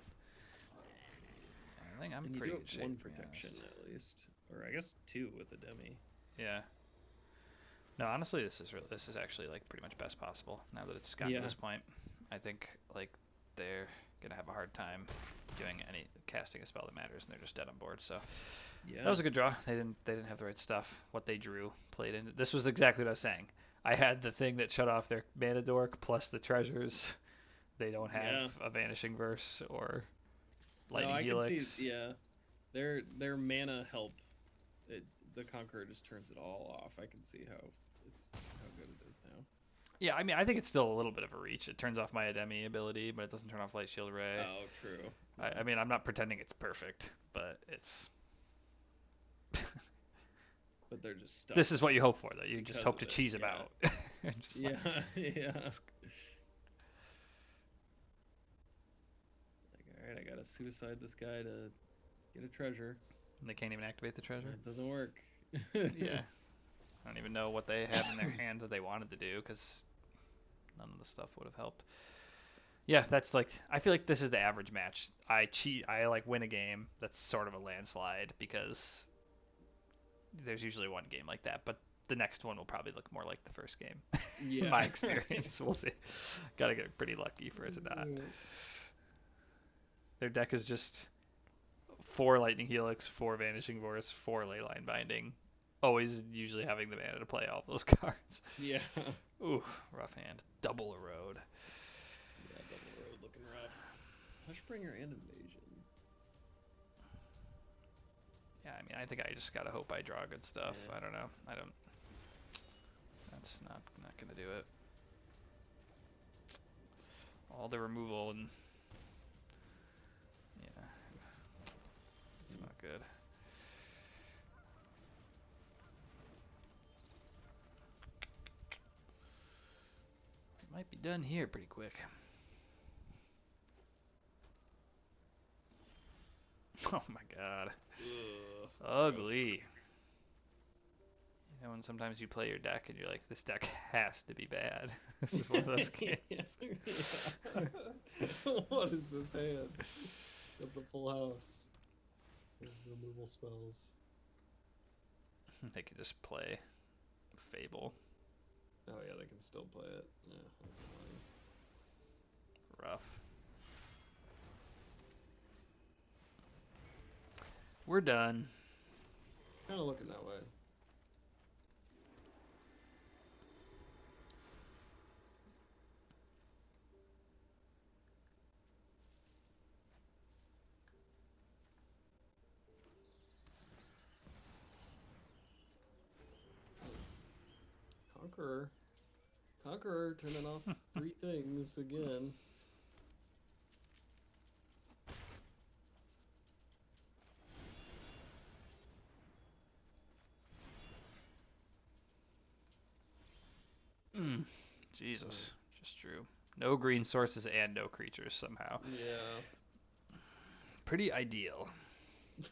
I think I'm pretty good shape. One protection at least, or I guess 2 with a demi. Yeah. No, honestly, this is actually like pretty much best possible now that it's gotten to this point. I think like they're gonna have a hard time doing any casting a spell that matters, and they're just dead on board. So that was a good draw. They didn't have the right stuff. What they drew played in. This was exactly what I was saying. I had the thing that shut off their mana dork plus the treasures. They don't have a vanishing verse or lightning helix. Can see, their mana help. The Conqueror just turns it all off. I can see how good it is now. Yeah, I mean, I think it's still a little bit of a reach. It turns off my Ademi ability, but it doesn't turn off Light Shield Ray. Oh, true. I mean, I'm not pretending it's perfect, but it's... But they're just stuck. This is what you hope for, though. You just hope to cheese them out. Yeah. Alright, I gotta suicide this guy to get a treasure. And they can't even activate the treasure? It doesn't work. Yeah. I don't even know what they had in their hand that they wanted to do, because none of the stuff would have helped. Yeah, that's like, I feel like this is the average match. I like win a game that's sort of a landslide, because there's usually one game like that, but the next one will probably look more like the first game. Yeah. In my experience. We'll see. Gotta get pretty lucky for it to not. Their deck is just 4 Lightning Helix, 4 Vanishing Force, 4 Leyline Binding. Always usually having the mana to play all of those cards. Yeah. Ooh, rough hand. Double Erode. Yeah, Double Erode looking rough. Hushbringer and Invasion. Yeah, I mean, I think I just gotta hope I draw good stuff. Yeah. I don't know. That's not gonna do it. All the removal and yeah, it's not good. Might be done here pretty quick. Oh my god. Ugly. You know, when sometimes you play your deck and you're like, this deck has to be bad. This is one of those games. What is this hand? Got the full house. Removal spells. They could just play Fable. Oh yeah, they can still play it. Yeah, that's annoying. Rough. We're done. It's kind of looking that way. Conqueror turning off 3 things again. Jesus, just true. No green sources and no creatures somehow. Yeah. Pretty ideal.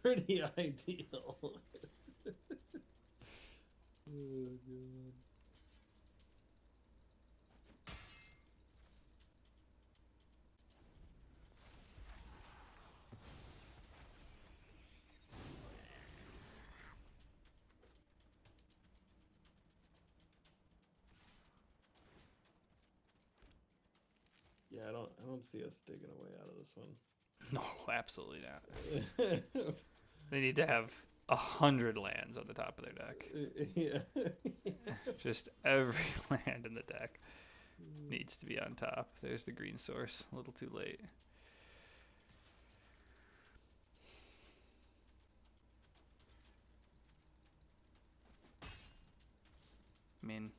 Pretty ideal. Oh god. Yeah, I don't see us digging a way out of this one. No, absolutely not. They need to have 100 lands on the top of their deck. Yeah. Just every land in the deck needs to be on top. There's the green source. A little too late. I mean,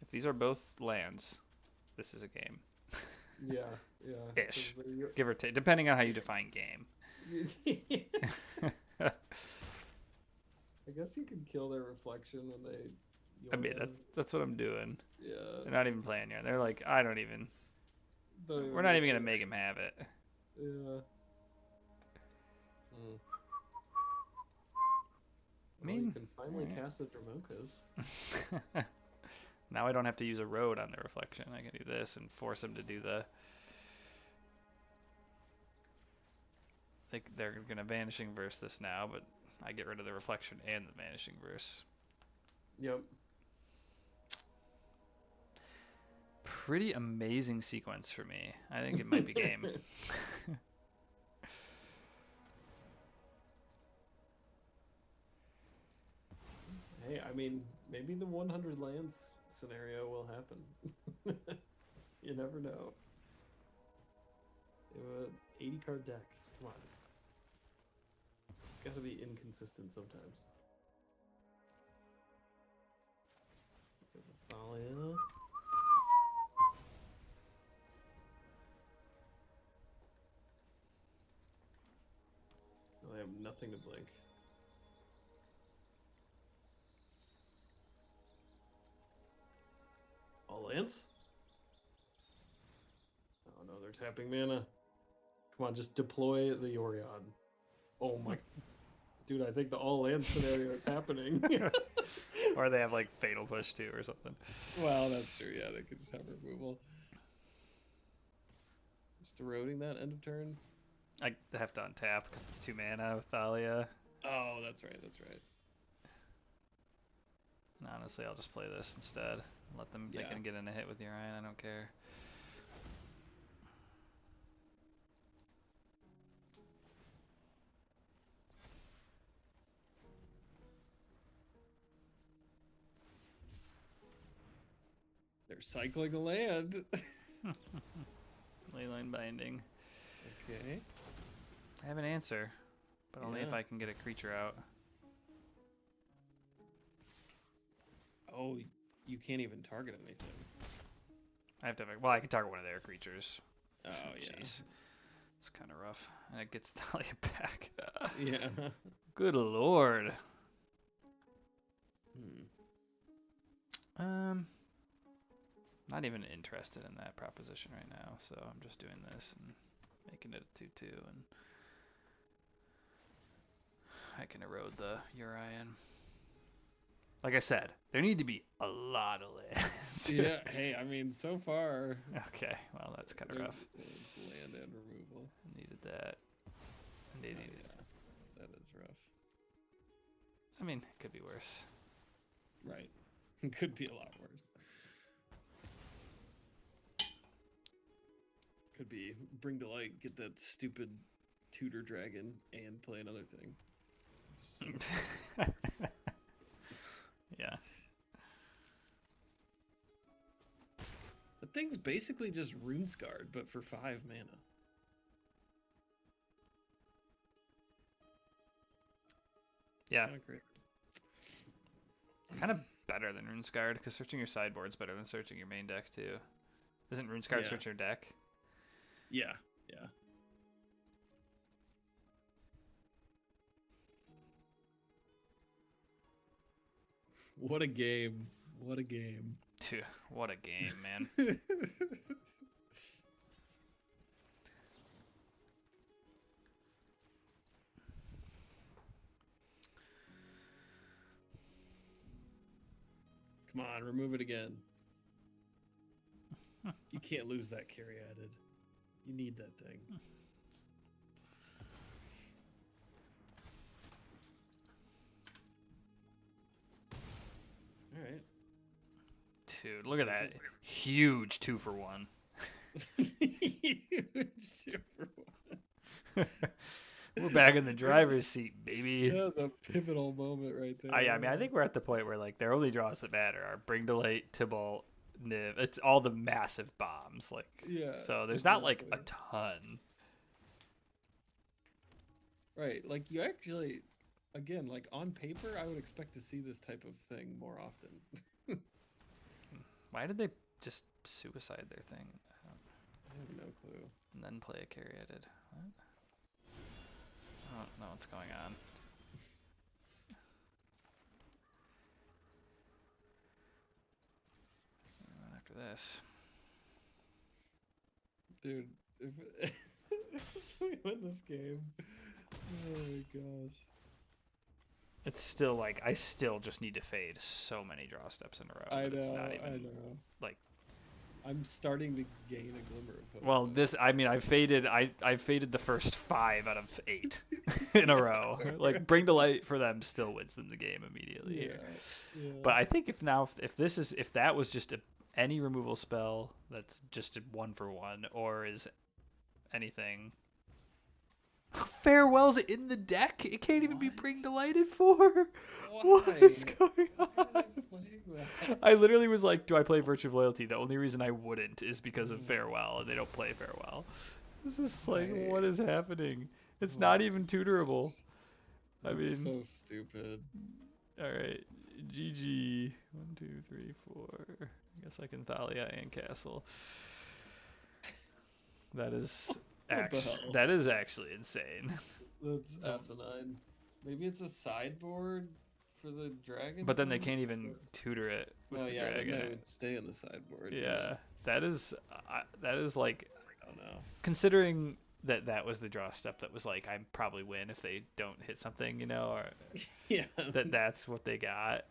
if these are both lands, this is a game. Yeah. Ish. Give or take, depending on how you define game. I guess you can kill their reflection when they... I mean, that's what I'm doing. Yeah. They're not even playing here. They're like, I don't even... We're not even gonna make him have it. Yeah. I mean, you can finally cast a Dromokas. Now I don't have to use a road on the reflection. I can do this and force him to do the. They're gonna vanishing verse this now, but I get rid of the reflection and the vanishing verse. Yep. Pretty amazing sequence for me. I think it might be game. Hey, I mean, maybe the 100 lands scenario will happen. You never know. They have an 80 card deck. Come on. Gotta be inconsistent sometimes. Thalia. I have nothing to blink. All lands? Oh no, they're tapping mana. Come on, just deploy the Yorion. Oh my... Dude, I think the all land scenario is happening. Or they have like Fatal Push too or something. Well, that's true, yeah, they could just have removal. Just eroding that end of turn. I have to untap because it's 2 mana with Thalia. Oh, that's right, that's right. Honestly, I'll just play this instead. Let them. They can get in a hit with Urian. I don't care. They're cycling a land. Leyline Binding. Okay. I have an answer, but only if I can get a creature out. Oh, you can't even target anything. I have to. Well, I can target one of their creatures. Oh, yeah. Jeez. It's kind of rough. And it gets Thalia back. Yeah. Good lord. Not even interested in that proposition right now, so I'm just doing this and making it a 2/2, and I can erode the Urian. Like I said, there need to be a lot of lands. Yeah, hey, I mean, so far... Okay, well, that's kind of rough. Land and removal. Needed that. They needed yeah, that is rough. I mean, it could be worse. Right. It could be a lot worse. Could be bring to light, get that stupid tutor dragon, and play another thing. So... Yeah. The thing's basically just rune scarred, but for 5 mana. Yeah. Kind of great. Kind of better than Runescarred, because searching your sideboard's better than searching your main deck too. Isn't Runescarred search your deck? Yeah, yeah. What a game. What a game. Dude, what a game, man. Come on, remove it again. You can't lose that carry added. You need that thing. All right. Dude, look at that. Huge 2-for-1. Huge 2-for-1. We're back in the driver's seat, baby. That was a pivotal moment right there. Yeah, I mean, I think we're at the point where like their only draws that matter are Bring to Light, Tibalt, Niv. It's all the massive bombs, like. Yeah. So there's not like a ton. Right, like you actually, again, like on paper, I would expect to see this type of thing more often. Why did they just suicide their thing? I have no clue. And then play a Caryatid. What? I don't know what's going on. And after this. Dude, if we win this game, oh my gosh. It's still like I still just need to fade so many draw steps in a row. I It's know, not even, I know. like. I'm starting to gain a glimmer of hope. Well, I faded the first 5 out of 8 in a row. Like Bring to Light for them still wins them the game immediately here. Yeah. But I think if that was just any removal spell that's just a 1-for-1 or is anything. Farewell's in the deck. It can't even be Bring Delighted for. What is going on? I literally was like, do I play Virtue of Loyalty? The only reason I wouldn't is because of Farewell, and they don't play Farewell. This is like, what is happening? It's not even tutorable. I mean, so stupid. All right, GG. 1, 2, 3, 4. I guess I can Thalia and Castle. That is actually insane. That's asinine. Maybe it's a sideboard for the dragon. But then they can't even tutor it with the dragon. Then they would stay in the sideboard. Yeah, that is like, I don't know. Considering that was the draw step that was like, I probably win if they don't hit something, or yeah. That's what they got.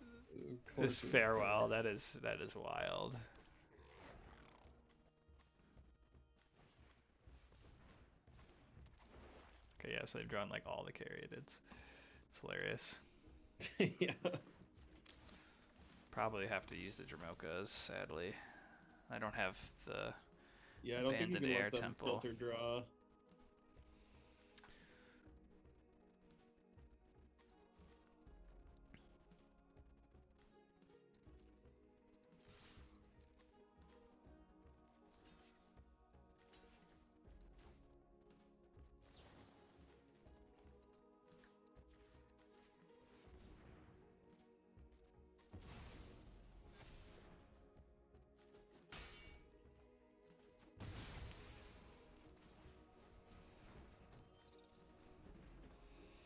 This Farewell, that is wild. Okay, yeah, so they've drawn like all the carried. It's hilarious. Yeah. Probably have to use the Dramokas, sadly. I don't have the I don't think you can Air let them Temple. filter draw.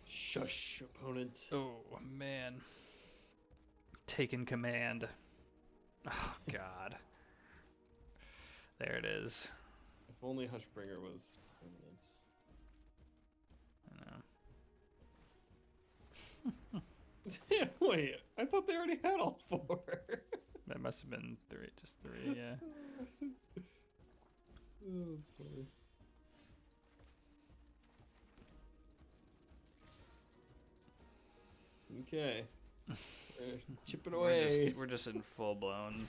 Shush, opponent. Oh, man. Taking command. Oh, God. There it is. If only Hushbringer was permanent. I know. Wait, I thought they already had all 4. That must have been just 3, yeah. Oh, that's funny. Okay. Chip it away. We're just in full blown.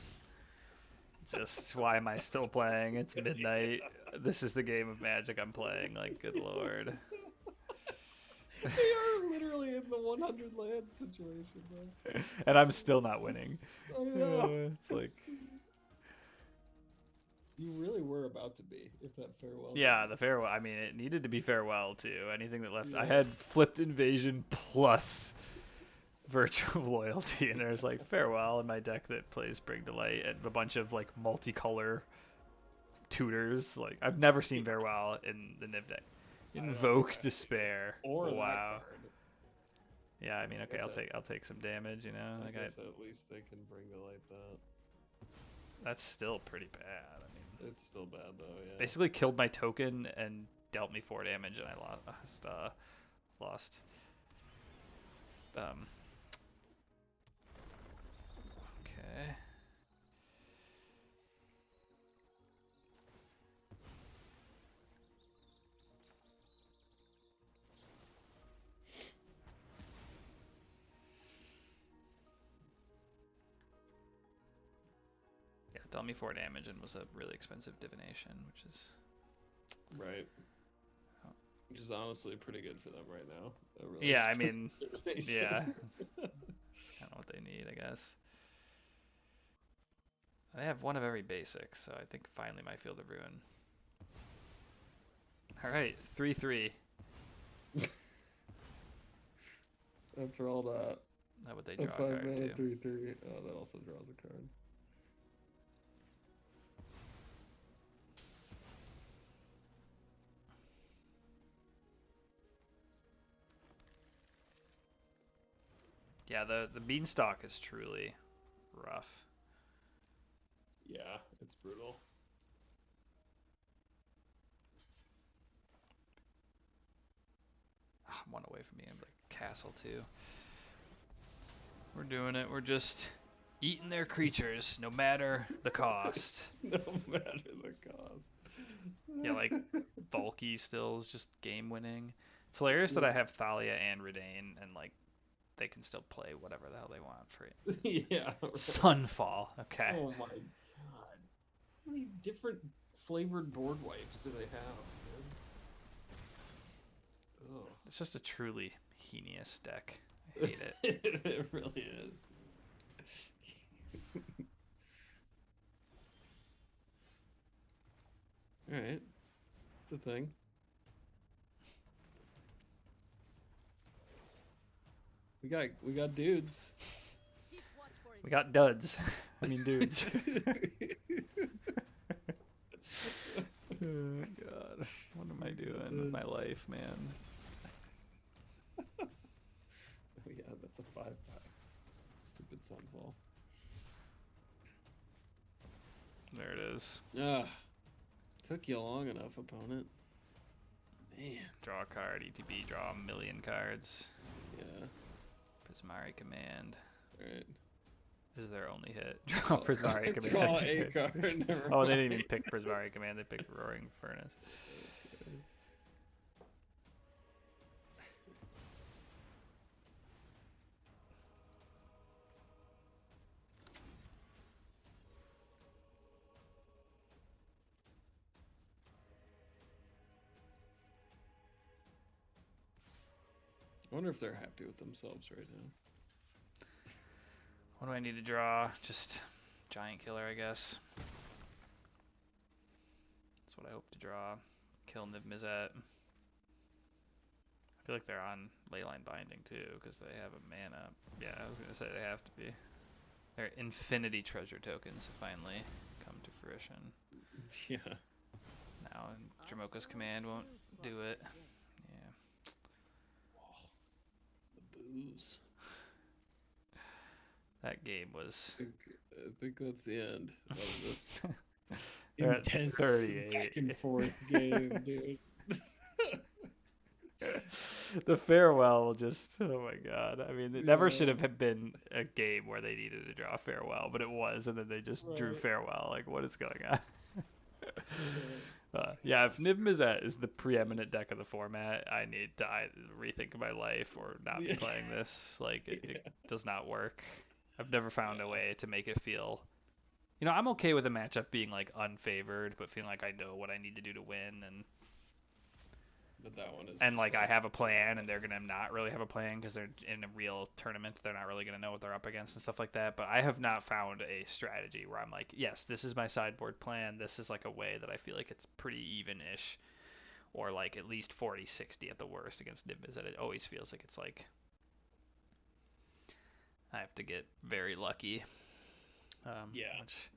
Just, why am I still playing? It's midnight. This is the game of Magic I'm playing. Like, good lord. They are literally in the 100 land situation, though. And I'm still not winning. I know. It's like. You really were about to be, if that Farewell. Yeah, the Farewell. I mean, it needed to be Farewell, too. Anything that left. Yeah. I had flipped Invasion plus Virtue of Loyalty, and there's like Farewell in my deck that plays Bring to Light and a bunch of like multicolor tutors. Like, I've never seen Farewell in the Niv deck. Invoke Despair. Or wow. Yeah, I mean, okay, I'll take some damage, I guess at least they can Bring to Light that. That's still pretty bad. I mean, it's still bad though. Yeah. Basically killed my token and dealt me 4 damage, and I lost. Okay. Yeah, dealt me 4 damage and was a really expensive divination, which is right. Which is honestly pretty good for them right now. Really yeah, I mean, divination. Yeah, it's kind of what they need, I guess. They have one of every basic, so I think finally my Field of Ruin. All right, 3/3. After all that. How would they draw a card too? 3/3. Oh, that also draws a card. Yeah, the Beanstalk is truly rough. Yeah, it's brutal. one away from being like castle too. We're doing it. We're just eating their creatures, no matter the cost. No matter the cost. Yeah, like bulky still is just game winning. It's hilarious that I have Thalia and Redain, and like they can still play whatever the hell they want for it. Yeah. Right. Sunfall. Okay. Oh my god. How many different flavored board wipes do they have, man? Oh. It's just a truly heinous deck. I hate it. It really is. Alright. It's a thing. We got dudes. We got duds. I mean dudes. Oh god. What am I doing with my life, man? Oh yeah, that's a 5/5. Stupid Sunfall. There it is. Ah. Took you long enough, opponent. Man. Draw a card, ETB, draw a million cards. Yeah. Prismari Command. Alright. This is their only hit. Draw Prismari Command. Draw a card. Never Oh, mind. they didn't even pick Prismari Command. They picked Roaring Furnace. Okay. I wonder if they're happy with themselves right now. What do I need to draw? Just Giant Killer, I guess. That's what I hope to draw. Kill Niv Mizzet. I feel like they're on Leyline Binding too, because they have a mana. Yeah, I was going to say they have to be. They're Infinity Treasure tokens have finally come to fruition. Yeah. Now, Jamoka's Command won't do it. Yeah. The booze. That game was... I think that's the end of this They're at intense 38. back and forth game, dude. The farewell will just, oh my god. I mean, it never should have been a game where they needed to draw farewell, but it was, and then they just drew farewell. Like, what is going on? Yeah, if Niv Mizzet is the preeminent deck of the format, I need to rethink my life or not be playing this. Like, it does not work. I've never found a way to make it feel... You know, I'm okay with a matchup being, like, unfavored, but feeling like I know what I need to do to win, and... But that one is... And, like, I have a plan, and they're going to not really have a plan because they're in a real tournament. They're not really going to know what they're up against and stuff like that. But I have not found a strategy where I'm like, yes, this is my sideboard plan. This is, like, a way that I feel like it's pretty even-ish. Or, like, at least 40-60 at the worst against Niv Mizzet. It always feels like it's, like... I have to get very lucky. Which,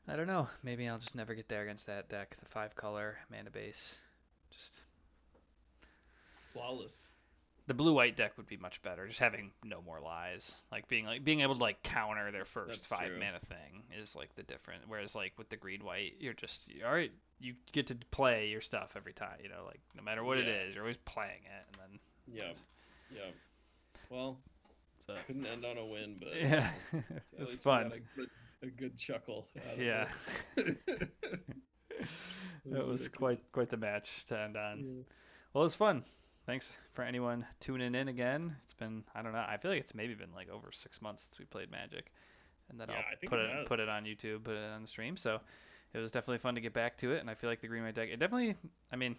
I don't know. Maybe I'll just never get there against that deck. The 5-color mana base. Just... It's flawless. The blue-white deck would be much better. Just having no more lies, like being able to like counter their first 5 mana thing is like the different. Whereas like with the green-white, you're just all right. You get to play your stuff every time. You know, like no matter what it is, you're always playing it. And then Well, couldn't end on a win, but yeah, it's fun. A good chuckle. Yeah, it was quite the match to end on. Yeah. Well, it was fun. Thanks for anyone tuning in again. It's been, I don't know, I feel like it's maybe been like over 6 months since we played Magic. And then I'll put it on YouTube, put it on the stream. So it was definitely fun to get back to it. And I feel like the green white deck, it definitely, I mean,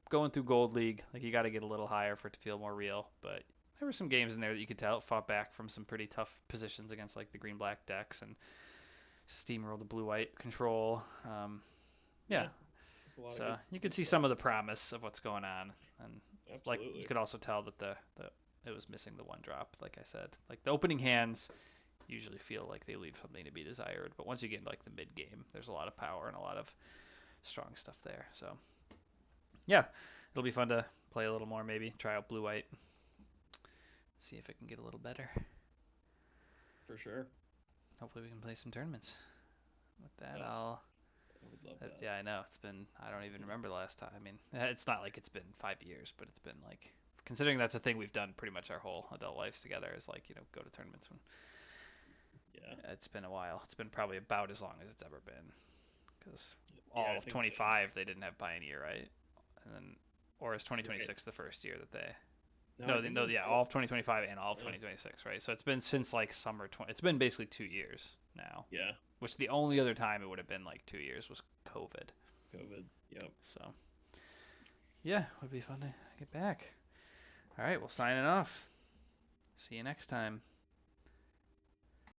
going through Gold League, like you got to get a little higher for it to feel more real. But there were some games in there that you could tell it fought back from some pretty tough positions against like the green black decks and steamroll the blue white control. So you could see some of the promise of what's going on, and like you could also tell that it was missing the 1-drop. Like I said, like the opening hands usually feel like they leave something to be desired, but once you get into like the mid game, there's a lot of power and a lot of strong stuff there. So yeah, it'll be fun to play a little more, maybe try out blue white, see if it can get a little better. For sure. Hopefully we can play some tournaments. With that, I would love that. Yeah, I know. It's been, I don't even remember the last time. I mean, it's not like it's been 5 years, but it's been like considering that's a thing we've done pretty much our whole adult lives together, is like, go to tournaments when. Yeah. It's been a while. It's been probably about as long as it's ever been, because Yeah, all of 25 they didn't have Pioneer, right? And then, or is 2026 the first year that they? No, yeah, all of 2025 and all of 2026, right? So it's been since like summer 20. It's been basically 2 years now. Yeah. Which the only other time it would have been like 2 years was COVID. Yep. So, yeah, would be fun to get back. All right, well, signing off. See you next time.